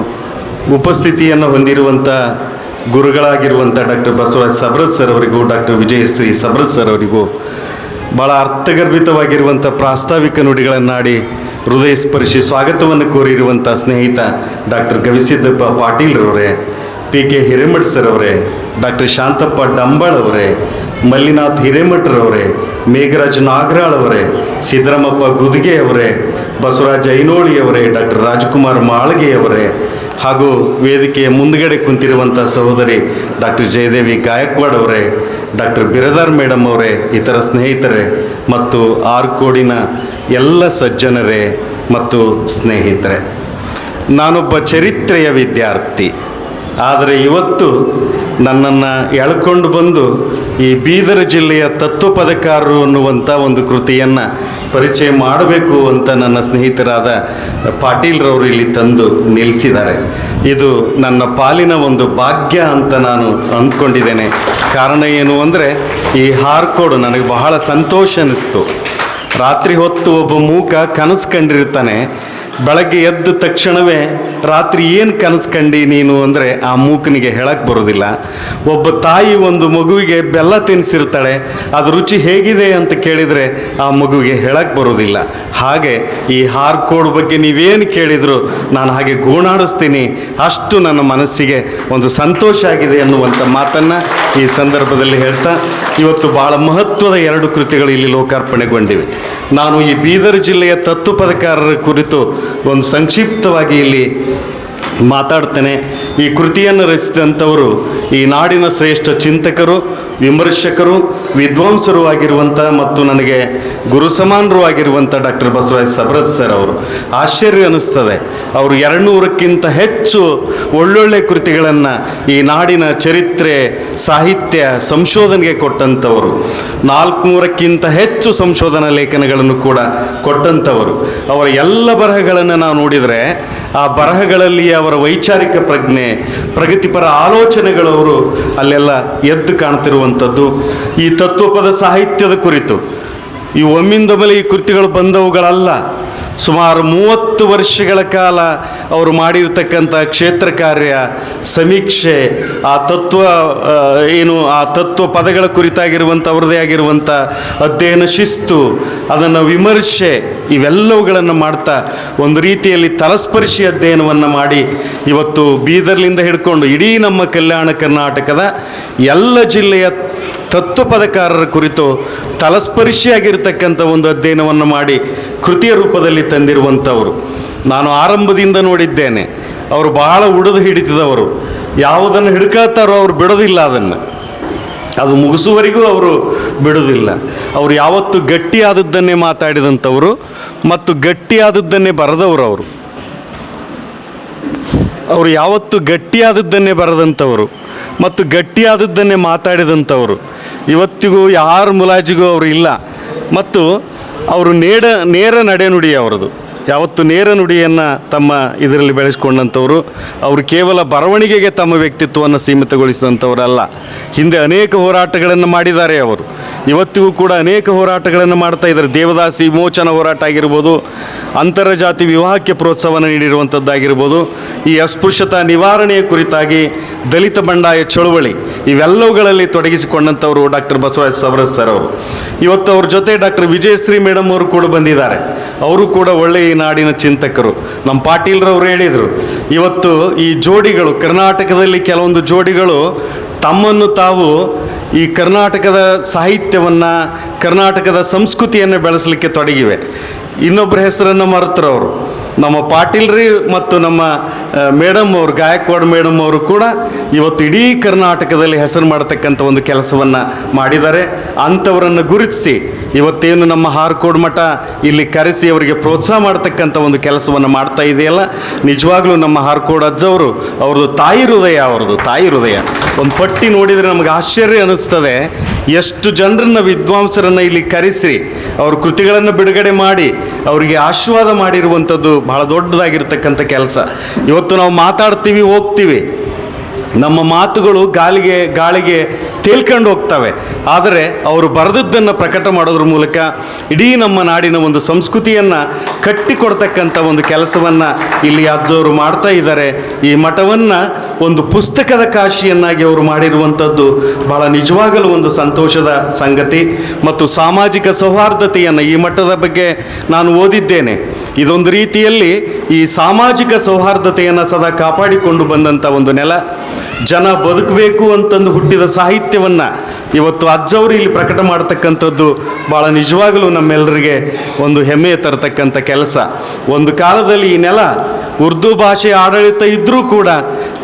ಉಪಸ್ಥಿತಿಯನ್ನು ಹೊಂದಿರುವಂಥ ಗುರುಗಳಾಗಿರುವಂಥ ಡಾಕ್ಟರ್ ಬಸವರಾಜ ಸಬ್ರದ ಸರ್ ಅವರಿಗೂ, ಡಾಕ್ಟರ್ ವಿಜಯಶ್ರೀ ಸಬ್ರದ ಸರ್ ಅವರಿಗೂ ಭಾಳ ಅರ್ಥಗರ್ಭಿತವಾಗಿರುವಂಥ ಪ್ರಾಸ್ತಾವಿಕ ನುಡಿಗಳನ್ನಾಡಿ ಹೃದಯ ಸ್ಪರ್ಶಿ ಸ್ವಾಗತವನ್ನು ಕೋರಿರುವಂಥ ಸ್ನೇಹಿತ ಡಾಕ್ಟರ್ ಗವಿಸಿದ್ದಪ್ಪ ಪಾಟೀಲ್ರವರೇ, PK ಹಿರೇಮಠ್ ಸರ್ ಅವರೇ, ಡಾಕ್ಟರ್ ಶಾಂತಪ್ಪ ಡಂಬಾಳ್ ಅವರೇ, ಮಲ್ಲಿನಾಥ್ ಹಿರೇಮಠರವರೇ, ಮೇಘರಾಜ್ ನಾಗರಾಳ್ ಅವರೇ, ಸಿದ್ದರಾಮಪ್ಪ ಗುದಿಗೆ ಅವರೇ, ಬಸವರಾಜ ಐನೋಳಿ ಅವರೇ, ಡಾಕ್ಟರ್ ರಾಜ್ಕುಮಾರ್ ಮಾಳ್ಗೆ ಅವರೇ, ಹಾಗೂ ವೇದಿಕೆಯ ಮುಂದುಗಡೆ ಕುಂತಿರುವಂಥ ಸಹೋದರಿ ಡಾಕ್ಟರ್ ಜಯದೇವಿ ಗಾಯಕ್ವಾಡ್ ಅವರೇ, ಡಾಕ್ಟರ್ ಬಿರದಾರ್ ಮೇಡಮ್ ಅವರೇ, ಇತರ ಸ್ನೇಹಿತರೇ ಮತ್ತು ಆರ್ಕೋಡಿನ ಎಲ್ಲ ಸಜ್ಜನರೇ ಮತ್ತು ಸ್ನೇಹಿತರೆ, ನಾನೊಬ್ಬ ಚರಿತ್ರೆಯ ವಿದ್ಯಾರ್ಥಿ. ಆದರೆ ಇವತ್ತು ನನ್ನನ್ನು ಎಳ್ಕೊಂಡು ಬಂದು ಈ ಬೀದರ್ ಜಿಲ್ಲೆಯ ತತ್ವಪದಕಾರರು ಅನ್ನುವಂಥ ಒಂದು ಕೃತಿಯನ್ನು ಪರಿಚಯ ಮಾಡಬೇಕು ಅಂತ ನನ್ನ ಸ್ನೇಹಿತರಾದ ಪಾಟೀಲ್ರವರು ಇಲ್ಲಿ ತಂದು ನಿಲ್ಲಿಸಿದ್ದಾರೆ. ಇದು ನನ್ನ ಪಾಲಿನ ಒಂದು ಭಾಗ್ಯ ಅಂತ ನಾನು ಅಂದ್ಕೊಂಡಿದ್ದೇನೆ. ಕಾರಣ ಏನು ಅಂದರೆ, ಈ ಹಾರ್ಕೋಡು ನನಗೆ ಬಹಳ ಸಂತೋಷ ಅನ್ನಿಸ್ತು. ರಾತ್ರಿ ಹೊತ್ತು ಒಬ್ಬ ಮೂಕ ಕನಸು ಕಂಡಿರ್ತಾನೆ. ಬೆಳಗ್ಗೆ ಎದ್ದ ತಕ್ಷಣವೇ ರಾತ್ರಿ ಏನು ಕನಸು ಕಂಡಿ ನೀನು ಅಂದರೆ ಆ ಮೂಕನಿಗೆ ಹೇಳಕ್ಕೆ ಬರೋದಿಲ್ಲ. ಒಬ್ಬ ತಾಯಿ ಒಂದು ಮಗುವಿಗೆ ಬೆಲ್ಲ ತಿನ್ನಿಸಿರ್ತಾಳೆ, ಅದು ರುಚಿ ಹೇಗಿದೆ ಅಂತ ಕೇಳಿದರೆ ಆ ಮಗುವಿಗೆ ಹೇಳಕ್ಕೆ ಬರೋದಿಲ್ಲ. ಹಾಗೆ ಈ ಹಾರ್ಕೋಡ್ ಬಗ್ಗೆ ನೀವೇನು ಕೇಳಿದ್ರು ನಾನು ಹಾಗೆ ಗೋಣಾಡಿಸ್ತೀನಿ, ಅಷ್ಟು ನನ್ನ ಮನಸ್ಸಿಗೆ ಒಂದು ಸಂತೋಷ ಆಗಿದೆ ಅನ್ನುವಂಥ ಮಾತನ್ನು ಈ ಸಂದರ್ಭದಲ್ಲಿ ಹೇಳ್ತಾ, ಇವತ್ತು ಭಾಳ ಮಹತ್ವದ 2 ಕೃತಿಗಳು ಇಲ್ಲಿ ಲೋಕಾರ್ಪಣೆಗೊಂಡಿವೆ. ನಾನು ಈ ಬೀದರ್ ಜಿಲ್ಲೆಯ ತತ್ವಪದಕಾರರ ಕುರಿತು ಒಂದು ಸಂಕ್ಷಿಪ್ತವಾಗಿ ಇಲ್ಲಿ ಮಾತಾಡ್ತೇನೆ. ಈ ಕೃತಿಯನ್ನು ರಚಿಸಿದಂಥವರು ಈ ನಾಡಿನ ಶ್ರೇಷ್ಠ ಚಿಂತಕರು, ವಿಮರ್ಶಕರು, ವಿದ್ವಾಂಸರು ಆಗಿರುವಂಥ ಮತ್ತು ನನಗೆ ಗುರು ಸಮಾನರು ಆಗಿರುವಂಥ ಡಾಕ್ಟರ್ ಬಸವರಾಜ್ ಸಬ್ರತ್ ಸರ್ ಅವರು. ಆಶ್ಚರ್ಯ ಅನ್ನಿಸ್ತದೆ, ಅವರು 200ಕ್ಕಿಂತ ಹೆಚ್ಚು ಒಳ್ಳೊಳ್ಳೆ ಕೃತಿಗಳನ್ನು ಈ ನಾಡಿನ ಚರಿತ್ರೆ, ಸಾಹಿತ್ಯ, ಸಂಶೋಧನೆಗೆ ಕೊಟ್ಟಂಥವರು. 400ಕ್ಕಿಂತ ಹೆಚ್ಚು ಸಂಶೋಧನಾ ಲೇಖನಗಳನ್ನು ಕೂಡ ಕೊಟ್ಟಂಥವರು. ಅವರ ಎಲ್ಲ ಬರಹಗಳನ್ನು ನಾವು ನೋಡಿದರೆ ಆ ಬರಹಗಳಲ್ಲಿ ಅವರ ವೈಚಾರಿಕ ಪ್ರಜ್ಞೆ, ಪ್ರಗತಿಪರ ಆಲೋಚನೆಗಳವರು ಅಲ್ಲೆಲ್ಲ ಎದ್ದು ಕಾಣ್ತಿರುವಂಥದ್ದು. ಈ ತತ್ವಪದ ಸಾಹಿತ್ಯದ ಕುರಿತು ಈ ಒಮ್ಮಿಂದೊಮ್ಮೆಲೆ ಈ ಕೃತಿಗಳು ಬಂದವುಗಳಲ್ಲ. ಸುಮಾರು 30 ವರ್ಷಗಳ ಕಾಲ ಅವರು ಮಾಡಿರ್ತಕ್ಕಂಥ ಕ್ಷೇತ್ರ ಕಾರ್ಯ, ಸಮೀಕ್ಷೆ, ಆ ತತ್ವ ಪದಗಳ ಕುರಿತಾಗಿರುವಂಥ ಅವ್ರದ್ದೇ ಆಗಿರುವಂಥ ಅಧ್ಯಯನ ಶಿಸ್ತು, ಅದನ್ನು ವಿಮರ್ಶೆ, ಇವೆಲ್ಲವುಗಳನ್ನು ಮಾಡ್ತಾ ಒಂದು ರೀತಿಯಲ್ಲಿ ತಲಸ್ಪರ್ಶಿ ಅಧ್ಯಯನವನ್ನು ಮಾಡಿ ಇವತ್ತು ಬೀದರ್ಲಿಂದ ಹಿಡ್ಕೊಂಡು ಇಡೀ ನಮ್ಮ ಕಲ್ಯಾಣ ಕರ್ನಾಟಕದ ಎಲ್ಲ ಜಿಲ್ಲೆಯ ತತ್ವಪದಕಾರರ ಕುರಿತು ತಲಸ್ಪರ್ಶಿಯಾಗಿರ್ತಕ್ಕಂಥ ಒಂದು ಅಧ್ಯಯನವನ್ನು ಮಾಡಿ ಕೃತಿಯ ರೂಪದಲ್ಲಿ ತಂದಿರುವಂಥವರು. ನಾನು ಆರಂಭದಿಂದ ನೋಡಿದ್ದೇನೆ. ಅವರು ಬಹಳ ಉಡಿದು ಹಿಡಿತಿದವರು. ಯಾವುದನ್ನು ಹಿಡ್ಕೊಳ್ತಾರೋ ಅವರು ಬಿಡೋದಿಲ್ಲ, ಅದು ಮುಗಿಸುವವರೆಗೂ ಅವರು ಬಿಡೋದಿಲ್ಲ. ಅವರು ಯಾವತ್ತು ಗಟ್ಟಿಯಾದದ್ದನ್ನೇ ಮಾತಾಡಿದಂಥವರು ಮತ್ತು ಗಟ್ಟಿಯಾದದ್ದನ್ನೇ ಬರೆದವರು. ಅವರು ಯಾವತ್ತು ಗಟ್ಟಿಯಾದದ್ದನ್ನೇ ಬರೆದಂಥವರು ಮತ್ತು ಗಟ್ಟಿಯಾದದ್ದನ್ನೇ ಮಾತಾಡಿದಂಥವರು. ಇವತ್ತಿಗೂ ಯಾರ ಮುಲಾಜಿಗೂ ಅವರು ಇಲ್ಲ. ಮತ್ತು ಅವರು ನೇರ ನಡೆನುಡಿ ಅವರದು. ಯಾವತ್ತು ನೇರ ನುಡಿಯನ್ನು ತಮ್ಮ ಇದರಲ್ಲಿ ಬೆಳೆಸ್ಕೊಂಡಂಥವರು. ಅವರು ಕೇವಲ ಬರವಣಿಗೆಗೆ ತಮ್ಮ ವ್ಯಕ್ತಿತ್ವವನ್ನು ಸೀಮಿತಗೊಳಿಸಿದಂಥವರಲ್ಲ. ಹಿಂದೆ ಅನೇಕ ಹೋರಾಟಗಳನ್ನು ಮಾಡಿದ್ದಾರೆ ಅವರು. ಇವತ್ತಿಗೂ ಕೂಡ ಅನೇಕ ಹೋರಾಟಗಳನ್ನು ಮಾಡ್ತಾ ಇದ್ದಾರೆ. ದೇವದಾಸಿ ವಿಮೋಚನಾ ಹೋರಾಟ ಆಗಿರ್ಬೋದು, ಅಂತರಜಾತಿ ವಿವಾಹಕ್ಕೆ ಪ್ರೋತ್ಸಾಹವನ್ನು ನೀಡಿರುವಂಥದ್ದಾಗಿರ್ಬೋದು, ಈ ಅಸ್ಪೃಶ್ಯತಾ ನಿವಾರಣೆಯ ಕುರಿತಾಗಿ ದಲಿತ ಬಂಡಾಯ ಚಳುವಳಿ, ಇವೆಲ್ಲವುಗಳಲ್ಲಿ ತೊಡಗಿಸಿಕೊಂಡಂಥವರು ಡಾಕ್ಟರ್ ಬಸವರಾಜ್ ಸಬ್ರತ್ ಸರ್ ಅವರು. ಇವತ್ತು ಅವ್ರ ಜೊತೆ ಡಾಕ್ಟರ್ ವಿಜಯಶ್ರೀ ಮೇಡಮ್ ಅವರು ಕೂಡ ಬಂದಿದ್ದಾರೆ. ಅವರು ಕೂಡ ಒಳ್ಳೆಯ ನಾಡಿನ ಚಿಂತಕರು. ನಮ್ಮ ಪಾಟೀಲ್ರವರು ಹೇಳಿದರು, ಇವತ್ತು ಈ ಜೋಡಿಗಳು ಕರ್ನಾಟಕದಲ್ಲಿ ಕೆಲವೊಂದು ಜೋಡಿಗಳು ತಮ್ಮನ್ನು ತಾವು ಈ ಕರ್ನಾಟಕದ ಸಾಹಿತ್ಯವನ್ನು, ಕರ್ನಾಟಕದ ಸಂಸ್ಕೃತಿಯನ್ನು ಬೆಳೆಸಲಿಕ್ಕೆ ತೊಡಗಿವೆ. ಇನ್ನೊಬ್ಬರ ಹೆಸರನ್ನು ಮರೆತರು ಅವರು. ನಮ್ಮ ಪಾಟೀಲ್ರಿ ಮತ್ತು ನಮ್ಮ ಮೇಡಮ್ ಅವರು, ಗಾಯಕ್ವಾಡ್ ಮೇಡಮ್ ಅವರು ಕೂಡ ಇವತ್ತು ಇಡೀ ಕರ್ನಾಟಕದಲ್ಲಿ ಹೆಸರು ಮಾಡತಕ್ಕಂಥ ಒಂದು ಕೆಲಸವನ್ನು ಮಾಡಿದ್ದಾರೆ. ಅಂಥವರನ್ನು ಗುರುತಿಸಿ ಇವತ್ತೇನು ನಮ್ಮ ಹಾರ್ಕೋಡ್ ಮಠ ಇಲ್ಲಿ ಕರೆಸಿ ಅವರಿಗೆ ಪ್ರೋತ್ಸಾಹ ಮಾಡ್ತಕ್ಕಂಥ ಒಂದು ಕೆಲಸವನ್ನು ಮಾಡ್ತಾ ಇದೆಯಲ್ಲ, ನಿಜವಾಗ್ಲೂ ನಮ್ಮ ಹಾರ್ಕೋಡ್ ಅಜ್ಜವರು, ಅವ್ರದ್ದು ತಾಯಿ ಹೃದಯ. ಒಂದು ಪಟ್ಟಿ ನೋಡಿದರೆ ನಮಗೆ ಆಶ್ಚರ್ಯ ಅನ್ನಿಸ್ತದೆ. ಎಷ್ಟು ಜನರನ್ನು, ವಿದ್ವಾಂಸರನ್ನು ಇಲ್ಲಿ ಕರೆಸಿ ಅವ್ರ ಕೃತಿಗಳನ್ನು ಬಿಡುಗಡೆ ಮಾಡಿ ಅವರಿಗೆ ಆಶೀರ್ವಾದ ಮಾಡಿರುವಂಥದ್ದು ಬಹಳ ದೊಡ್ಡದಾಗಿರ್ತಕ್ಕಂಥ ಕೆಲಸ. ಇವತ್ತು ನಾವು ಮಾತಾಡ್ತೀವಿ, ಹೋಗ್ತೀವಿ, ನಮ್ಮ ಮಾತುಗಳು ಗಾಳಿಗೆ ತೇಲ್ಕೊಂಡು ಹೋಗ್ತವೆ. ಆದರೆ ಅವರು ಬರೆದದ್ದನ್ನು ಪ್ರಕಟ ಮಾಡೋದ್ರ ಮೂಲಕ ಇಡೀ ನಮ್ಮ ನಾಡಿನ ಒಂದು ಸಂಸ್ಕೃತಿಯನ್ನು ಕಟ್ಟಿಕೊಡ್ತಕ್ಕಂಥ ಒಂದು ಕೆಲಸವನ್ನು ಇಲ್ಲಿ ಅಜ್ಜವರು ಮಾಡ್ತಾ ಇದ್ದಾರೆ. ಈ ಮಠವನ್ನು ಒಂದು ಪುಸ್ತಕದ ಕಾಶಿಯನ್ನಾಗಿ ಅವರು ಮಾಡಿರುವಂಥದ್ದು ಬಹಳ ನಿಜವಾಗಲೂ ಒಂದು ಸಂತೋಷದ ಸಂಗತಿ. ಮತ್ತು ಸಾಮಾಜಿಕ ಸೌಹಾರ್ದತೆಯನ್ನು, ಈ ಮಠದ ಬಗ್ಗೆ ನಾನು ಓದಿದ್ದೇನೆ. ಇದೊಂದು ರೀತಿಯಲ್ಲಿ ಈ ಸಾಮಾಜಿಕ ಸೌಹಾರ್ದತೆಯನ್ನು ಸದಾ ಕಾಪಾಡಿಕೊಂಡು ಬಂದಂಥ ಒಂದು ನೆಲ. ಜನ ಬದುಕಬೇಕು ಅಂತಂದು ಹುಟ್ಟಿದ ಸಾಹಿತ್ಯವನ್ನು ಇವತ್ತು ಅಜ್ಜವರು ಇಲ್ಲಿ ಪ್ರಕಟ ಮಾಡ್ತಕ್ಕಂಥದ್ದು ಭಾಳ ನಿಜವಾಗಲೂ ನಮ್ಮೆಲ್ಲರಿಗೆ ಒಂದು ಹೆಮ್ಮೆ ತರತಕ್ಕಂಥ ಕೆಲಸ. ಒಂದು ಕಾಲದಲ್ಲಿ ಈ ನೆಲ ಉರ್ದು ಭಾಷೆಯ ಆಡಳಿತ ಇದ್ದರೂ ಕೂಡ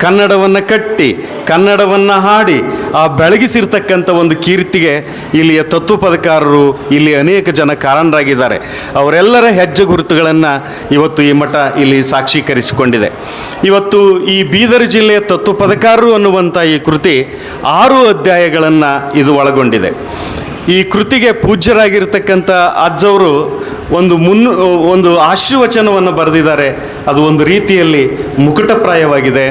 ಕನ್ನಡವನ್ನು ಕಟ್ಟಿ, ಕನ್ನಡವನ್ನು ಹಾಡಿ ಆ ಬೆಳಗಿಸಿರ್ತಕ್ಕಂಥ ಒಂದು ಕೀರ್ತಿಗೆ ಇಲ್ಲಿಯ ತತ್ವಪದಕಾರರು, ಇಲ್ಲಿ ಅನೇಕ ಜನ ಕಾರಣರಾಗಿದ್ದಾರೆ. ಅವರೆಲ್ಲರ ಹೆಜ್ಜೆ ಗುರುತುಗಳನ್ನು ಇವತ್ತು ಈ ಮಠ ಇಲ್ಲಿ ಸಾಕ್ಷೀಕರಿಸಿಕೊಂಡಿದೆ. ಇವತ್ತು ಈ ಬೀದರ್ ಜಿಲ್ಲೆಯ ತತ್ವಪದಕಾರರು ಅನ್ನುವಂಥ ಈ ಕೃತಿ 6 ಅಧ್ಯಾಯಗಳನ್ನು ಇದು ಒಳಗೊಂಡಿದೆ. ಈ ಕೃತಿಗೆ ಪೂಜ್ಯರಾಗಿರ್ತಕ್ಕಂಥ ಅಜ್ಜವರು ಒಂದು ಆಶೀರ್ವಚನವನ್ನು ಬರೆದಿದ್ದಾರೆ. ಅದು ಒಂದು ರೀತಿಯಲ್ಲಿ ಮುಕುಟಪ್ರಾಯವಾಗಿದೆ.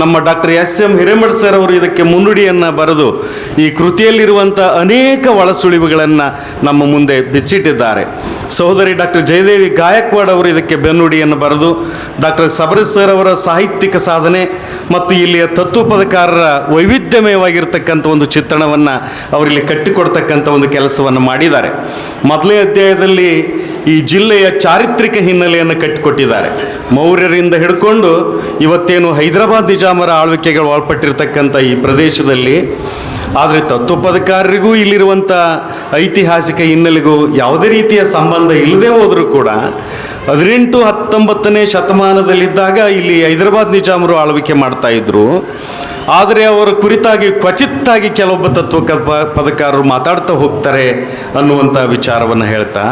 ನಮ್ಮ ಡಾಕ್ಟರ್ ಎಸ್.ಎಂ. ಹಿರೇಮಠ್ ಸರ್ ಅವರು ಇದಕ್ಕೆ ಮುನ್ನುಡಿಯನ್ನು ಬರೆದು ಈ ಕೃತಿಯಲ್ಲಿರುವಂಥ ಅನೇಕ ಒಳಸುಳಿವುಗಳನ್ನು ನಮ್ಮ ಮುಂದೆ ಬಿಚ್ಚಿಟ್ಟಿದ್ದಾರೆ. ಸಹೋದರಿ ಡಾಕ್ಟರ್ ಜಯದೇವಿ ಗಾಯಕ್ವಾಡ್ ಅವರು ಇದಕ್ಕೆ ಬೆನ್ನುಡಿಯನ್ನು ಬರೆದು ಡಾಕ್ಟರ್ ಸಬ್ರತ್ ಸರ್ ಅವರ ಸಾಹಿತ್ಯಿಕ ಸಾಧನೆ ಮತ್ತು ಇಲ್ಲಿಯ ತತ್ವಪದಕಾರರ ವೈವಿಧ್ಯಮಯವಾಗಿರ್ತಕ್ಕಂಥ ಒಂದು ಚಿತ್ರಣವನ್ನು ಅವರಲ್ಲಿ ಕಟ್ಟಿಕೊಡ್ತಕ್ಕಂಥ ಒಂದು ಕೆಲಸವನ್ನು ಮಾಡಿದ್ದಾರೆ. ಮೊದಲನೇ ಅಧ್ಯಾಯದಲ್ಲಿ ಈ ಜಿಲ್ಲೆಯ ಚಾರಿತ್ರಿಕ ಹಿನ್ನೆಲೆಯನ್ನು ಕಟ್ಟಿಕೊಟ್ಟಿದ್ದಾರೆ. ಮೌರ್ಯರಿಂದ ಹಿಡ್ಕೊಂಡು ಇವತ್ತೇನು ಹೈದರಾಬಾದ್ ನಿಜಾಮರ ಆಳ್ವಿಕೆಗಳು ಒಳಪಟ್ಟಿರ್ತಕ್ಕಂಥ ಈ ಪ್ರದೇಶದಲ್ಲಿ ಆದರೆ ತತ್ವಪದಕಾರರಿಗೂ ಇಲ್ಲಿರುವಂಥ ಐತಿಹಾಸಿಕ ಹಿನ್ನೆಲೆಗೂ ಯಾವುದೇ ರೀತಿಯ ಸಂಬಂಧ ಇಲ್ಲದೆ ಹೋದರೂ ಕೂಡ 18-19ನೇ ಶತಮಾನದಲ್ಲಿದ್ದಾಗ ಇಲ್ಲಿ ಹೈದರಾಬಾದ್ ನಿಜಾಮರು ಆಳ್ವಿಕೆ ಮಾಡ್ತಾಯಿದ್ರು. ಆದರೆ ಅವರ ಕುರಿತಾಗಿ ಕ್ವಚಿತ್ತಾಗಿ ಕೆಲವೊಬ್ಬ ಪದಕಾರರು ಮಾತಾಡ್ತಾ ಹೋಗ್ತಾರೆ ಅನ್ನುವಂಥ ವಿಚಾರವನ್ನು ಹೇಳ್ತಾ,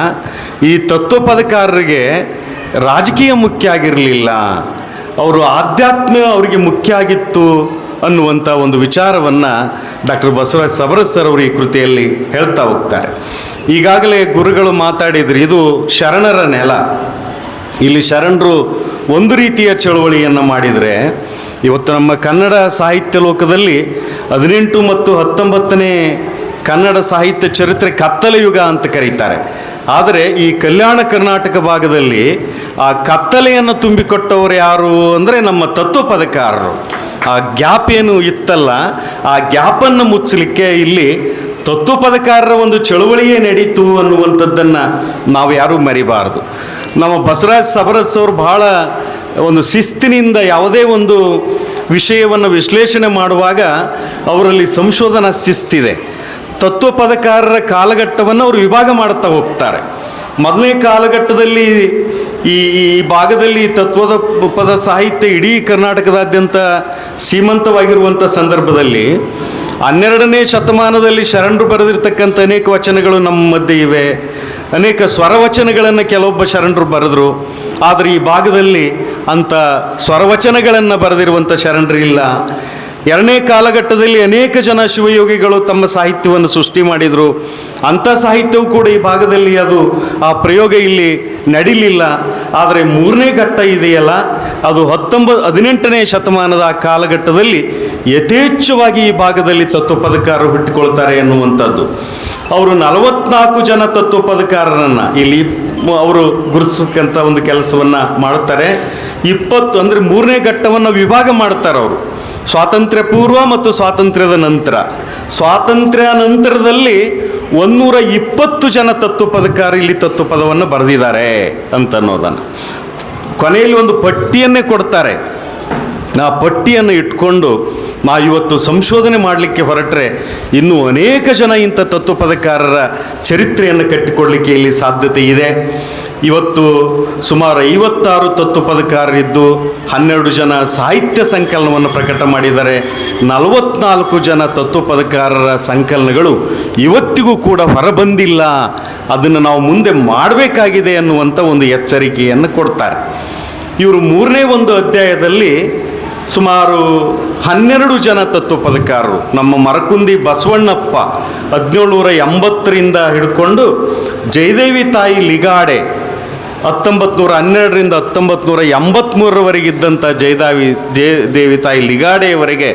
ಈ ತತ್ವಪದಕಾರರಿಗೆ ರಾಜಕೀಯ ಮುಖ್ಯ ಆಗಿರಲಿಲ್ಲ, ಅವರು ಆಧ್ಯಾತ್ಮ ಅವರಿಗೆ ಮುಖ್ಯ ಆಗಿತ್ತು ಅನ್ನುವಂಥ ಒಂದು ವಿಚಾರವನ್ನು ಡಾಕ್ಟರ್ ಬಸವರಾಜ ಸಬರದ್ ಸರ್ ಅವರು ಈ ಕೃತಿಯಲ್ಲಿ ಹೇಳ್ತಾ ಹೋಗ್ತಾರೆ. ಈಗಾಗಲೇ ಗುರುಗಳು ಮಾತಾಡಿದ್ರು, ಇದು ಶರಣರ ನೆಲ, ಇಲ್ಲಿ ಶರಣರು ಒಂದು ರೀತಿಯ ಚಳುವಳಿಯನ್ನು ಮಾಡಿದರೆ ಇವತ್ತು ನಮ್ಮ ಕನ್ನಡ ಸಾಹಿತ್ಯ ಲೋಕದಲ್ಲಿ 18 ಮತ್ತು 19ನೇ ಕನ್ನಡ ಸಾಹಿತ್ಯ ಚರಿತ್ರೆ ಕತ್ತಲೆ ಯುಗ ಅಂತ ಕರೀತಾರೆ. ಆದರೆ ಈ ಕಲ್ಯಾಣ ಕರ್ನಾಟಕ ಭಾಗದಲ್ಲಿ ಆ ಕತ್ತಲೆಯನ್ನು ತುಂಬಿಕೊಟ್ಟವರು ಯಾರು ಅಂದರೆ ನಮ್ಮ ತತ್ವಪದಕಾರರು. ಆ ಗ್ಯಾಪ್ ಏನು ಇತ್ತಲ್ಲ, ಆ ಗ್ಯಾಪನ್ನು ಮುಚ್ಚಲಿಕ್ಕೆ ಇಲ್ಲಿ ತತ್ವಪದಕಾರರ ಒಂದು ಚಳುವಳಿಯೇ ನಡೀತು ಅನ್ನುವಂಥದ್ದನ್ನು ನಾವು ಯಾರೂ ಮರಿಬಾರ್ದು. ನಮ್ಮ ಬಸವರಾಜ ಸಬರದ್ ಅವರು ಬಹಳ ಒಂದು ಶಿಸ್ತಿನಿಂದ ಯಾವುದೇ ಒಂದು ವಿಷಯವನ್ನು ವಿಶ್ಲೇಷಣೆ ಮಾಡುವಾಗ ಅವರಲ್ಲಿ ಸಂಶೋಧನಾ ಶಿಸ್ತಿದೆ. ತತ್ವಪದಕಾರರ ಕಾಲಘಟ್ಟವನ್ನು ಅವರು ವಿಭಾಗ ಮಾಡ್ತಾ ಹೋಗ್ತಾರೆ. ಮೊದಲನೇ ಕಾಲಘಟ್ಟದಲ್ಲಿ ಈ ಭಾಗದಲ್ಲಿ ತತ್ವದ ಪದ ಸಾಹಿತ್ಯ ಇಡೀ ಕರ್ನಾಟಕದಾದ್ಯಂತ ಸೀಮಂತವಾಗಿರುವಂಥ ಸಂದರ್ಭದಲ್ಲಿ 12ನೇ ಶತಮಾನದಲ್ಲಿ ಶರಣರು ಬರೆದಿರ್ತಕ್ಕಂಥ ಅನೇಕ ವಚನಗಳು ನಮ್ಮ ಮಧ್ಯೆ ಇವೆ. ಅನೇಕ ಸ್ವರವಚನಗಳನ್ನು ಕೆಲವೊಬ್ಬ ಶರಣರು ಬರೆದರು. ಆದರೆ ಈ ಭಾಗದಲ್ಲಿ ಅಂಥ ಸ್ವರವಚನಗಳನ್ನು ಬರೆದಿರುವಂಥ ಶರಣರು ಇಲ್ಲ. ಎರಡನೇ ಕಾಲಘಟ್ಟದಲ್ಲಿ ಅನೇಕ ಜನ ಶಿವಯೋಗಿಗಳು ತಮ್ಮ ಸಾಹಿತ್ಯವನ್ನು ಸೃಷ್ಟಿ ಮಾಡಿದರು. ಅಂಥ ಸಾಹಿತ್ಯವೂ ಕೂಡ ಈ ಭಾಗದಲ್ಲಿ ಆ ಪ್ರಯೋಗ ಇಲ್ಲಿ ನಡೀಲಿಲ್ಲ. ಆದರೆ ಮೂರನೇ ಘಟ್ಟ ಇದೆಯಲ್ಲ, ಅದು 18ನೇ ಶತಮಾನದ ಆ ಕಾಲಘಟ್ಟದಲ್ಲಿ ಯಥೇಚ್ಛವಾಗಿ ಈ ಭಾಗದಲ್ಲಿ ತತ್ವಪದಕಾರರು ಹುಟ್ಟಿಕೊಳ್ತಾರೆ ಎನ್ನುವಂಥದ್ದು. ಅವರು 44 ಜನ ತತ್ವಪದಕಾರರನ್ನು ಇಲ್ಲಿ ಅವರು ಗುರುತಿಸಕ್ಕಂಥ ಒಂದು ಕೆಲಸವನ್ನು ಮಾಡುತ್ತಾರೆ. 20 ಅಂದರೆ ಮೂರನೇ ಘಟ್ಟವನ್ನು ವಿಭಾಗ ಮಾಡ್ತಾರೆ ಅವರು, ಸ್ವಾತಂತ್ರ್ಯ ಪೂರ್ವ ಮತ್ತು ಸ್ವಾತಂತ್ರ್ಯದ ನಂತರ. ಸ್ವಾತಂತ್ರ್ಯ ನಂತರದಲ್ಲಿ 120 ಜನ ತತ್ವಪದಕಾರರು ಇಲ್ಲಿ ತತ್ವಪದವನ್ನು ಬರೆದಿದ್ದಾರೆ ಅಂತನ್ನೋದನ್ನು ಕೊನೆಯಲ್ಲಿ ಒಂದು ಪಟ್ಟಿಯನ್ನೇ ಕೊಡ್ತಾರೆ. ಆ ಪಟ್ಟಿಯನ್ನು ಇಟ್ಕೊಂಡು ನಾವು ಇವತ್ತು ಸಂಶೋಧನೆ ಮಾಡಲಿಕ್ಕೆ ಹೊರಟ್ರೆ ಇನ್ನೂ ಅನೇಕ ಜನ ಇಂಥ ತತ್ವಪದಕಾರರ ಚರಿತ್ರೆಯನ್ನು ಕಟ್ಟಿಕೊಡಲಿಕ್ಕೆ ಇಲ್ಲಿ ಸಾಧ್ಯತೆ ಇದೆ. ಇವತ್ತು ಸುಮಾರು 56 ತತ್ವಪದಕಾರರಿದ್ದು 12 ಜನ ಸಾಹಿತ್ಯ ಸಂಕಲನವನ್ನು ಪ್ರಕಟ ಮಾಡಿದ್ದಾರೆ. 44 ಜನ ತತ್ವಪದಕಾರರ ಸಂಕಲನಗಳು ಇವತ್ತಿಗೂ ಕೂಡ ಹೊರಬಂದಿಲ್ಲ. ಅದನ್ನು ನಾವು ಮುಂದೆ ಮಾಡಬೇಕಾಗಿದೆ ಅನ್ನುವಂಥ ಒಂದು ಎಚ್ಚರಿಕೆಯನ್ನು ಕೊಡ್ತಾರೆ. ಇವರು ಮೂರನೇ ಒಂದು ಅಧ್ಯಾಯದಲ್ಲಿ ಸುಮಾರು 12 ಜನ ತತ್ವಪದಕಾರರು, ನಮ್ಮ ಮರಕುಂದಿ ಬಸವಣ್ಣಪ್ಪ 1780ರಿಂದ ಹಿಡ್ಕೊಂಡು ಜಯದೇವಿ ತಾಯಿ ಲಿಗಾಡೆ 1912ರಿಂದ 1983ರವರೆಗಿದ್ದಂಥ ಜಯದೇವಿ ತಾಯಿ ಲಿಗಾಡೆಯವರೆಗೆ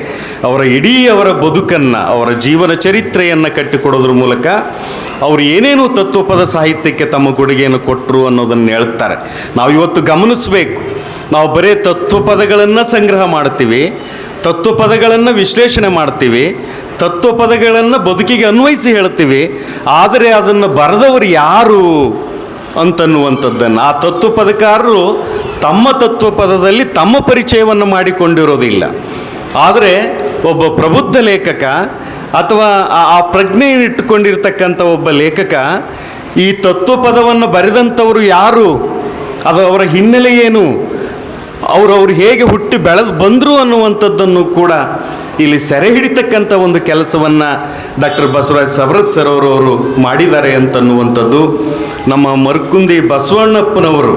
ಅವರ ಬದುಕನ್ನು, ಅವರ ಜೀವನ ಚರಿತ್ರೆಯನ್ನು ಕಟ್ಟಿಕೊಡೋದ್ರ ಮೂಲಕ ಅವರು ಏನೇನು ತತ್ವಪದ ಸಾಹಿತ್ಯಕ್ಕೆ ತಮ್ಮ ಕೊಡುಗೆಯನ್ನು ಕೊಟ್ಟರು ಅನ್ನೋದನ್ನು ಹೇಳ್ತಾರೆ. ನಾವು ಇವತ್ತು ಗಮನಿಸಬೇಕು, ನಾವು ಬರೀ ತತ್ವಪದಗಳನ್ನು ಸಂಗ್ರಹ ಮಾಡ್ತೀವಿ, ತತ್ವಪದಗಳನ್ನು ವಿಶ್ಲೇಷಣೆ ಮಾಡ್ತೀವಿ, ತತ್ವಪದಗಳನ್ನು ಬದುಕಿಗೆ ಅನ್ವಯಿಸಿ ಹೇಳ್ತೀವಿ. ಆದರೆ ಅದನ್ನು ಬರೆದವರು ಯಾರು ಅಂತನ್ನುವಂಥದ್ದನ್ನು ಆ ತತ್ವಪದಕಾರರು ತಮ್ಮ ತತ್ವಪದದಲ್ಲಿ ತಮ್ಮ ಪರಿಚಯವನ್ನು ಮಾಡಿಕೊಂಡಿರೋದಿಲ್ಲ. ಆದರೆ ಒಬ್ಬ ಪ್ರಬುದ್ಧ ಲೇಖಕ ಅಥವಾ ಆ ಪ್ರಜ್ಞೆಯನ್ನು ಇಟ್ಟುಕೊಂಡಿರ್ತಕ್ಕಂಥ ಒಬ್ಬ ಲೇಖಕ ಈ ತತ್ವಪದವನ್ನು ಬರೆದಂಥವರು ಯಾರು, ಅದು ಅವರ ಹಿನ್ನೆಲೆ ಏನು, ಅವರು ಹೇಗೆ ಹುಟ್ಟಿ ಬೆಳೆದು ಬಂದರು ಅನ್ನುವಂಥದ್ದನ್ನು ಕೂಡ ಇಲ್ಲಿ ಸೆರೆ ಹಿಡಿತಕ್ಕಂಥ ಒಂದು ಕೆಲಸವನ್ನು ಡಾಕ್ಟರ್ ಬಸವರಾಜ ಸಬರದ್ ಸರ್ ಅವರು ಮಾಡಿದ್ದಾರೆ ಅಂತನ್ನುವಂಥದ್ದು. ನಮ್ಮ ಮರಕುಂದಿ ಬಸವಣ್ಣಪ್ಪನವರು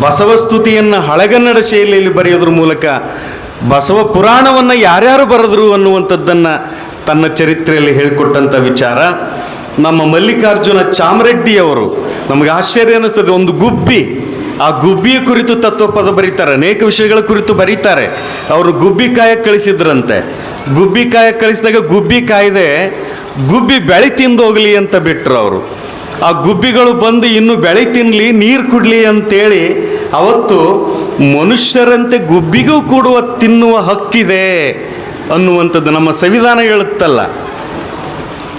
ಬಸವಸ್ತುತಿಯನ್ನು ಹಳೆಗನ್ನಡ ಶೈಲಿಯಲ್ಲಿ ಬರೆಯೋದ್ರ ಮೂಲಕ ಬಸವ ಪುರಾಣವನ್ನು ಯಾರ್ಯಾರು ಬರೆದರು ಅನ್ನುವಂಥದ್ದನ್ನು ತನ್ನ ಚರಿತ್ರೆಯಲ್ಲಿ ಹೇಳಿಕೊಟ್ಟಂಥ ವಿಚಾರ. ನಮ್ಮ ಮಲ್ಲಿಕಾರ್ಜುನ ಚಾಮರೆಡ್ಡಿಯವರು, ನಮಗೆ ಆಶ್ಚರ್ಯ ಅನ್ನಿಸ್ತದೆ, ಒಂದು ಗುಬ್ಬಿ, ಆ ಗುಬ್ಬಿಯ ಕುರಿತು ತತ್ವಪದ ಬರೀತಾರೆ, ಅನೇಕ ವಿಷಯಗಳ ಕುರಿತು ಬರೀತಾರೆ. ಅವರು ಗುಬ್ಬಿ ಕಾಯಕ್ಕೆ ಕಳಿಸಿದ್ರಂತೆ. ಗುಬ್ಬಿ ಕಾಯಕ್ಕೆ ಕಳಿಸಿದಾಗ ಗುಬ್ಬಿ ಕಾಯ್ದೆ ಗುಬ್ಬಿ ಬೆಳೆ ತಿಂದು ಹೋಗಲಿ ಅಂತ ಬಿಟ್ಟರು ಅವರು. ಆ ಗುಬ್ಬಿಗಳು ಬಂದು ಇನ್ನು ಬೆಳೆ ತಿನ್ನಲಿ, ನೀರು ಕುಡಲಿ ಅಂತೇಳಿ ಅವತ್ತು ಮನುಷ್ಯರಂತೆ ಗುಬ್ಬಿಗೂ ಕೂಡುವ ತಿನ್ನುವ ಹಕ್ಕಿದೆ ಅನ್ನುವಂಥದ್ದು ನಮ್ಮ ಸಂವಿಧಾನ ಹೇಳುತ್ತಲ್ಲ.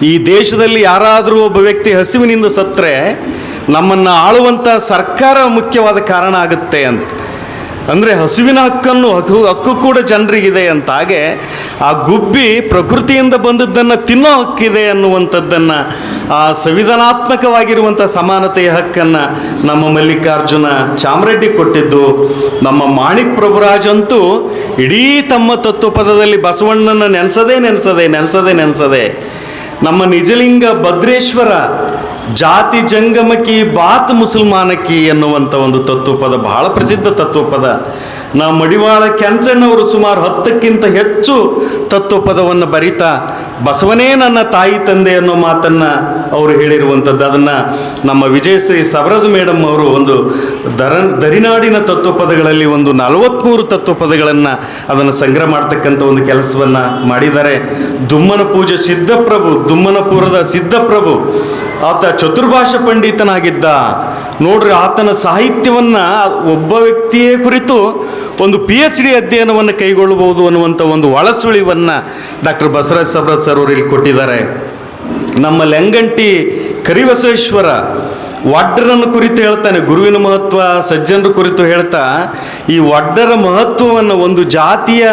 ಈ ದೇಶದಲ್ಲಿ ಯಾರಾದರೂ ಒಬ್ಬ ವ್ಯಕ್ತಿ ಹಸಿವಿನಿಂದ ಸತ್ತರೆ ನಮ್ಮನ್ನು ಆಳುವಂಥ ಸರ್ಕಾರ ಮುಖ್ಯವಾದ ಕಾರಣ ಆಗುತ್ತೆ ಅಂತ. ಅಂದರೆ ಹಸುವಿನ ಹಕ್ಕು ಕೂಡ ಜನರಿಗಿದೆ ಅಂತ. ಹಾಗೆ ಆ ಗುಬ್ಬಿ ಪ್ರಕೃತಿಯಿಂದ ಬಂದದ್ದನ್ನು ತಿನ್ನೋ ಹಕ್ಕಿದೆ ಅನ್ನುವಂಥದ್ದನ್ನು, ಆ ಸಂವಿಧಾನಾತ್ಮಕವಾಗಿರುವಂಥ ಸಮಾನತೆಯ ಹಕ್ಕನ್ನು ನಮ್ಮ ಮಲ್ಲಿಕಾರ್ಜುನ ಚಾಮರೆಡ್ಡಿ ಕೊಟ್ಟಿದ್ದು. ನಮ್ಮ ಮಾಣಿಕ್ ಪ್ರಭುರಾಜ್ ಅಂತೂ ಇಡೀ ತಮ್ಮ ತತ್ವಪದದಲ್ಲಿ ಬಸವಣ್ಣನ ನೆನೆಸದೆ ನಮ್ಮ ನಿಜಲಿಂಗ ಭದ್ರೇಶ್ವರ ಜಾತಿ ಜಂಗಮಕಿ ಬಾತ್ ಮುಸಲ್ಮಾನಕಿ ಎನ್ನುವಂಥ ಒಂದು ತತ್ವಪದ, ಬಹಳ ಪ್ರಸಿದ್ಧ ತತ್ವಪದ. ನಾವು ಮಡಿವಾಳ ಕೆಂಚಣ್ಣವರು ಸುಮಾರು 10ಕ್ಕಿಂತ ಹೆಚ್ಚು ತತ್ವಪದವನ್ನು ಬರಿತಾ ಬಸವನೇ ನನ್ನ ತಾಯಿ ತಂದೆ ಅನ್ನೋ ಮಾತನ್ನು ಅವರು ಹೇಳಿರುವಂಥದ್ದು. ಅದನ್ನು ನಮ್ಮ ವಿಜಯಶ್ರೀ ಸಬರದ ಮೇಡಮ್ ಅವರು ಒಂದು ದರಿನಾಡಿನ ತತ್ವಪದಗಳಲ್ಲಿ ಒಂದು 43 ತತ್ವಪದಗಳನ್ನು ಅದನ್ನು ಸಂಗ್ರಹ ಮಾಡ್ತಕ್ಕಂಥ ಒಂದು ಕೆಲಸವನ್ನು ಮಾಡಿದ್ದಾರೆ. ದುಮ್ಮನ ಪೂಜೆ ದುಮ್ಮನಪುರದ ಸಿದ್ಧಪ್ರಭು ಆತ ಚತುರ್ಭಾಷಾ ಪಂಡಿತನಾಗಿದ್ದ. ನೋಡ್ರಿ, ಆತನ ಸಾಹಿತ್ಯವನ್ನು ಒಬ್ಬ ವ್ಯಕ್ತಿಯೇ ಕುರಿತು ಒಂದು PhD ಅಧ್ಯಯನವನ್ನು ಕೈಗೊಳ್ಳಬಹುದು ಅನ್ನುವಂಥ ಒಂದು ಒಳಸುಳಿವನ್ನು ಡಾಕ್ಟರ್ ಬಸವರಾಜ ಸಬ್ರತ್ ಸರ್ ಅವರು ಇಲ್ಲಿ ಕೊಟ್ಟಿದ್ದಾರೆ. ನಮ್ಮ ಲೆಂಗಂಟಿ ಕರಿಬಸವೇಶ್ವರ ವಡ್ಡರನ್ನು ಕುರಿತು ಹೇಳ್ತಾನೆ, ಗುರುವಿನ ಮಹತ್ವ ಸಜ್ಜನರ ಕುರಿತು ಹೇಳ್ತಾ ಈ ವಡ್ಡರ ಮಹತ್ವವನ್ನು, ಒಂದು ಜಾತಿಯ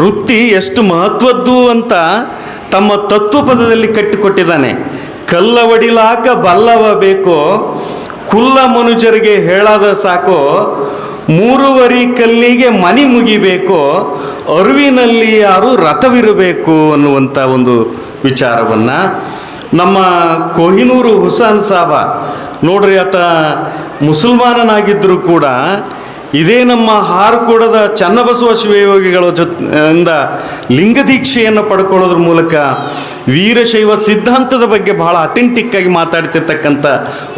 ವೃತ್ತಿ ಎಷ್ಟು ಮಹತ್ವದ್ದು ಅಂತ ತಮ್ಮ ತತ್ವಪದದಲ್ಲಿ ಕಟ್ಟಿಕೊಟ್ಟಿದ್ದಾನೆ. ಕಲ್ಲ ಒಡಿಲಾಕ ಬಲ್ಲವ ಬೇಕೋ, ಕುಲ್ಲ ಮನುಜರಿಗೆ ಹೇಳಾದ ಸಾಕೋ, 3 ಕಲ್ಲಿಗೆ ಮನಿ ಮುಗಿಬೇಕು, ಅರಿವಿನಲ್ಲಿ ಯಾರು ರಥವಿರಬೇಕು ಅನ್ನುವಂಥ ಒಂದು ವಿಚಾರವನ್ನು ನಮ್ಮ ಕೊಹಿನೂರು ಹುಸೇನ್ ಸಾಬ, ನೋಡ್ರಿ, ಆತ ಮುಸಲ್ಮಾನನಾಗಿದ್ದರೂ ಕೂಡ ಇದೇ ನಮ್ಮ ಹಾರಕೋಡದ ಚನ್ನಬಸವ ಶಿವಯೋಗಿಗಳ ಜೊತೆಯಿಂದ ಲಿಂಗದೀಕ್ಷೆಯನ್ನು ಪಡ್ಕೊಳ್ಳೋದ್ರ ಮೂಲಕ ವೀರಶೈವ ಸಿದ್ಧಾಂತದ ಬಗ್ಗೆ ಬಹಳ ಅಥೆಂಟಿಕ್ಕಾಗಿ ಮಾತಾಡ್ತಿರ್ತಕ್ಕಂಥ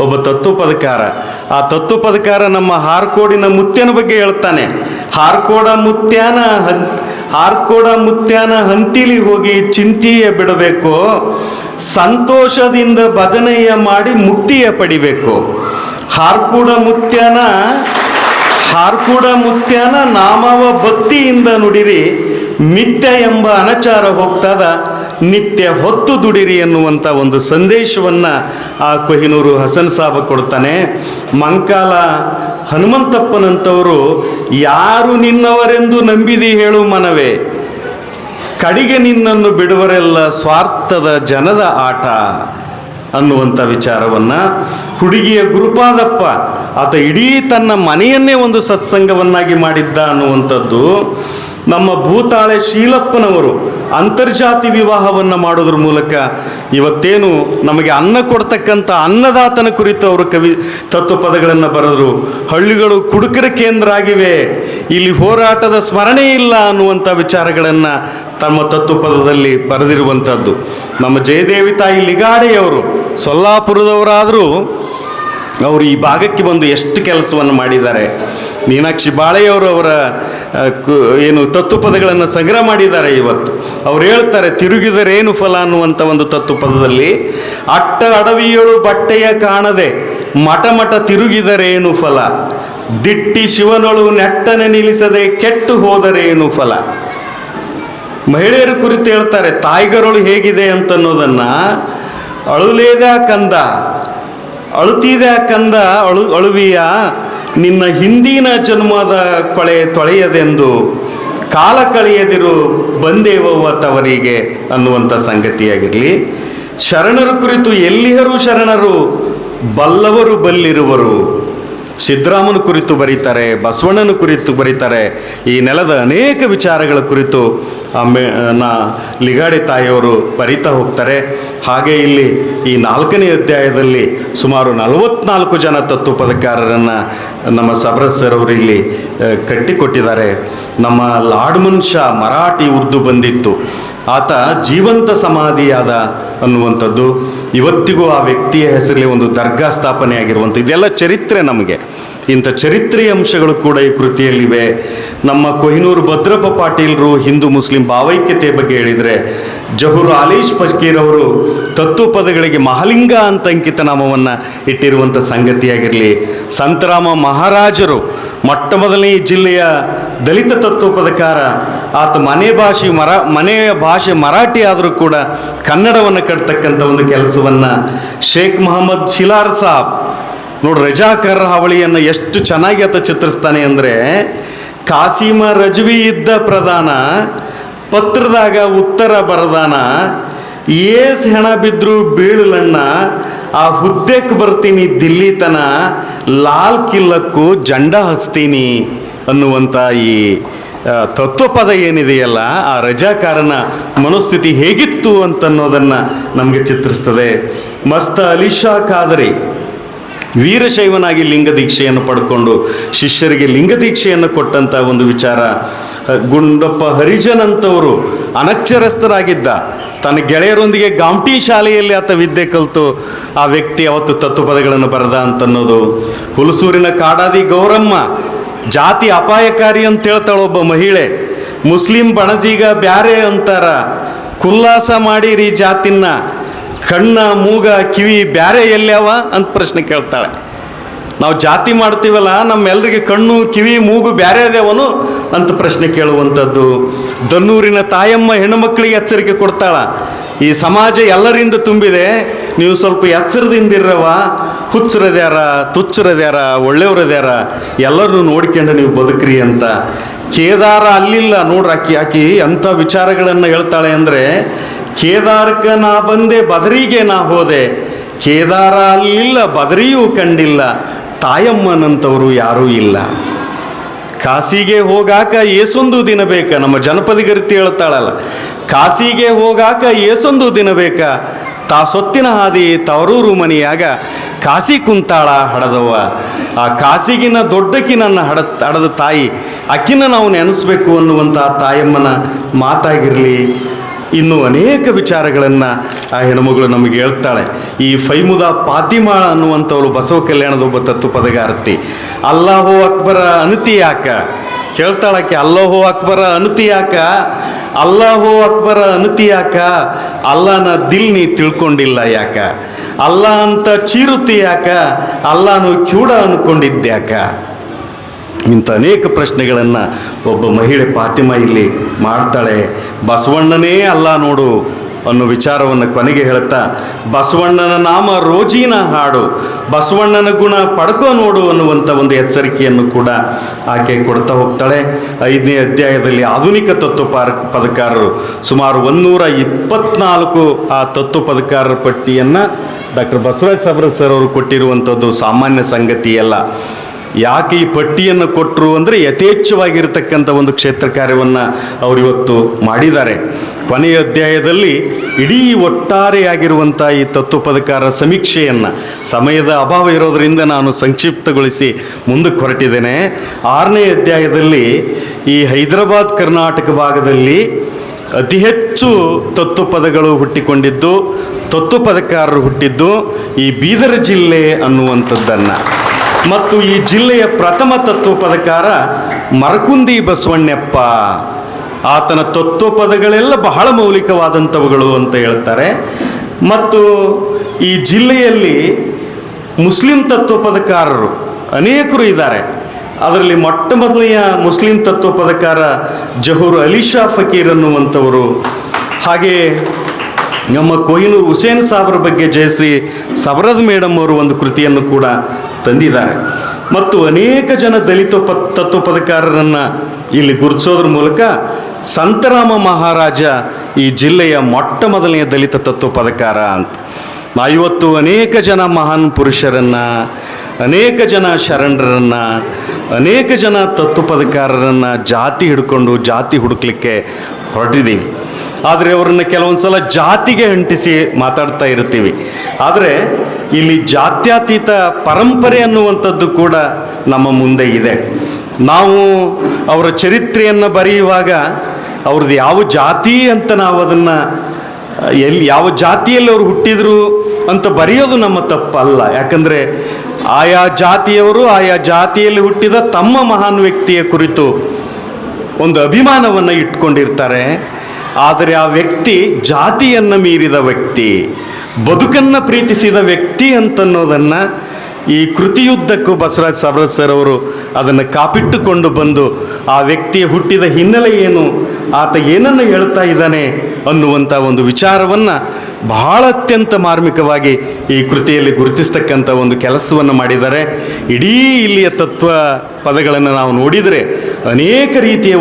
ಒಬ್ಬ ತತ್ವಪದಕಾರ. ಆ ತತ್ವಪದಕಾರ ನಮ್ಮ ಹಾರಕೋಡಿನ ಮುತ್ಯನ ಬಗ್ಗೆ ಹೇಳ್ತಾನೆ. ಹಾರ್ಕೋಡ ಮುತ್ಯಾನ ಹಂತಿಲಿ ಹೋಗಿ ಚಿಂತಿಯ ಬಿಡಬೇಕು, ಸಂತೋಷದಿಂದ ಭಜನೆಯ ಮಾಡಿ ಮುಕ್ತಿಯ ಪಡಿಬೇಕು. ಹಾರ್ಕೋಡ ಮುತ್ಯಾನ ನಾಮವ ಭಕ್ತಿಯಿಂದ ನುಡಿರಿ, ಮಿಥ್ಯ ಎಂಬ ಅನಚಾರ ಹೋಗ್ತದ, ನಿತ್ಯ ಹೊತ್ತು ದುಡಿರಿ ಎನ್ನುವಂಥ ಒಂದು ಸಂದೇಶವನ್ನು ಆ ಕೊಹಿನೂರು ಹಸನ್ ಸಾಬ ಕೊಡ್ತಾನೆ. ಮಂಕಾಲ ಹನುಮಂತಪ್ಪನಂಥವರು, ಯಾರು ನಿನ್ನವರೆಂದು ನಂಬಿದಿ ಹೇಳು ಮನವೇ, ಕಡೆಗೆ ನಿನ್ನನ್ನು ಬಿಡುವರೆಲ್ಲ ಸ್ವಾರ್ಥದ ಜನದ ಆಟ ಅನ್ನುವಂಥ ವಿಚಾರವನ್ನು, ಹುಡುಗಿಯ ಗುರುಪಾದಪ್ಪ ಆತ ಇಡೀ ತನ್ನ ಮನೆಯನ್ನೇ ಒಂದು ಸತ್ಸಂಗವನ್ನಾಗಿ ಮಾಡಿದ್ದ ಅನ್ನುವಂಥದ್ದು. ನಮ್ಮ ಭೂತಾಳೆ ಶೀಲಪ್ಪನವರು ಅಂತರ್ಜಾತಿ ವಿವಾಹವನ್ನು ಮಾಡೋದ್ರ ಮೂಲಕ ಇವತ್ತೇನು ನಮಗೆ ಅನ್ನ ಕೊಡ್ತಕ್ಕಂಥ ಅನ್ನದಾತನ ಕುರಿತು ಅವರು ತತ್ವಪದಗಳನ್ನು ಬರೆದರು. ಹಳ್ಳಿಗಳು ಕುಡುಕರ ಕೇಂದ್ರ ಆಗಿವೆ, ಇಲ್ಲಿ ಹೋರಾಟದ ಸ್ಮರಣೆ ಇಲ್ಲ ಅನ್ನುವಂಥ ವಿಚಾರಗಳನ್ನು ತಮ್ಮ ತತ್ವಪದದಲ್ಲಿ ಬರೆದಿರುವಂಥದ್ದು. ನಮ್ಮ ಜಯದೇವಿ ತಾಯಿ ಲಿಗಾಡೆಯವರು ಸೊಲ್ಲಾಪುರದವರಾದರೂ ಅವರು ಈ ಭಾಗಕ್ಕೆ ಬಂದು ಎಷ್ಟು ಕೆಲಸವನ್ನು ಮಾಡಿದ್ದಾರೆ. ಮೀನಾಕ್ಷಿ ಬಾಳೆಯವರು ಅವರ ಏನು ತತ್ವಪದಗಳನ್ನು ಸಂಗ್ರಹ ಮಾಡಿದ್ದಾರೆ. ಇವತ್ತು ಅವ್ರು ಹೇಳ್ತಾರೆ, ತಿರುಗಿದರೇನು ಫಲ ಅನ್ನುವಂಥ ಒಂದು ತತ್ವಪದದಲ್ಲಿ, ಅಟ್ಟ ಅಡವಿಯಳು ಬಟ್ಟೆಯ ಕಾಣದೆ ಮಠ ತಿರುಗಿದರೇನು ಫಲ, ದಿಟ್ಟಿ ಶಿವನೊಳು ನೆಟ್ಟನೆ ನಿಲ್ಲಿಸದೆ ಕೆಟ್ಟು ಹೋದರೇನು ಫಲ. ಮಹಿಳೆಯರ ಕುರಿತು ಹೇಳ್ತಾರೆ, ತಾಯಿಗರಳು ಹೇಗಿದೆ ಅಂತನ್ನೋದನ್ನು, ಅಳುತ್ತಿದೆ ಕಂದ ಅಳುವಿಯ, ನಿನ್ನ ಹಿಂದಿನ ಜನ್ಮದ ಕೊಳೆ ತೊಳೆಯದೆಂದು ಕಾಲ ಕಳೆಯದಿರು ಬಂದೇವವ್ವ ತವರಿಗೆ ಅನ್ನುವಂಥ ಸಂಗತಿಯಾಗಿರಲಿ. ಶರಣರ ಕುರಿತು ಎಲ್ಲಿಹರು ಶರಣರು, ಬಲ್ಲವರು ಬಲ್ಲಿರುವರು. ಸಿದ್ದರಾಮನ ಕುರಿತು ಬರೀತಾರೆ, ಬಸವಣ್ಣನ ಕುರಿತು ಬರೀತಾರೆ. ಈ ನೆಲದ ಅನೇಕ ವಿಚಾರಗಳ ಕುರಿತು ಲಿಗಾಡೆ ತಾಯಿಯವರು ಬರೀತಾ ಹೋಗ್ತಾರೆ. ಹಾಗೆ ಇಲ್ಲಿ ಈ 4ನೇ ಅಧ್ಯಾಯದಲ್ಲಿ ಸುಮಾರು 44 ಜನ ತತ್ವಪದಕಾರರನ್ನು ನಮ್ಮ ಸಬ್ರತ್ ಸರ್ ಅವರು ಇಲ್ಲಿ ಕಟ್ಟಿಕೊಟ್ಟಿದ್ದಾರೆ. ನಮ್ಮ ಲಾಡ್ಮನ್ ಶಾ ಮರಾಠಿ ಉರ್ದು ಬಂದಿತ್ತು, ಆತ ಜೀವಂತ ಸಮಾಧಿಯಾದ ಅನ್ನುವಂಥದ್ದು. ಇವತ್ತಿಗೂ ಆ ವ್ಯಕ್ತಿಯ ಹೆಸರಲ್ಲಿ ಒಂದು ದರ್ಗಾ ಸ್ಥಾಪನೆ ಆಗಿರುವಂಥ ಇದೆಲ್ಲ ಚರಿತ್ರೆ. ನಮಗೆ ಇಂಥ ಚರಿತ್ರೆಯ ಅಂಶಗಳು ಕೂಡ ಈ ಕೃತಿಯಲ್ಲಿವೆ. ನಮ್ಮ ಕೊಹಿನೂರು ಭದ್ರಪ್ಪ ಪಾಟೀಲರು ಹಿಂದೂ ಮುಸ್ಲಿಂ ಭಾವೈಕ್ಯತೆ ಬಗ್ಗೆ ಹೇಳಿದರೆ, ಜಹೂರ್ ಆಲೀಶ್ ಫಕೀರ್ ಅವರು ತತ್ವಪದಗಳಿಗೆ ಮಹಾಲಿಂಗ ಅಂತ ಅಂಕಿತ ನಾಮವನ್ನು ಇಟ್ಟಿರುವಂಥ ಸಂಗತಿಯಾಗಿರಲಿ, ಸಂತರಾಮ ಮಹಾರಾಜರು ಮೊಟ್ಟ ಮೊದಲನೇ ಜಿಲ್ಲೆಯ ದಲಿತ ತತ್ವಪದಕಾರ, ಆತ ಮನೆಯ ಭಾಷೆ ಮರಾಠಿ ಆದರೂ ಕೂಡ ಕನ್ನಡವನ್ನು ಕಟ್ತಕ್ಕಂಥ ಒಂದು ಕೆಲಸವನ್ನು ಶೇಖ್ ಮೊಹಮ್ಮದ್ ಶಿಲಾರ್ ಸಾಬ್, ನೋಡಿ ರಜಾಕರ್ ಹಾವಳಿಯನ್ನು ಎಷ್ಟು ಚೆನ್ನಾಗಿ ಆತ ಚಿತ್ರಿಸ್ತಾನೆ ಅಂದರೆ, ಕಾಸಿಮ ರಜ್ವಿ ಇದ್ದ ಪ್ರಧಾನ, ಪತ್ರದಾಗ ಉತ್ತರ ಬರದಾನ, ಏಸ್ ಹೆಣ ಬಿದ್ರು ಬೀಳಲಣ್ಣ, ಆ ಹುದ್ದೆಕ್ಕೆ ಬರ್ತೀನಿ ದಿಲ್ಲಿ ತನ, ಲಾಲ್ ಕಿಲ್ಲಕ್ಕೂ ಜಂಡ ಹಚ್ತೀನಿ ಅನ್ನುವಂಥ ಈ ತತ್ವಪದ ಏನಿದೆಯಲ್ಲ, ಆ ರಜಾಕಾರನ ಮನೋಸ್ಥಿತಿ ಹೇಗಿತ್ತು ಅಂತನ್ನೋದನ್ನು ನಮಗೆ ಚಿತ್ರಿಸ್ತದೆ. ಮಸ್ತ ಅಲಿ ಶಾ ಖಾದ್ರಿ ವೀರಶೈವನಾಗಿ ಲಿಂಗದೀಕ್ಷೆಯನ್ನು ಪಡ್ಕೊಂಡು ಶಿಷ್ಯರಿಗೆ ಲಿಂಗದೀಕ್ಷೆಯನ್ನು ಕೊಟ್ಟಂಥ ಒಂದು ವಿಚಾರ. ಗುಂಡಪ್ಪ ಹರಿಜನ್ ಅಂತವರು ಅನಕ್ಷರಸ್ಥರಾಗಿದ್ದ, ತನ್ನ ಗೆಳೆಯರೊಂದಿಗೆ ಗಾಂಟಿ ಶಾಲೆಯಲ್ಲಿ ಆತ ವಿದ್ಯೆ ಕಲಿತು ಆ ವ್ಯಕ್ತಿ ಅವತ್ತು ತತ್ವಪದಗಳನ್ನು ಬರೆದ ಅಂತನ್ನೋದು. ಹುಲಸೂರಿನ ಕಾಡಾದಿ ಗೌರಮ್ಮ ಜಾತಿ ಅಪಾಯಕಾರಿ ಅಂತ ಹೇಳ್ತಾಳೆ ಒಬ್ಬ ಮಹಿಳೆ. ಮುಸ್ಲಿಂ ಬಣಜೀಗ ಬ್ಯಾರೆ ಅಂತಾರ, ಕುಲ್ಲಾಸ ಮಾಡಿರಿ ಜಾತಿನ, ಕಣ್ಣ ಮೂಗ ಕಿವಿ ಬ್ಯಾರೆ ಎಲ್ಲ್ಯಾವ ಅಂತ ಪ್ರಶ್ನೆ ಕೇಳ್ತಾಳೆ. ನಾವು ಜಾತಿ ಮಾಡ್ತೀವಲ್ಲ, ನಮ್ಮೆಲ್ಲರಿಗೆ ಕಣ್ಣು ಕಿವಿ ಮೂಗು ಬ್ಯಾರೆ ಅದೇವನು ಅಂತ ಪ್ರಶ್ನೆ ಕೇಳುವಂಥದ್ದು. ದನ್ನೂರಿನ ತಾಯಮ್ಮ ಹೆಣ್ಣುಮಕ್ಕಳಿಗೆ ಎಚ್ಚರಿಕೆ ಕೊಡ್ತಾಳ, ಈ ಸಮಾಜ ಎಲ್ಲರಿಂದ ತುಂಬಿದೆ, ನೀವು ಸ್ವಲ್ಪ ಎಚ್ಚರದಿಂದಿರವ, ಹುಚ್ಚರದ್ಯಾರ ತುಚ್ಚರದ್ಯಾರ ಒಳ್ಳೆಯವರದ್ಯಾರ ಎಲ್ಲರನ್ನೂ ನೋಡ್ಕೊಂಡು ನೀವು ಬದುಕ್ರಿ ಅಂತ. ಕೇದಾರ ಅಲ್ಲಿಲ್ಲ ನೋಡ್ರಿ, ಆಕಿ ಅಂಥ ವಿಚಾರಗಳನ್ನು ಹೇಳ್ತಾಳೆ ಅಂದರೆ, ಕೇದಾರಕ್ಕೆ ನಾ ಬಂದೆ ಬದರಿಗೆ ನಾ ಹೋದೆ, ಕೇದಾರ ಅಲ್ಲಿಲ್ಲ ಬದರಿಯೂ ಕಂಡಿಲ್ಲ, ತಾಯಮ್ಮನಂಥವರು ಯಾರೂ ಇಲ್ಲ. ಕಾಸಿಗೆ ಹೋಗಾಕ ಏಸೊಂದು ದಿನ ಬೇಕಾ, ನಮ್ಮ ಜನಪದಿಗರಿತಿ ಹೇಳ್ತಾಳಲ್ಲ, ಕಾಸಿಗೆ ಹೋಗಾಕ ಏಸೊಂದು ದಿನ ಬೇಕಾ, ತಾ ಸೊತ್ತಿನ ಹಾದಿ ತವರೂರು ಮನೆಯಾಗ ಕಾಸಿ ಕುಂತಾಳ ಹಡದವ್ವ. ಆ ಕಾಸಿಗಿನ ದೊಡ್ಡಕಿ ನನ್ನ ಹಡದ ತಾಯಿ, ಅಕ್ಕಿನ ನಾವು ನೆನೆಸ್ಬೇಕು ಅನ್ನುವಂಥ ತಾಯಮ್ಮನ ಮಾತಾಗಿರಲಿ. ಇನ್ನೂ ಅನೇಕ ವಿಚಾರಗಳನ್ನು ಆ ಹೆಣ್ಮಗಳು ನಮಗೆ ಹೇಳ್ತಾಳೆ. ಈ ಫೈಮುದ ಪಾತಿಮಾಳ ಅನ್ನುವಂಥವಳು ಬಸವ ಕಲ್ಯಾಣದ ಒಬ್ಬ ತತ್ವಪದಗಾರ್ತಿ. ಅಲ್ಲಾಹೋ ಅಕ್ಬರ ಅನತಿ ಯಾಕ ಕೇಳ್ತಾಳಕ್ಕೆ, ಅಲ್ಲಾಹೋ ಅಕ್ಬರ ಅನತಿ ಯಾಕ, ಅಲ್ಲಾಹೋ ಅಕ್ಬರ ಅನತಿ ಯಾಕ, ಅಲ್ಲಾನ ದಿಲ್ ನೀ ತಿಳ್ಕೊಂಡಿಲ್ಲ ಯಾಕ, ಅಲ್ಲಾ ಅಂತ ಚೀರುತಿ ಯಾಕ, ಅಲ್ಲಾನು ಕ್ಯೂಡ ಅನ್ಕೊಂಡಿದ್ದ್ಯಾಕ. ಇಂಥ ಅನೇಕ ಪ್ರಶ್ನೆಗಳನ್ನು ಒಬ್ಬ ಮಹಿಳೆ ಫಾತಿಮಾ ಇಲ್ಲಿ ಮಾಡ್ತಾಳೆ. ಬಸವಣ್ಣನೇ ಅಲ್ಲ ನೋಡು ಅನ್ನೋ ವಿಚಾರವನ್ನು ಕೊನೆಗೆ ಹೇಳ್ತಾ, ಬಸವಣ್ಣನ ನಾಮ ರೋಜಿನ ಹಾಡು, ಬಸವಣ್ಣನ ಗುಣ ಪಡ್ಕೋ ನೋಡು ಅನ್ನುವಂಥ ಒಂದು ಎಚ್ಚರಿಕೆಯನ್ನು ಕೂಡ ಆಕೆ ಕೊಡ್ತಾ ಹೋಗ್ತಾಳೆ. 5ನೇ ಅಧ್ಯಾಯದಲ್ಲಿ ಆಧುನಿಕ ಪದಕಾರರು ಸುಮಾರು 124 ಆ ತತ್ವಪದಕಾರರ ಪಟ್ಟಿಯನ್ನು ಡಾಕ್ಟರ್ ಬಸವರಾಜ ಸಾಬ್ರಾಜ್ ಸರ್ ಅವರು ಕೊಟ್ಟಿರುವಂಥದ್ದು ಸಾಮಾನ್ಯ ಸಂಗತಿಯಲ್ಲ. ಯಾಕೆ ಈ ಪಟ್ಟಿಯನ್ನು ಕೊಟ್ಟರು ಅಂದರೆ, ಯಥೇಚ್ಛವಾಗಿರ್ತಕ್ಕಂಥ ಒಂದು ಕ್ಷೇತ್ರ ಕಾರ್ಯವನ್ನು ಅವರಿವತ್ತು ಮಾಡಿದ್ದಾರೆ. ಕೊನೆಯ ಅಧ್ಯಾಯದಲ್ಲಿ ಇಡೀ ಒಟ್ಟಾರೆಯಾಗಿರುವಂಥ ಈ ತತ್ವಪದಕಾರರ ಸಮೀಕ್ಷೆಯನ್ನು, ಸಮಯದ ಅಭಾವ ಇರೋದರಿಂದ ನಾನು ಸಂಕ್ಷಿಪ್ತಗೊಳಿಸಿ ಮುಂದಕ್ಕೆ ಹೊರಟಿದ್ದೇನೆ. 6ನೇ ಅಧ್ಯಾಯದಲ್ಲಿ ಈ ಹೈದರಾಬಾದ್ ಕರ್ನಾಟಕ ಭಾಗದಲ್ಲಿ ಅತಿ ಹೆಚ್ಚು ತತ್ವಪದಗಳು ಹುಟ್ಟಿಕೊಂಡಿದ್ದು, ತತ್ವಪದಕಾರರು ಹುಟ್ಟಿದ್ದು ಈ ಬೀದರ್ ಜಿಲ್ಲೆ ಅನ್ನುವಂಥದ್ದನ್ನು. ಮತ್ತು ಈ ಜಿಲ್ಲೆಯ ಪ್ರಥಮ ತತ್ವಪದಕಾರ ಮರಕುಂದಿ ಬಸವಣ್ಣಪ್ಪ. ಆತನ ತತ್ವಪದಗಳೆಲ್ಲ ಬಹಳ ಮೌಲಿಕವಾದಂಥವುಗಳು ಅಂತ ಹೇಳ್ತಾರೆ. ಮತ್ತು ಈ ಜಿಲ್ಲೆಯಲ್ಲಿ ಮುಸ್ಲಿಂ ತತ್ವಪದಕಾರರು ಅನೇಕರು ಇದ್ದಾರೆ. ಅದರಲ್ಲಿ ಮೊಟ್ಟ ಮೊದಲನೆಯ ಮುಸ್ಲಿಂ ತತ್ವಪದಕಾರ ಜಹೂರ್ ಅಲಿ ಶಾ ಫಕೀರ್ ಅನ್ನುವಂಥವರು. ಹಾಗೆ ನಮ್ಮ ಕೊಹಿನೂರು ಹುಸೇನ್ ಸಾಬ್ರ ಬಗ್ಗೆ ಜಯಶ್ರೀ ಸಬರದ್ ಮೇಡಮ್ ಅವರು ಒಂದು ಕೃತಿಯನ್ನು ಕೂಡ ತಂದಿದ್ದಾರೆ. ಮತ್ತು ಅನೇಕ ಜನ ದಲಿತ ತತ್ವಪದಕಾರರನ್ನು ಇಲ್ಲಿ ಗುರುತಿಸೋದ್ರ ಮೂಲಕ ಸಂತರಾಮ ಮಹಾರಾಜ ಈ ಜಿಲ್ಲೆಯ ಮೊಟ್ಟ ಮೊದಲನೆಯ ದಲಿತ ತತ್ವಪದಕಾರ ಅಂತ. ಇವತ್ತು ಅನೇಕ ಜನ ಮಹಾನ್ ಪುರುಷರನ್ನು, ಅನೇಕ ಜನ ಶರಣರನ್ನು, ಅನೇಕ ಜನ ತತ್ವಪದಕಾರರನ್ನು ಜಾತಿ ಹಿಡ್ಕೊಂಡು ಜಾತಿ ಹುಡುಕ್ಲಿಕ್ಕೆ ಹೊರಟಿದ್ದೀವಿ. ಆದರೆ ಅವರನ್ನು ಕೆಲವೊಂದು ಸಲ ಜಾತಿಗೆ ಅಂಟಿಸಿ ಮಾತಾಡ್ತಾ ಇರ್ತೀವಿ. ಆದರೆ ಇಲ್ಲಿ ಜಾತ್ಯತೀತ ಪರಂಪರೆ ಅನ್ನುವಂಥದ್ದು ಕೂಡ ನಮ್ಮ ಮುಂದೆ ಇದೆ. ನಾವು ಅವರ ಚರಿತ್ರೆಯನ್ನು ಬರೆಯುವಾಗ ಅವ್ರದ್ದು ಯಾವ ಜಾತಿ ಅಂತ ನಾವು ಅದನ್ನು ಯಾವ ಜಾತಿಯಲ್ಲಿ ಅವರು ಹುಟ್ಟಿದ್ರು ಅಂತ ಬರೆಯೋದು ನಮ್ಮ ತಪ್ಪಲ್ಲ. ಯಾಕಂದರೆ ಆಯಾ ಜಾತಿಯವರು ಆಯಾ ಜಾತಿಯಲ್ಲಿ ಹುಟ್ಟಿದ ತಮ್ಮ ಮಹಾನ್ ವ್ಯಕ್ತಿಯ ಕುರಿತು ಒಂದು ಅಭಿಮಾನವನ್ನು ಇಟ್ಕೊಂಡಿರ್ತಾರೆ. ಆದರೆ ಆ ವ್ಯಕ್ತಿ ಜಾತಿಯನ್ನು ಮೀರಿದ ವ್ಯಕ್ತಿ, ಬದುಕನ್ನು ಪ್ರೀತಿಸಿದ ವ್ಯಕ್ತಿ ಅಂತನ್ನೋದನ್ನು ಈ ಕೃತಿಯುದ್ದಕ್ಕೂ ಬಸವರಾಜ ಸಾಬ್ರಾಜ್ ಸರ್ ಅವರು ಅದನ್ನು ಕಾಪಿಟ್ಟುಕೊಂಡು ಬಂದು ಆ ವ್ಯಕ್ತಿಯ ಹುಟ್ಟಿದ ಹಿನ್ನೆಲೆ ಏನು, ಆತ ಏನನ್ನು ಹೇಳ್ತಾ ಇದ್ದಾನೆ ಅನ್ನುವಂಥ ಒಂದು ವಿಚಾರವನ್ನು ಬಹಳ ಅತ್ಯಂತ ಮಾರ್ಮಿಕವಾಗಿ ಈ ಕೃತಿಯಲ್ಲಿ ಗುರುತಿಸ್ತಕ್ಕಂಥ ಒಂದು ಕೆಲಸವನ್ನು ಮಾಡಿದ್ದಾರೆ. ಇಡೀ ಇಲ್ಲಿಯ ತತ್ವ ಪದಗಳನ್ನು ನಾವು ನೋಡಿದರೆ ಅನೇಕ ರೀತಿಯ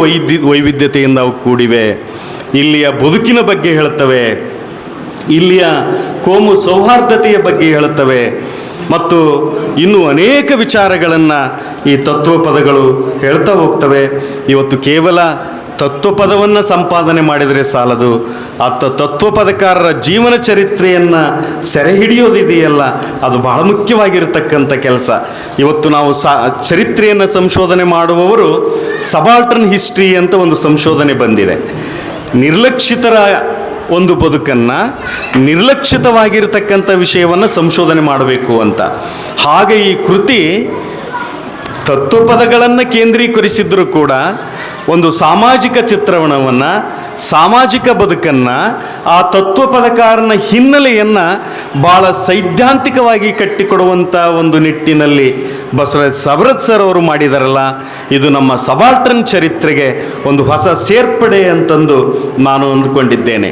ವೈವಿಧ್ಯತೆಯಿಂದ ಅವು ಕೂಡಿವೆ. ಇಲ್ಲಿಯ ಬದುಕಿನ ಬಗ್ಗೆ ಹೇಳುತ್ತವೆ, ಇಲ್ಲಿಯ ಕೋಮು ಸೌಹಾರ್ದತೆಯ ಬಗ್ಗೆ ಹೇಳುತ್ತವೆ ಮತ್ತು ಇನ್ನೂ ಅನೇಕ ವಿಚಾರಗಳನ್ನು ಈ ತತ್ವಪದಗಳು ಹೇಳ್ತಾ ಹೋಗ್ತವೆ. ಇವತ್ತು ಕೇವಲ ತತ್ವಪದವನ್ನು ಸಂಪಾದನೆ ಮಾಡಿದರೆ ಸಾಲದು, ಆ ತತ್ವಪದಕಾರರ ಜೀವನ ಚರಿತ್ರೆಯನ್ನು ಸೆರೆ ಹಿಡಿಯೋದಿದೆಯಲ್ಲ, ಅದು ಬಹಳ ಮುಖ್ಯವಾಗಿರತಕ್ಕಂಥ ಕೆಲಸ. ಇವತ್ತು ನಾವು ಚರಿತ್ರೆಯನ್ನು ಸಂಶೋಧನೆ ಮಾಡುವವರು ಸಬಾಲ್ಟರ್ನ್ ಹಿಸ್ಟ್ರಿ ಅಂತ ಒಂದು ಸಂಶೋಧನೆ ಬಂದಿದೆ. ನಿರ್ಲಕ್ಷಿತರ ಒಂದು ಬದುಕನ್ನು, ನಿರ್ಲಕ್ಷಿತವಾಗಿರತಕ್ಕಂಥ ವಿಷಯವನ್ನು ಸಂಶೋಧನೆ ಮಾಡಬೇಕು ಅಂತ. ಹಾಗೆ ಈ ಕೃತಿ ತತ್ವಪದಗಳನ್ನು ಕೇಂದ್ರೀಕರಿಸಿದ್ರೂ ಕೂಡ ಒಂದು ಸಾಮಾಜಿಕ ಚಿತ್ರಣವನ್ನು, ಸಾಮಾಜಿಕ ಬದುಕನ್ನು, ಆ ತತ್ವಪದಕಾರನ ಹಿನ್ನೆಲೆಯನ್ನು ಭಾಳ ಸೈದ್ಧಾಂತಿಕವಾಗಿ ಕಟ್ಟಿಕೊಡುವಂಥ ಒಂದು ನಿಟ್ಟಿನಲ್ಲಿ ಬಸವರಾಜ್ ಸವರತ್ ಸರ್ ಅವರು ಮಾಡಿದಾರಲ್ಲ, ಇದು ನಮ್ಮ ಸಬಾಲ್ಟರ್ನ್ ಚರಿತ್ರೆಗೆ ಒಂದು ಹೊಸ ಸೇರ್ಪಡೆ ಅಂತಂದು ನಾನು ಅಂದುಕೊಂಡಿದ್ದೇನೆ.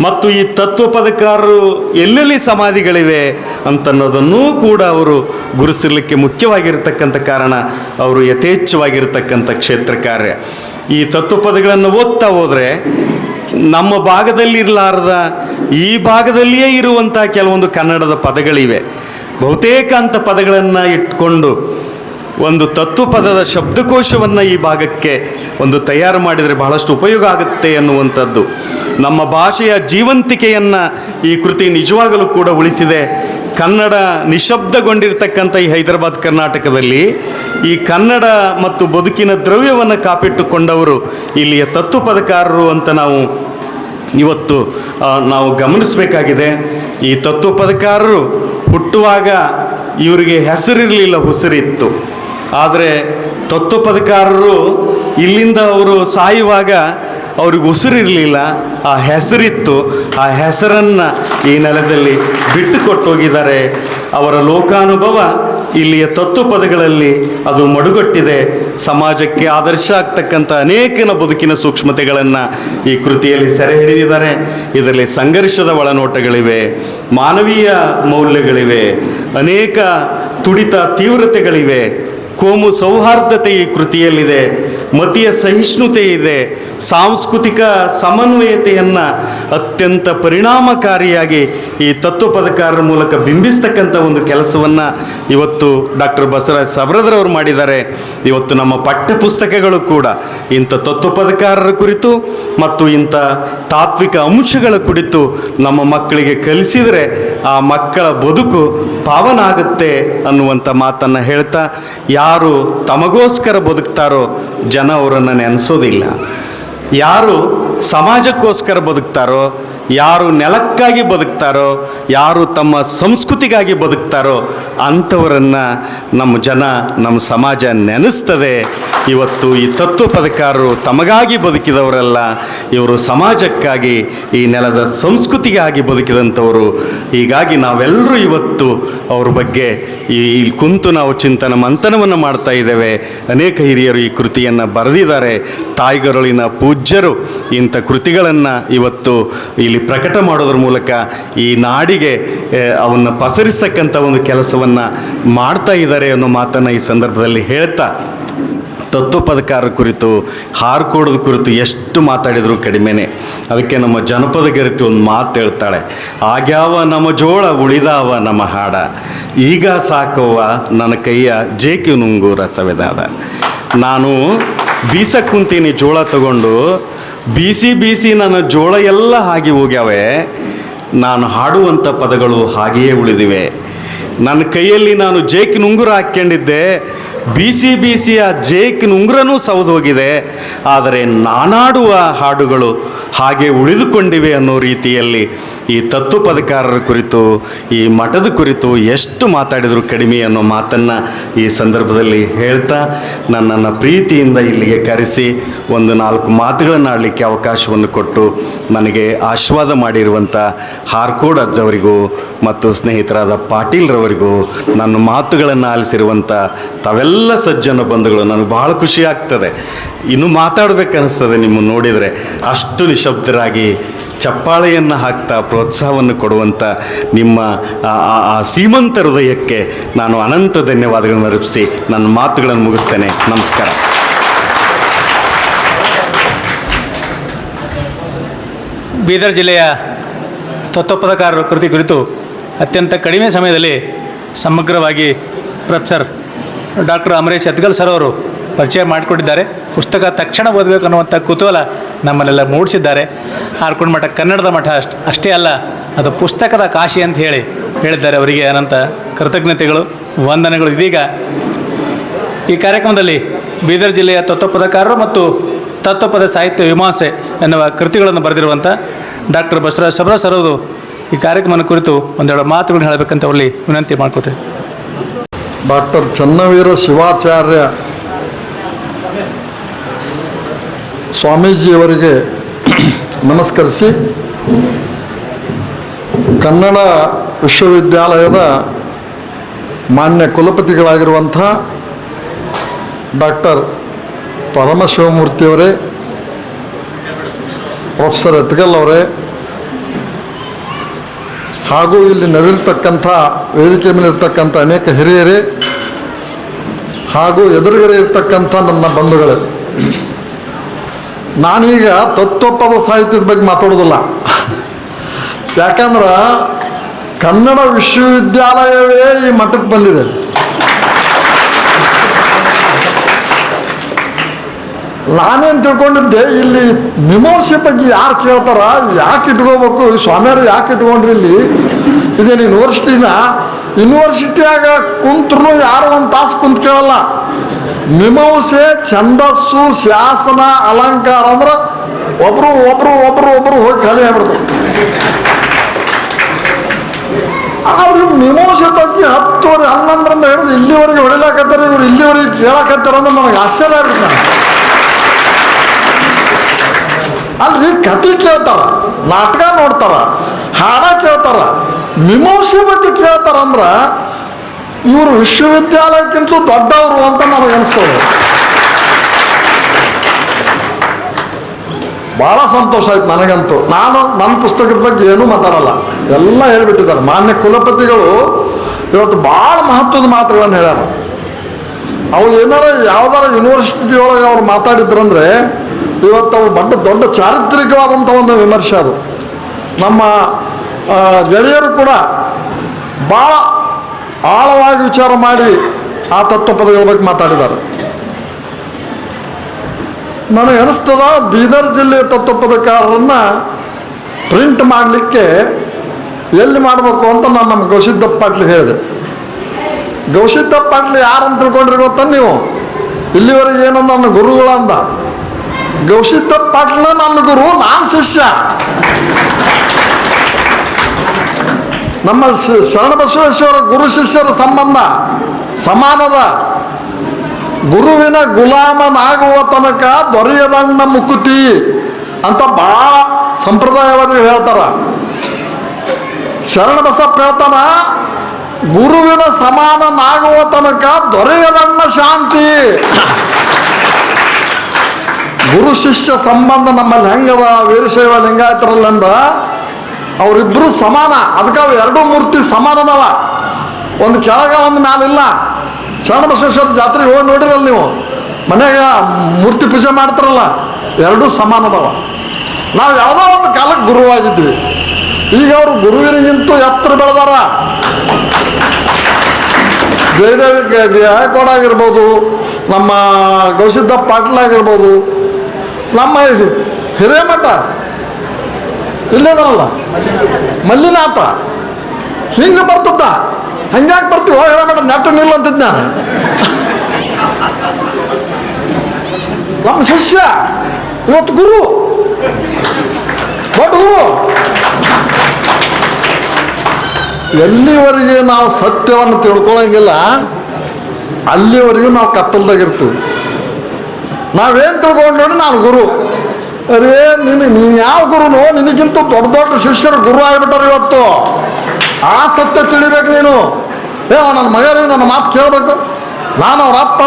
ಮತ್ತು ಈ ತತ್ವಪದಕಾರರು ಎಲ್ಲೆಲ್ಲಿ ಸಮಾಧಿಗಳಿವೆ ಅಂತನ್ನೋದನ್ನೂ ಕೂಡ ಅವರು ಗುರುತಿಸಲಿಕ್ಕೆ ಮುಖ್ಯವಾಗಿರ್ತಕ್ಕಂಥ ಕಾರಣ ಅವರು ಯಥೇಚ್ಛವಾಗಿರ್ತಕ್ಕಂಥ ಕ್ಷೇತ್ರ ಕಾರ್ಯ. ಈ ತತ್ವಪದಗಳನ್ನು ಓದ್ತಾ ಹೋದರೆ ನಮ್ಮ ಭಾಗದಲ್ಲಿ ಇರಲಾರದ ಈ ಭಾಗದಲ್ಲಿಯೇ ಇರುವಂಥ ಕೆಲವೊಂದು ಕನ್ನಡದ ಪದಗಳಿವೆ. ಬಹುತೇಕ ಅಂಥ ಪದಗಳನ್ನು ಇಟ್ಕೊಂಡು ಒಂದು ತತ್ವಪದದ ಶಬ್ದಕೋಶವನ್ನು ಈ ಭಾಗಕ್ಕೆ ಒಂದು ತಯಾರು ಮಾಡಿದರೆ ಬಹಳಷ್ಟು ಉಪಯೋಗ ಆಗುತ್ತೆ ಅನ್ನುವಂಥದ್ದು. ನಮ್ಮ ಭಾಷೆಯ ಜೀವಂತಿಕೆಯನ್ನು ಈ ಕೃತಿ ನಿಜವಾಗಲೂ ಕೂಡ ಉಳಿಸಿದೆ. ಕನ್ನಡ ನಿಶಬ್ದಗೊಂಡಿರ್ತಕ್ಕಂಥ ಈ ಹೈದರಾಬಾದ್ ಕರ್ನಾಟಕದಲ್ಲಿ ಈ ಕನ್ನಡ ಮತ್ತು ಬದುಕಿನ ದ್ರವ್ಯವನ್ನು ಕಾಪಿಟ್ಟುಕೊಂಡವರು ಇಲ್ಲಿಯ ತತ್ವಪದಕಾರರು ಅಂತ ನಾವು ಇವತ್ತು ನಾವು ಗಮನಿಸಬೇಕಾಗಿದೆ. ಈ ತತ್ವಪದಕಾರರು ಹುಟ್ಟುವಾಗ ಇವರಿಗೆ ಹೆಸರಿರಲಿಲ್ಲ, ಉಸಿರಿತ್ತು. ಆದರೆ ತತ್ವಪದಕಾರರು ಇಲ್ಲಿಂದ ಅವರು ಸಾಯುವಾಗ ಅವ್ರಿಗೆ ಉಸಿರಿರಲಿಲ್ಲ, ಆ ಹೆಸರಿತ್ತು. ಆ ಹೆಸರನ್ನು ಈ ನೆಲದಲ್ಲಿ ಬಿಟ್ಟು ಕೊಟ್ಟೋಗಿದ್ದಾರೆ. ಅವರ ಲೋಕಾನುಭವ ಇಲ್ಲಿಯ ತತ್ವಪದಗಳಲ್ಲಿ ಅದು ಮಡುಗಟ್ಟಿದೆ. ಸಮಾಜಕ್ಕೆ ಆದರ್ಶ ಆಗ್ತಕ್ಕಂಥ ಅನೇಕನ ಬದುಕಿನ ಸೂಕ್ಷ್ಮತೆಗಳನ್ನು ಈ ಕೃತಿಯಲ್ಲಿ ಸೆರೆ ಹಿಡಿದಿದ್ದಾರೆ. ಇದರಲ್ಲಿ ಸಂಘರ್ಷದ ಒಳನೋಟಗಳಿವೆ, ಮಾನವೀಯ ಮೌಲ್ಯಗಳಿವೆ, ಅನೇಕ ತುಡಿತ ತೀವ್ರತೆಗಳಿವೆ, ಕೋಮು ಸೌಹಾರ್ದತೆ ಈ ಕೃತಿಯಲ್ಲಿದೆ, ಮತೀಯ ಸಹಿಷ್ಣುತೆ ಇದೆ, ಸಾಂಸ್ಕೃತಿಕ ಸಮನ್ವಯತೆಯನ್ನು ಅತ್ಯಂತ ಪರಿಣಾಮಕಾರಿಯಾಗಿ ಈ ತತ್ವಪದಕಾರರ ಮೂಲಕ ಬಿಂಬಿಸ್ತಕ್ಕಂಥ ಒಂದು ಕೆಲಸವನ್ನು ಇವತ್ತು ಡಾಕ್ಟರ್ ಬಸವರಾಜ್ ಸವರದ್ರವರು ಮಾಡಿದ್ದಾರೆ. ಇವತ್ತು ನಮ್ಮ ಪಠ್ಯಪುಸ್ತಕಗಳು ಕೂಡ ಇಂಥ ತತ್ವಪದಕಾರರ ಕುರಿತು ಮತ್ತು ಇಂಥ ತಾತ್ವಿಕ ಅಂಶಗಳ ಕುರಿತು ನಮ್ಮ ಮಕ್ಕಳಿಗೆ ಕಲಿಸಿದರೆ ಆ ಮಕ್ಕಳ ಬದುಕು ಪಾವನ ಆಗುತ್ತೆ ಅನ್ನುವಂಥ ಮಾತನ್ನು ಹೇಳ್ತಾ, ಯಾರು ತಮಗೋಸ್ಕರ ಬದುಕ್ತಾರೋ ಜನ ಅವರನ್ನು ನೆನೆಸೋದಿಲ್ಲ. ಯಾರು ಸಮಾಜಕ್ಕೋಸ್ಕರ ಬದುಕ್ತಾರೋ, ಯಾರು ನೆಲಕ್ಕಾಗಿ ಬದುಕ್ತಾರೋ, ಯಾರು ತಮ್ಮ ಸಂಸ್ಕೃತಿಗಾಗಿ ಬದುಕ್ತಾರೋ ಅಂಥವರನ್ನು ನಮ್ಮ ಜನ, ನಮ್ಮ ಸಮಾಜ ನೆನೆಸ್ತದೆ. ಇವತ್ತು ಈ ತತ್ವಪದಕಾರರು ತಮಗಾಗಿ ಬದುಕಿದವರಲ್ಲ, ಇವರು ಸಮಾಜಕ್ಕಾಗಿ, ಈ ನೆಲದ ಸಂಸ್ಕೃತಿಗಾಗಿ ಬದುಕಿದಂಥವರು. ಹೀಗಾಗಿ ನಾವೆಲ್ಲರೂ ಇವತ್ತು ಅವ್ರ ಬಗ್ಗೆ ಈ ಕುಂತು ನಾವು ಚಿಂತನ ಮಂಥನವನ್ನು ಮಾಡ್ತಾ ಇದ್ದೇವೆ. ಅನೇಕ ಹಿರಿಯರು ಈ ಕೃತಿಯನ್ನು ಬರೆದಿದ್ದಾರೆ. ತಾಯ್ಗರುಳಿನ ಪೂಜ್ಯರು ಇಂಥ ಕೃತಿಗಳನ್ನು ಇವತ್ತು ಇಲ್ಲಿ ಪ್ರಕಟ ಮಾಡೋದ್ರ ಮೂಲಕ ಈ ನಾಡಿಗೆ ಅವನ್ನು ಪಸರಿಸ್ತಕ್ಕಂಥ ಒಂದು ಕೆಲಸವನ್ನು ಮಾಡ್ತಾ ಇದ್ದಾರೆ ಅನ್ನೋ ಮಾತನ್ನು ಈ ಸಂದರ್ಭದಲ್ಲಿ ಹೇಳ್ತಾ, ತತ್ವಪದಕಾರರ ಕುರಿತು, ಹಾರ್ಕೋಡದ ಕುರಿತು ಎಷ್ಟು ಮಾತಾಡಿದರೂ ಕಡಿಮೆನೆ. ಅದಕ್ಕೆ ನಮ್ಮ ಜನಪದ ಗೆರತಿ ಒಂದು ಮಾತು ಹೇಳ್ತಾಳೆ, ಆಗ್ಯಾವ ನಮ್ಮ ಜೋಳ ಉಳಿದಾವ ನಮ್ಮ ಹಾಡ, ಈಗ ಸಾಕವ್ವ ನನ್ನ ಕೈಯ ಜೇಕಿ ನುಂಗೂರ ಸವೆದಾದ. ನಾನು ಬೀಸಕ್ಕೆ ಕುಂತೀನಿ ಜೋಳ ತಗೊಂಡು, ಬೀಸಿ ನನ್ನ ಜೋಳ ಎಲ್ಲ ಹಾಗೆ ಹೋಗ್ಯಾವೆ, ನಾನು ಹಾಡುವಂಥ ಪದಗಳು ಹಾಗೆಯೇ ಉಳಿದಿವೆ. ನನ್ನ ಕೈಯಲ್ಲಿ ನಾನು ಜೇಕಿನ ಉಂಗುರ ಹಾಕ್ಕೊಂಡಿದ್ದೆ, ಬೀಸಿ ಆ ಜೇಕಿನ ಉಂಗುರನೂ ಸೌದು ಹೋಗಿದೆ, ಆದರೆ ನಾನಾಡುವ ಹಾಡುಗಳು ಹಾಗೆ ಉಳಿದುಕೊಂಡಿವೆ ಅನ್ನೋ ರೀತಿಯಲ್ಲಿ ಈ ತತ್ವಪದಕಾರರ ಕುರಿತು, ಈ ಮಠದ ಕುರಿತು ಎಷ್ಟು ಮಾತಾಡಿದರೂ ಕಡಿಮೆ ಅನ್ನೋ ಮಾತನ್ನು ಈ ಸಂದರ್ಭದಲ್ಲಿ ಹೇಳ್ತಾ, ನನ್ನನ್ನು ಪ್ರೀತಿಯಿಂದ ಇಲ್ಲಿಗೆ ಕರೆಸಿ ಒಂದು 4 ಮಾತುಗಳನ್ನು ಆಡಲಿಕ್ಕೆ ಅವಕಾಶವನ್ನು ಕೊಟ್ಟು ನನಗೆ ಆಶೀರ್ವಾದ ಮಾಡಿರುವಂಥ ಹಾರ್ಕೋಡ್ ಅಜ್ಜವರಿಗೂ ಮತ್ತು ಸ್ನೇಹಿತರಾದ ಪಾಟೀಲ್ರವರಿಗೂ, ನನ್ನ ಮಾತುಗಳನ್ನು ಆಲಿಸಿರುವಂಥ ತಾವೆಲ್ಲ ಸಜ್ಜನ ಬಂಧುಗಳು, ನನಗೆ ಭಾಳ ಖುಷಿ ಆಗ್ತದೆ. ಇನ್ನೂ ಮಾತಾಡಬೇಕನ್ನಿಸ್ತದೆ ನಿಮ್ಮನ್ನು ನೋಡಿದರೆ. ಅಷ್ಟು ನಿಶಬ್ದರಾಗಿ ಚಪ್ಪಾಳೆಯನ್ನು ಹಾಕ್ತಾ ಪ್ರೋತ್ಸಾಹವನ್ನು ಕೊಡುವಂಥ ನಿಮ್ಮ ಆ ಸೀಮಂತ ಹೃದಯಕ್ಕೆ ನಾನು ಅನಂತ ಧನ್ಯವಾದಗಳನ್ನು ಅರ್ಪಿಸಿ ನನ್ನ ಮಾತುಗಳನ್ನು ಮುಗಿಸ್ತೇನೆ. ನಮಸ್ಕಾರ. ಬೀದರ್ ಜಿಲ್ಲೆಯ ತತ್ವಪದಕಾರರ ಕೃತಿ ಕುರಿತು ಅತ್ಯಂತ ಕಡಿಮೆ ಸಮಯದಲ್ಲಿ ಸಮಗ್ರವಾಗಿ ಪ್ರೊಫೆಸರ್ ಡಾಕ್ಟರ್ ಅಮರೇಶ್ ಅತ್ಗಲ್ ಸರ್ ಅವರು ಪರಿಚಯ ಮಾಡಿಕೊಟ್ಟಿದ್ದಾರೆ. ಪುಸ್ತಕ ತಕ್ಷಣ ಓದಬೇಕು ಅನ್ನುವಂಥ ಕುತೂಹಲ ನಮ್ಮನ್ನೆಲ್ಲ ಮೂಡಿಸಿದ್ದಾರೆ. ಹಾರ್ಕೊಂಡ ಮಠ ಕನ್ನಡದ ಮಠ ಅಷ್ಟೇ ಅಲ್ಲ, ಅದು ಪುಸ್ತಕದ ಕಾಶಿ ಅಂತ ಹೇಳಿದ್ದಾರೆ. ಅವರಿಗೆ ಅನಂತ ಕೃತಜ್ಞತೆಗಳು, ವಂದನೆಗಳು. ಇದೀಗ ಈ ಕಾರ್ಯಕ್ರಮದಲ್ಲಿ ಬೀದರ್ ಜಿಲ್ಲೆಯ ತತ್ವಪದಕಾರರು ಮತ್ತು ತತ್ವಪದ ಸಾಹಿತ್ಯ ಮೀಮಾಂಸೆ ಎನ್ನುವ ಕೃತಿಗಳನ್ನು ಬರೆದಿರುವಂಥ ಡಾಕ್ಟರ್ ಬಸವರಾಜ ಸಬ್ರ ಸರ್ ಅವರು ಈ ಕಾರ್ಯಕ್ರಮದ ಕುರಿತು ಒಂದೆರಡು ಮಾತುಗಳನ್ನು ಹೇಳಬೇಕಂತ ಅವರಲ್ಲಿ ವಿನಂತಿ ಮಾಡ್ಕೋತೇವೆ. ಡಾಕ್ಟರ್ ಚನ್ನವೀರ ಶಿವಾಚಾರ್ಯ ಸ್ವಾಮೀಜಿಯವರಿಗೆ ನಮಸ್ಕರಿಸಿ, ಕನ್ನಡ ವಿಶ್ವವಿದ್ಯಾಲಯದ ಮಾನ್ಯ ಕುಲಪತಿಗಳಾಗಿರುವಂಥ ಡಾಕ್ಟರ್ ಪರಮಶಿವಮೂರ್ತಿಯವರೇ, ಪ್ರೊಫೆಸರ್ ಎತ್ಗಲ್ ಅವರೇ, ಹಾಗೂ ಇಲ್ಲಿ ನಡೆದಿರ್ತಕ್ಕಂಥ ವೇದಿಕೆ ಮೇಲೆ ಇರ್ತಕ್ಕಂಥ ಅನೇಕ ಹಿರಿಯರೇ ಹಾಗೂ ಎದುರುಗಡೆ ಇರ್ತಕ್ಕಂಥ ನನ್ನ ಬಂಧುಗಳೇ, ನಾನೀಗ ತತ್ವಪದ ಸಾಹಿತ್ಯದ ಬಗ್ಗೆ ಮಾತಾಡೋದಿಲ್ಲ. ಯಾಕಂದ್ರೆ ಕನ್ನಡ ವಿಶ್ವವಿದ್ಯಾಲಯವೇ ಈ ಮಟ್ಟಕ್ಕೆ ಬಂದಿದೆ. ನಾನೇನು ತಿಳ್ಕೊಂಡಿದ್ದೆ, ಇಲ್ಲಿ ಮೀಮಾಂಸೆ ಬಗ್ಗೆ ಯಾರು ಕೇಳ್ತಾರ, ಯಾಕೆ ಇಟ್ಕೋಬೇಕು, ಸ್ವಾಮಿಯವರು ಯಾಕೆ ಇಟ್ಕೊಂಡ್ರಿ ಇಲ್ಲಿ, ಇದೇನು ಯೂನಿವರ್ಸಿಟಿಯಾಗ ಕುಂತ್ರು ಯಾರು ಒಂದು ತಾಸು ಕುಂತು ಕೇಳಲ್ಲ. ಮೀಮಾಂಸೆ, ಛಂದಸ್ಸು, ಶಾಸನ, ಅಲಂಕಾರ ಅಂದ್ರೆ ಒಬ್ರು ಹೋಗಿ ಖಾಲಿ ಆಗ್ಬಿಡ್ತಾರೆ. ಆದ್ರೆ ಮೀಮಾಂಸೆ ಬಗ್ಗೆ 10 11 ಹಿಡಿದು ಇಲ್ಲಿವರೆಗೆ ಹೊಡಿಲಾಕತ್ತಾರೆ, ಇವ್ರು ಇಲ್ಲಿವರೆಗೆ ಕೇಳಕತ್ತಾರ ಅಂದ್ರೆ ನನಗೆ ಆಶ್ಚರ್ಯ ಆಗ್ಬಿಡ್ತಾನೆ. ಅಲ್ರಿ, ಕತೆ ಕೇಳ್ತಾರ, ನಾಟಕ ನೋಡ್ತಾರ, ಹಾಡ ಕೇಳ್ತಾರ, ಮೀಮಾಂಸೆ ಬಗ್ಗೆ ಕೇಳ್ತಾರಂದ್ರೆ ಇವರು ವಿಶ್ವವಿದ್ಯಾಲಯಕ್ಕಿಂತ ದೊಡ್ಡವರು ಅಂತ ನನಗೆ ಅನಿಸ್ತದೆ. ಭಾಳ ಸಂತೋಷ ಆಯ್ತು ನನಗಂತೂ. ನಾನು ನನ್ನ ಪುಸ್ತಕದ ಬಗ್ಗೆ ಏನೂ ಮಾತಾಡಲ್ಲ, ಎಲ್ಲ ಹೇಳ್ಬಿಟ್ಟಿದ್ದಾರೆ. ಮಾನ್ಯ ಕುಲಪತಿಗಳು ಇವತ್ತು ಭಾಳ ಮಹತ್ವದ ಮಾತುಗಳನ್ನು ಹೇಳ್ಯಾರ. ಅವು ಏನಾರ ಯಾವ್ದಾರ ಯೂನಿವರ್ಸಿಟಿ ಒಳಗೆ ಅವ್ರು ಮಾತಾಡಿದ್ರಂದ್ರೆ ಇವತ್ತು ಅವು ದೊಡ್ಡ ಚಾರಿತ್ರಿಕವಾದಂಥ ಒಂದು ವಿಮರ್ಶೆ ಅದು. ನಮ್ಮ ಗೆಳೆಯರು ಕೂಡ ಭಾಳ ಆಳವಾಗಿ ವಿಚಾರ ಮಾಡಿ ಆ ತತ್ವಪದಗಳ ಬಗ್ಗೆ ಮಾತಾಡಿದ್ದಾರೆ. ನನಗೆ ಅನಿಸ್ತದ, ಬೀದರ್ ಜಿಲ್ಲೆಯ ತತ್ವಪದಕಾರರನ್ನು ಪ್ರಿಂಟ್ ಮಾಡಲಿಕ್ಕೆ ಎಲ್ಲಿ ಮಾಡಬೇಕು ಅಂತ ನಾನು ನಮ್ಮ ಗೌಸಿದ್ದಪ್ಪ ಪಾಟ್ಲಿಗೆ ಹೇಳಿದೆ. ಗೌಸಿದ್ದಪ್ಪ ಪಾಟ್ಲಿ ಯಾರಂತ ತಿಳ್ಕೊಂಡ್ರಿ ಗೊತ್ತ ನೀವು? ಇಲ್ಲಿವರೆಗೆ ಏನೋ ನನ್ನ ಗುರುಗಳು ಅಂದ. ಗೌಸಿದ್ದಪ್ಪ ಪಾಟ್ಲ ನನ್ನ ಗುರು, ನಾನು ಶಿಷ್ಯ. ನಮ್ಮ ಶರಣಬಸವೇಶ್ವರ ಗುರು ಶಿಷ್ಯರ ಸಂಬಂಧ ಸಮಾನದ. ಗುರುವಿನ ಗುಲಾಮನಾಗುವ ತನಕ ದೊರೆಯದಣ್ಣ ಮುಕುತಿ ಅಂತ ಭಾಳ ಸಂಪ್ರದಾಯವಾದಿಗಳು ಹೇಳ್ತಾರ. ಶರಣಬಸಪ್ಪ ಹೇಳ್ತಾನ, ಗುರುವಿನ ಸಮಾನನಾಗುವ ತನಕ ದೊರೆಯದಣ್ಣ ಶಾಂತಿ. ಗುರು ಶಿಷ್ಯ ಸಂಬಂಧ ನಮ್ಮಲ್ಲಿ ಹೆಂಗದ, ವೀರಶೈವ ಲಿಂಗಾಯತರಲ್ಲಂದ ಅವರಿಬ್ಬರು ಸಮಾನ. ಅದಕ್ಕೆ ಅವು 2 ಮೂರ್ತಿ ಸಮಾನದವ, ಒಂದು ಕೆಳಗ ಒಂದು ಮ್ಯಾಲಿಲ್ಲ. ಶರಣಬಸವೇಶ್ವರ ಜಾತ್ರೆಗೆ ಹೋಗಿ ನೋಡಿರಲ್ಲ ನೀವು, ಮನೆಯಾಗ ಮೂರ್ತಿ ಪೂಜೆ ಮಾಡ್ತಾರಲ್ಲ, 2 ಸಮಾನದವ. ನಾವು ಯಾವುದೋ ಒಂದು ಕಾಲಕ್ಕೆ ಗುರುವಾಗಿದ್ವಿ, ಈಗ ಅವರು ಗುರುವಿನಿಗಿಂತೂ ಎತ್ತರ ಬೆಳೆದಾರ. ಜಯದೇವಿ ಗಾಯಕವಾಡ ಆಗಿರ್ಬೋದು, ನಮ್ಮ ಗೌಸಿದ್ದಪ್ಪ ಪಾಟೀಲ್ ಆಗಿರ್ಬೋದು, ನಮ್ಮ ಹಿರೇಮಠ ಇಲ್ಲೇದಾರಲ್ಲ ಮಲ್ಲಿನಾಥ, ಹಿಂಗೆ ಬರ್ತದ. ಹಂಗ್ಯಾಕೆ ಬರ್ತೀವಿ? ಹಿರೇಮಠ ನೆಟ್ಟು ನಿಲ್ಲ ಅಂತಿದ್ದ ನಾನು. ನಮ್ಮ ಶಿಷ್ಯ ಇವತ್ತು ಗುರು, ದೊಡ್ಡ ಗುರು. ಎಲ್ಲಿವರೆಗೆ ನಾವು ಸತ್ಯವನ್ನು ತಿಳ್ಕೊಳ್ಳಂಗಿಲ್ಲ ಅಲ್ಲಿವರೆಗೂ ನಾವು ಕತ್ತಲ್ದಾಗಿರ್ತೀವಿ. ನಾವೇನು ತಿಳ್ಕೊಂಡು ನೋಡಿ ನಾನು ಗುರು. ಅರೇ ನೀನು ಯಾವ ಗುರುನೋ, ನಿನಗಿಂತ ದೊಡ್ಡ ಶಿಷ್ಯರು ಗುರು ಆಗಿಬಿಟ್ಟಾರೆ ಇವತ್ತು. ಆ ಸತ್ಯ ತಿಳಿಬೇಕು ನೀನು. ನನ್ನ ಮಗ ನನ್ನ ಮಾತು ಕೇಳಬೇಕು. ನಾನು ಅವ್ರ ಅಪ್ಪ.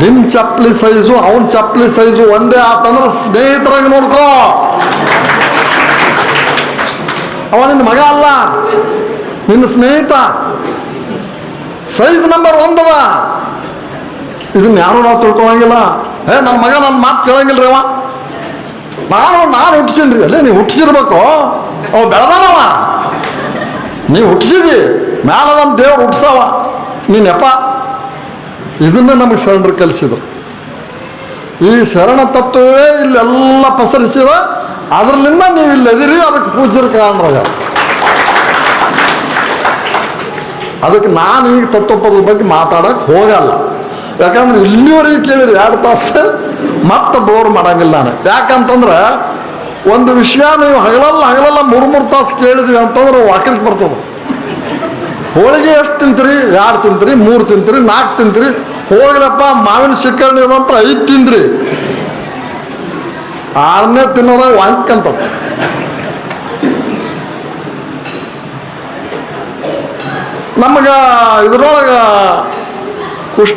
ನಿನ್ನ ಚಪ್ಪಲಿ ಸೈಜು ಅವನ ಚಪ್ಪಲಿ ಸೈಜು ಒಂದೇ ಆತಂದ್ರೆ ಸ್ನೇಹಿತರಾಗಿ ನೋಡ್ಕೋ. ಅವ ನಿನ್ನ ಮಗ ಅಲ್ಲ, ನಿನ್ನ ಸ್ನೇಹಿತ. ಸೈಜ್ ನಂಬರ್ 1 ಅದ. ಇದನ್ನ ಯಾರು ನಾವು ತಿಳ್ಕೊಳಂಗಿಲ್ಲ. ನನ್ನ ಮಗ ನನ್ನ ಮಾತು ಕೇಳಂಗಿಲ್ರಿ ಅವ. ನಾನು ಹುಟ್ಟಿಸೀನಿ ಅಲ್ಲೇ ನೀವು ಹುಟ್ಟಿಸಿರ್ಬೇಕು. ಅವ ಬೆಳೆದಾನವ, ನೀವು ಹುಟ್ಟಿಸಿದಿ ಮ್ಯಾಲದನ್ನ ದೇವ್ರು ಹುಟ್ಟಿಸವ ನೀ ನೆಪ. ಇದನ್ನು ನಮಗೆ ಶರಣರು ಕಲಿಸಿದ್ರು. ಈ ಶರಣ ತತ್ವವೇ ಇಲ್ಲೆಲ್ಲ ಪಸರಿಸಿದ, ಅದರಲ್ಲಿಂದ ನೀವು ಇಲ್ಲಿ ಎದಿರಿ, ಅದಕ್ಕೆ ಪೂಜ್ಯರ ಕಾರಣರಾಗ. ಅದಕ್ಕೆ ನಾನು ಈಗ ತತ್ವಪದದ ಬಗ್ಗೆ ಮಾತಾಡೋಕೆ ಹೋಗಲ್ಲ. ಯಾಕಂದ್ರೆ ಇಲ್ಲಿವರೆಗೆ ಕೇಳಿರಿ 2 ತಾಸು ಮತ್ತೆ ಬೋರ್ ಮಾಡಂಗಿಲ್ಲ ನಾನು. ಯಾಕಂತಂದ್ರೆ ಒಂದು ವಿಷಯ ನೀವು ಹಗಲಲ್ಲ 3 ತಾಸು ಕೇಳಿದ್ವಿ ಅಂತಂದ್ರೆ ವಾಕ್ಯಕ್ಕೆ ಬರ್ತದೆ. ಹೋಳಿಗೆ ಎಷ್ಟು ತಿಂತೀರಿ? 2 ತಿಂತೀರಿ, 3 ತಿಂತೀರಿ, 4 ತಿಂತೀರಿ. ಹೋಗ್ಲಪ್ಪ ಮಾವಿನ ಶಿಕರಣಿ ಅದಂತ 5 ತಿಂದ್ರಿ, 6ನೇ ತಿನ್ನೋದಾಗ ವಾಂಕಂತ. ನಮಗೆ ಇದ್ರೊಳಗೆ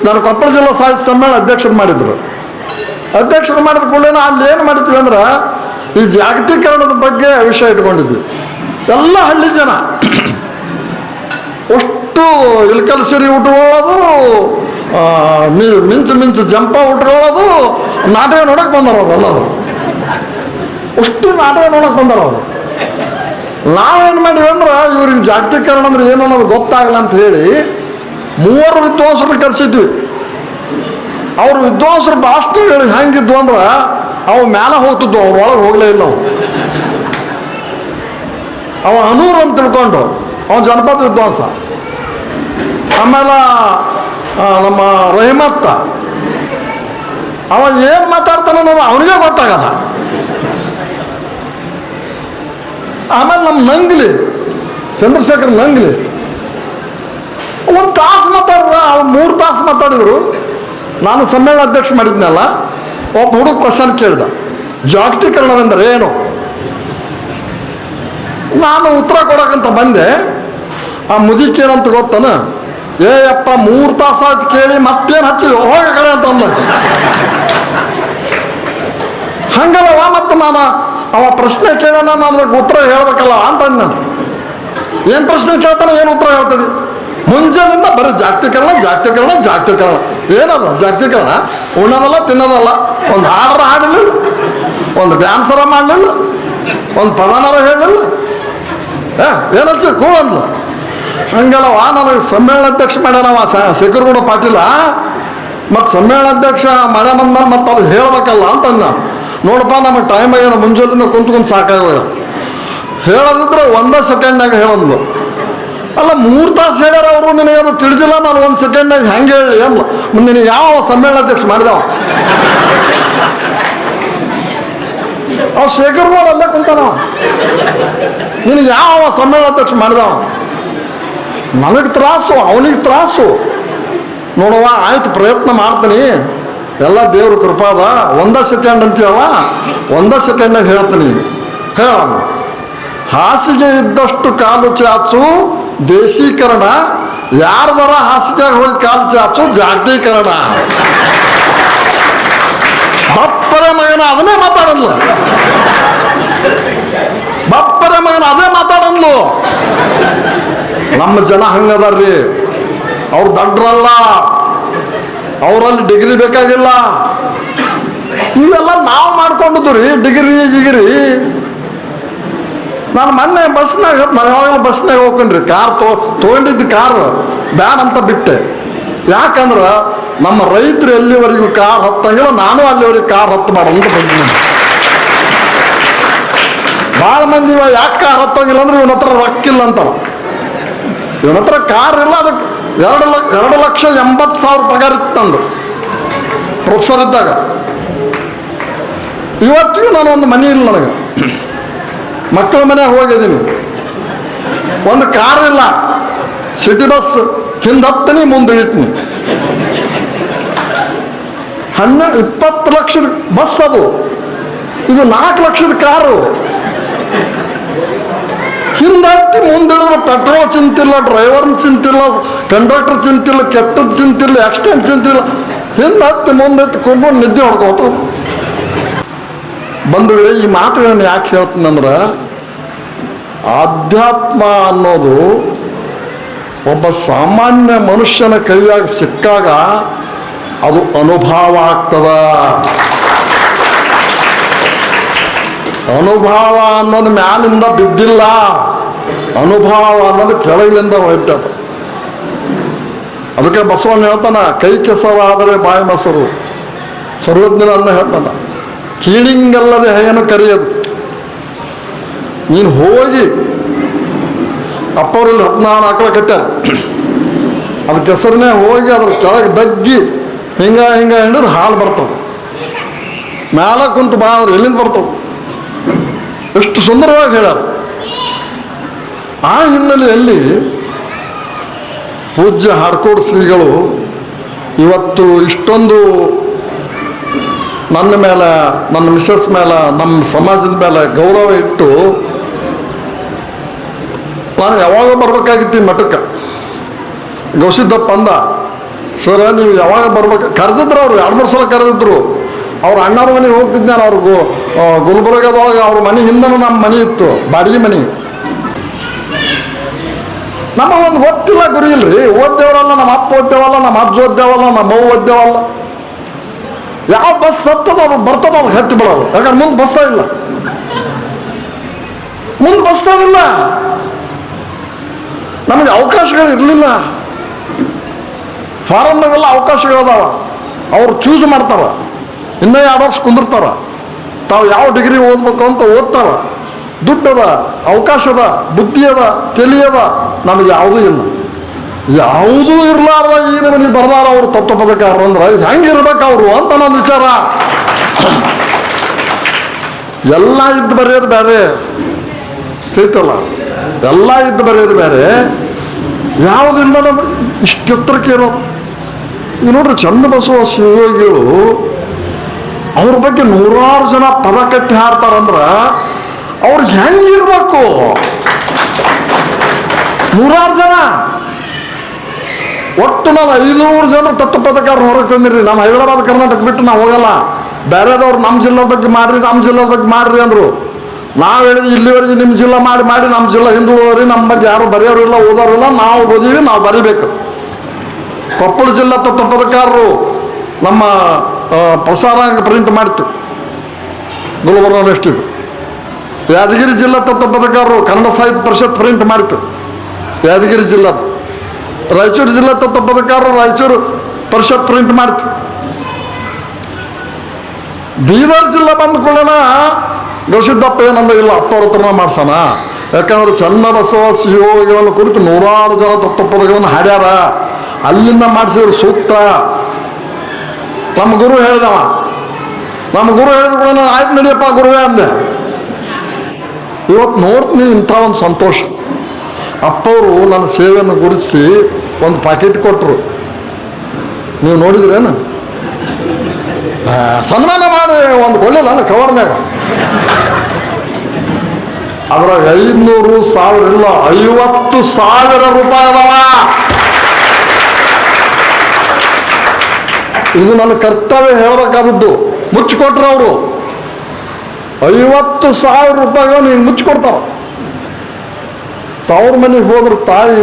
ನಾನು ಕೊಪ್ಪಳ ಜಿಲ್ಲಾ ಸಾಹಿತ್ಯ ಸಮ್ಮೇಳನ ಅಧ್ಯಕ್ಷರು ಮಾಡಿದ್ರು. ಅಧ್ಯಕ್ಷರು ಮಾಡಿದ ಕೂಡಲೇ ಅಲ್ಲಿ ಏನು ಮಾಡಿದ್ವಿ ಅಂದ್ರೆ ಈ ಜಾಗತೀಕರಣದ ಬಗ್ಗೆ ವಿಷಯ ಇಟ್ಕೊಂಡಿದ್ವಿ. ಎಲ್ಲ ಹಳ್ಳಿ ಜನ ಅಷ್ಟು ಇಲ್ಕಲ್ ಸಿರಿ ಉಟ್ಕೊಳ್ಳೋದು, ಮಿಂಚು ಜಂಪ ಉಟ್ಕೊಳ್ಳೋದು, ನಾಟಕ ನೋಡಕ್ಕೆ ಬಂದಾರ ಅವ್ರು ಎಲ್ಲರೂ. ಅಷ್ಟು ನಾಟಕ ನೋಡಕ್ಕೆ ಬಂದಾರ ಅವರು. ನಾವೇನು ಮಾಡಿವಿ ಅಂದ್ರೆ ಇವ್ರಿಗೆ ಜಾಗತೀಕರಣ ಅಂದ್ರೆ ಏನು ಅನ್ನೋದು ಗೊತ್ತಾಗಲ್ಲ ಅಂತ ಹೇಳಿ 3 ವಿದ್ವಾಂಸರು ಕರೆಸಿದ್ವಿ. ಅವ್ರು ವಿದ್ವಾಂಸರು ಭಾಷಣ ಹೇಳಿ ಹೆಂಗಿದ್ವು ಅಂದ್ರೆ ಅವು ಮ್ಯಾಲೆ ಹೋಗ್ತಿದ್ವು, ಅವ್ರ ಒಳಗೆ ಹೋಗಲೇ ಇಲ್ಲ. ಅವ ಅನೂರು ಅಂತ ತಿಳ್ಕೊಂಡು ಅವ ಜನಪದ ವಿದ್ವಾಂಸ. ಆಮೇಲೆ ನಮ್ಮ ರಹಿಮತ್ತ ಅವ ಏನು ಮಾತಾಡ್ತಾನೆ ಅನ್ನೋದು ಅವನಿಗೆ ಗೊತ್ತಾಗಲ್ಲ. ಆಮೇಲೆ ನಮ್ಮ ನಂಗ್ಲಿ ಚಂದ್ರಶೇಖರ್ ನಂಗ್ಲಿ 1 ತಾಸು ಮಾತಾಡಿದ್ರು, ಅವ್ರು 3 ತಾಸು ಮಾತಾಡಿದ್ರು. ನಾನು ಸಮ್ಮೇಳನ ಅಧ್ಯಕ್ಷ ಮಾಡಿದ್ನಲ್ಲ, ಒಬ್ಬ ಹುಡುಗ ಕ್ವಶನ್ ಕೇಳ್ದ, ಜಾಗತೀಕರಣವೆಂದರೆ ಏನು? ನಾನು ಉತ್ತರ ಕೊಡೋಕ್ಕಂತ ಬಂದೆ. ಆ ಮುದಿಕೆ ಏನಂತ ಗೊತ್ತಾನ, ಏಯಪ್ಪ 3 ತಾಸು ಆಯ್ತು ಕೇಳಿ ಮತ್ತೇನು ಹಚ್ಚಿ ಹೋಗ ಕಡೆ ಅಂತ ಅಂದ. ಹಂಗಲ್ಲವ, ಮತ್ತು ನಾನು ಅವ ಪ್ರಶ್ನೆ ಕೇಳೋಣ, ನಾನು ಅದಕ್ಕೆ ಉತ್ತರ ಹೇಳ್ಬೇಕಲ್ಲ ಅಂತ ಅಂದ. ನಾನು ಏನು ಪ್ರಶ್ನೆ ಕೇಳ್ತಾನೆ, ಏನು ಉತ್ತರ ಹೇಳ್ತದೆ? ಮುಂಜಾನಿಂದ ಬರೀ ಜಾಗತೀಕರಣ. ಏನದ ಜಾಗತೀಕರಣ? ಉಣ್ಣೋದಲ್ಲ, ತಿನ್ನೋದಲ್ಲ, ಒಂದು ಹಾಡರ ಹಾಡಲಿಲ್ಲ, ಒಂದು ಡ್ಯಾನ್ಸರ ಮಾಡಲಿಲ್ಲ, ಒಂದು ಪದನಾರ ಹೇಳಲಿಲ್ಲ. ಏನಚ್ಚಿ ಕೂಳಂದ್ಲು. ಹಂಗಲ್ಲವ, ನನಗೆ ಸಮ್ಮೇಳನಾಧ್ಯಕ್ಷ ಮಾಡ್ಯಾನವ ಶೇಖರಗೌಡ ಪಾಟೀಲ, ಮತ್ತು ಸಮ್ಮೇಳನಾಧ್ಯಕ್ಷ ಮಾಡ್ಯಾನಂದ ಮತ್ತು ಅದು ಹೇಳ್ಬೇಕಲ್ಲ ಅಂತಂದ. ನೋಡಪ್ಪ, ನಮಗೆ ಟೈಮ್ ಆಗ್ಯದ, ಮುಂಜಾನಿಂದ ಕುಂತ್ಕೊಂಡು ಸಾಕಾಗೋದ. ಹೇಳೋದಿದ್ರೆ 1 ಸೆಕೆಂಡ್ನಾಗ ಹೇಳೋದ್ಲು. ಅಲ್ಲ 3 ತಾಸು ಹೇಳ್ಯಾರ ಅವರು, ನಿನಗೆ ಅದು ತಿಳಿದಿಲ್ಲ, ನಾನು 1 ಸೆಕೆಂಡ್ನಾಗ ಹೆಂಗೆ ಹೇಳಿ ಅಲ್ಲ. ನಿನಗೆ ಯಾವ ಸಮ್ಮೇಳನಾಧ್ಯಕ್ಷ ಮಾಡಿದವ? ಅವ ಶೇಖರಗೌಡ ಅಲ್ಲೇ ಕುಂತಾನವ. ನಿನಗೆ ಯಾವ ಸಮ್ಮೇಳನಾಧ್ಯಕ್ಷ ಮಾಡಿದವ? ನನಗೆ ತ್ರಾಸು, ಅವನಿಗೆ ತ್ರಾಸು. ನೋಡುವ, ಆಯ್ತು ಪ್ರಯತ್ನ ಮಾಡ್ತೀನಿ, ಎಲ್ಲ ದೇವ್ರ ಕೃಪಾದ. 1 ಸೆಕೆಂಡ್ ಅಂತೀಯವ, 1 ಸೆಕೆಂಡ್ನಾಗ ಹೇಳ್ತೀನಿ. ಹೇಳ, ಹಾಸಿಗೆ ಇದ್ದಷ್ಟು ಕಾಲು ಚಾಚು ದೇಶೀಕರಣ, ಯಾರ್ದಾರ ಹಾಸಿಗೆಗೆ ಹೋಗಿ ಕಾಲು ಚಾಚು ಜಾಗತೀಕರಣ. ಬಪ್ಪರೆ ಮಗನ ಅದನ್ನೇ ಮಾತಾಡಲ್ಲ, ಬಪ್ಪರೆ ಮಗನ ಅದೇ ಮಾತಾಡಲ್ಲ. ನಮ್ಮ ಜನ ಹಂಗದಾರ್ರಿ, ಅವ್ರು ದಡ್ರಲ್ಲ, ಅವರಲ್ಲಿ ಡಿಗ್ರಿ ಬೇಕಾಗಿಲ್ಲ. ಇವೆಲ್ಲ ನಾವು ಮಾಡ್ಕೊಂಡಿದ್ದು ರೀ, ಡಿಗ್ರಿ. ನಾನು ಮೊನ್ನೆ ಬಸ್ನಾಗ, ನಾನು ಯಾವಾಗಲೂ ಬಸ್ನಾಗ ಹೋಗ್ಕೊಂಡ್ರಿ, ಕಾರ್ ತೊಗೊಂಡಿದ್ದು ಕಾರ್ ಬ್ಯಾಡ್ ಅಂತ ಬಿಟ್ಟೆ. ಯಾಕಂದ್ರೆ ನಮ್ಮ ರೈತರು ಎಲ್ಲಿವರೆಗೂ ಕಾರ್ ಹತ್ತಂಗಿಲ್ಲ, ನಾನು ಅಲ್ಲಿವರೆಗೆ ಕಾರ್ ಹತ್ತು ಮಾಡೋಂತ ಬಂದಿದ್ದೀನಿ. ಭಾಳ ಮಂದಿ ಯಾಕೆ ಕಾರ್ ಹತ್ತಂಗಿಲ್ಲ ಅಂದ್ರೆ ಇವನ ಹತ್ರ ರೊಕ್ಕಿಲ್ಲ ಅಂತಾವ. ಇವನ ಹತ್ರ ಕಾರ್ ಇಲ್ಲ, ಅದಕ್ಕೆ 2,80,000 ಪಗಾರ ಇತ್ತಂದು ಪ್ರೊಫೆಸರ್ ಇದ್ದಾಗ. ಇವತ್ತಿಗೂ ನಾನು ಒಂದು ಮನೆ ಇಲ್ಲ, ನನಗೆ ಮಕ್ಕಳ ಮನೆಯಾಗ ಹೋಗಿದ್ದೀನಿ, ಒಂದು ಕಾರ್ ಇಲ್ಲ. ಸಿಟಿ ಬಸ್ ಹಿಂದೆ ಹತ್ತೀನಿ, ಮುಂದೆ ಇಳಿತೀನಿ. 20 ಲಕ್ಷದ ಬಸ್ ಅದು, ಇದು 4 ಲಕ್ಷದ ಕಾರು. ಹಿಂದೆ ಹತ್ತಿ ಮುಂದೆ ಹಿಡಿದ್ರೆ ಪೆಟ್ರೋಲ್ ಚಿಂತಿಲ್ಲ, ಡ್ರೈವರ್ನ ಚಿಂತಿಲ್ಲ, ಕಂಡಕ್ಟರ್ ಚಿಂತಿಲ್ಲ, ಕೆಟ್ಟದ್ದು ಚಿಂತಿಲ್ಲ, ಆಕ್ಸಿಡೆಂಟ್ ಚಿಂತಿಲ್ಲ. ಹಿಂದೆ ಹತ್ತಿ ಮುಂದೆ ಎತ್ಕೊಂಡು ನಿದ್ದೆ ಹೊಡ್ಕೋತ ಬಂಧುಗಳೇ. ಈ ಮಾತುಗಳನ್ನು ಯಾಕೆ ಹೇಳ್ತೀನಂದ್ರೆ, ಆಧ್ಯಾತ್ಮ ಅನ್ನೋದು ಒಬ್ಬ ಸಾಮಾನ್ಯ ಮನುಷ್ಯನ ಕೈಯಾಗ ಸಿಕ್ಕಾಗ ಅದು ಅನುಭವ ಆಗ್ತದ. ಅನುಭವ ಅನ್ನೋದು ಮ್ಯಾಲಿಂದ ಬಿದ್ದಿಲ್ಲ, ಅನುಭವ ಅನ್ನೋದು ಕೆಳಗಿನಿಂದ ಹೊರಟದ. ಅದಕ್ಕೆ ಬಸವಣ್ಣ ಹೇಳ್ತಾನ, ಕೈ ಕೆಸರಾದರೆ ಬಾಯಿ ಮೊಸರು, ಸರ್ವಜ್ಞನನ್ನ ಹೇಳ್ತಾನ, ಕೀಳಿಂಗಲ್ಲದೆ ಹೇಯನ್ನು ಕರೆಯೋದು. ನೀನು ಹೋಗಿ ಅಪ್ಪವ್ರಲ್ಲಿ 14 ಆಕಳ ಕಟ್ಟ್ಯಾರ, ಅದ್ರ ಕೆಸರನ್ನೇ ಹೋಗಿ ಅದ್ರ ಕೆಳಗೆ ದಗ್ಗಿ ಹಿಂಗ ಹಿಡಿದ್ರೆ ಹಾಲು ಬರ್ತವೆ. ಮ್ಯಾಲ ಕುಂತು ಬಾ ಅಂದ್ರೆ ಎಲ್ಲಿಂದ ಬರ್ತವೆ? ಎಷ್ಟು ಸುಂದರವಾಗಿ ಹೇಳ್ಯಾರ. ಆ ಹಿನ್ನೆಲೆಯಲ್ಲಿ ಪೂಜ್ಯ ಹಾರ್ಕೋಡ್ ಶ್ರೀಗಳು ಇವತ್ತು ಇಷ್ಟೊಂದು ನನ್ನ ಮೇಲೆ, ನನ್ನ ಮಿಸಸ್ ಮೇಲೆ, ನಮ್ಮ ಸಮಾಜದ ಮೇಲೆ ಗೌರವ ಇಟ್ಟು ನಾನು ಯಾವಾಗ ಬರ್ಬೇಕಾಗಿತ್ತು ಈ ಮಠಕ್ಕೆ. ಗೌಸಿದ್ದಪ್ಪ ಅಂದ, ಸರ ನೀವು ಯಾವಾಗ ಬರ್ಬೇಕು ಕರೆದಿದ್ರು. ಅವರು 2-3 ಸಲ ಕರೆದಿದ್ರು. ಅವ್ರ ಅಣ್ಣವ್ರ ಮನೆಗೆ ಹೋಗ್ತಿದ್ದೆ ನಾನು. ಅವ್ರಿಗೂ ಗುಲ್ಬರ್ಗದೊಳಗೆ ಅವ್ರ ಮನೆ ಹಿಂದನೂ ನಮ್ಮ ಮನೆ ಇತ್ತು, ಬಾಡಿಗೆ ಮನೆ. ನಮ್ಮ ಒಂದು ಗೊತ್ತಿಲ್ಲ, ಗುರಿ ಇಲ್ರಿ. ಓದ್ದೇವರಲ್ಲ, ನಮ್ಮ ಅಪ್ಪ ಓದ್ದೇವಲ್ಲ, ನಮ್ಮ ಅಜ್ಜ ಓದ್ದೇವಲ್ಲ, ನಮ್ಮ ಅವ್ವ ಓದ್ದೇವಲ್ಲ. ಯಾವ ಬಸ್ ಹತ್ತದ ಅದು ಬರ್ತದ, ಅದು ಹತ್ತಿ ಬಿಡೋದು. ಯಾಕಂದ್ರೆ ಮುಂದೆ ಬಸ್ಸ ಇಲ್ಲ, ಮುಂದೆ ಬಸ್ಸ ಇಲ್ಲ. ನಮಗೆ ಅವಕಾಶಗಳು ಇರಲಿಲ್ಲ. ಫಾರಮ್ನಾಗೆಲ್ಲ ಅವಕಾಶಗಳದಾವ, ಅವ್ರು ಚೂಸ್ ಮಾಡ್ತಾರ. ಇನ್ನೂ 2 ವರ್ಷ ಕುಂದಿರ್ತಾರ. ತಾವು ಯಾವ ಡಿಗ್ರಿ ಓದ್ಬೇಕು ಅಂತ ಓದ್ತಾರ. ದುಡ್ಡದ, ಅವಕಾಶ ಅದ, ಬುದ್ಧಿ ಅದ, ತಿಳಿಯದ. ನಮಗೆ ಯಾವುದೂ ಇಲ್ಲ. ಯಾವುದೂ ಇರಲಾರ್ದ ಈ ನಮಗೆ ಬರ್ದಾರ ಅವರು ತತ್ವಪದಕಾರರು. ಅಂದ್ರೆ ಹೆಂಗಿರ್ಬೇಕು ಅವರು ಅಂತ ನನ್ನ ವಿಚಾರ. ಎಲ್ಲ ಇದ್ದು ಬರೆಯೋದು ಬೇರೆ ತಿಳಿತಲ್ಲ, ಎಲ್ಲ ಇದ್ದು ಬರೆಯೋದು ಬೇರೆ. ಯಾವುದಿಲ್ಲ ನಮಗೆ ಇಷ್ಟು ಎತ್ತರಕ್ಕೆ ಇರೋದು. ಈಗ ನೋಡ್ರಿ, ಚನ್ನಬಸವ ಶಿವಯೋಗಿಗಳು ಅವ್ರ ಬಗ್ಗೆ 100 ಜನ ಪದ ಕಟ್ಟಿ ಹಾಡ್ತಾರಂದ್ರ ಅವ್ರು ಹೆಂಗಿರ್ಬೇಕು? 100 ಜನ ಒಟ್ಟು. ನಾವು 500 ಜನ ತತ್ವಪದಕಾರ ಹೊರಗೆ ತಂದಿರಿ. ನಮ್ಮ ಹೈದರಾಬಾದ್ ಕರ್ನಾಟಕ ಬಿಟ್ಟು ನಾವು ಹೋಗಲ್ಲ. ಬೇರೆದವ್ರು ನಮ್ಮ ಜಿಲ್ಲಾ ಬಗ್ಗೆ ಮಾಡ್ರಿ, ನಮ್ಮ ಜಿಲ್ಲಾ ಬಗ್ಗೆ ಮಾಡ್ರಿ ಅಂದರು. ನಾವು ಹೇಳಿದ್ವಿ, ಇಲ್ಲಿವರೆಗೆ ನಿಮ್ಮ ಜಿಲ್ಲಾ ಮಾಡಿ ನಮ್ಮ ಜಿಲ್ಲಾ ಹಿಂದುಳಿದ್ರಿ, ನಮ್ಮ ಬಗ್ಗೆ ಯಾರು ಬರೆಯೋರಿಲ್ಲ, ಓದೋರಿಲ್ಲ. ನಾವು ಓದೀವಿ, ನಾವು ಬರಿಬೇಕು. ಕೊಪ್ಪಳ ಜಿಲ್ಲಾ ತತ್ವಪದಕಾರರು ನಮ್ಮ ಪ್ರಸಾರಾಂಗ ಪ್ರಿಂಟ್ ಮಾಡ್ತು, ಗುಲ್ಬರ್ಗ ಎಷ್ಟಿದು. ಯಾದಗಿರಿ ಜಿಲ್ಲಾ ತತ್ವಪದಕಾರರು ಕನ್ನಡ ಸಾಹಿತ್ಯ ಪರಿಷತ್ ಪ್ರಿಂಟ್ ಮಾಡ್ತು, ಯಾದಗಿರಿ ಜಿಲ್ಲಾ. ರಾಯಚೂರು ಜಿಲ್ಲಾ ತತ್ವಪದಕಾರರು ರಾಯಚೂರು ಪರಿಷತ್ ಪ್ರಿಂಟ್ ಮಾಡ್ತು. ಬೀದರ್ ಜಿಲ್ಲಾ ಬಂದ ಕೂಡನ ಗೌಸಿದ್ದಪ್ಪ ಏನಂದ, ಇಲ್ಲ ಅಪ್ಪವ್ರ ಹತ್ರನ ಮಾಡ್ಸೋಣ. ಯಾಕಂದ್ರೆ ಚನ್ನಬಸವ ಶಿವಯೋಗಿಗಳನ್ನು ಕುರಿತು 100 ಜನ ತತ್ವಪದಗಳನ್ನು ಹಾಡ್ಯಾರ. ಅಲ್ಲಿಂದ ಮಾಡಿಸಿದ್ರು ಸೂಕ್ತ. ನಮ್ಮ ಗುರು ಹೇಳಿದವ, ನಮ್ಮ ಗುರು ಹೇಳಿದ ಕೂಡ ಆಯ್ತು ನಡಿಯಪ್ಪ ಗುರುವೇ ಅಂದೆ. ಇವತ್ತು ನೋಡ್ತೀನಿ ಇಂಥ ಒಂದು ಸಂತೋಷ. ಅಪ್ಪವರು ನನ್ನ ಸೇವೆಯನ್ನು ಗುರುತಿಸಿ ಒಂದು ಪ್ಯಾಕೆಟ್ ಕೊಟ್ಟರು. ನೀವು ನೋಡಿದ್ರೇನು? ಸನ್ಮಾನ ಮಾಡಿ ಒಂದು ಕೊಡಲಿಲ್ಲ ನನ್ನ ಕವರ್ನಾಗ. ಅದ್ರಾಗ 500, 1000 ಇಲ್ಲ, 50,000 ರೂಪಾಯಿ ಅದಾವ. ಇದು ನನ್ನ ಕರ್ತವ್ಯ ಹೇಳಬೇಕಾದದ್ದು. ಮುಚ್ಚಿಕೊಟ್ರು ಅವರು. 50,000 ರೂಪಾಯಿಗಳು ನೀವು ಮುಚ್ಚಿಕೊಡ್ತಾರ. ತವ್ರ ಮನೆಗೆ ಹೋದ್ರೆ ತಾಯಿ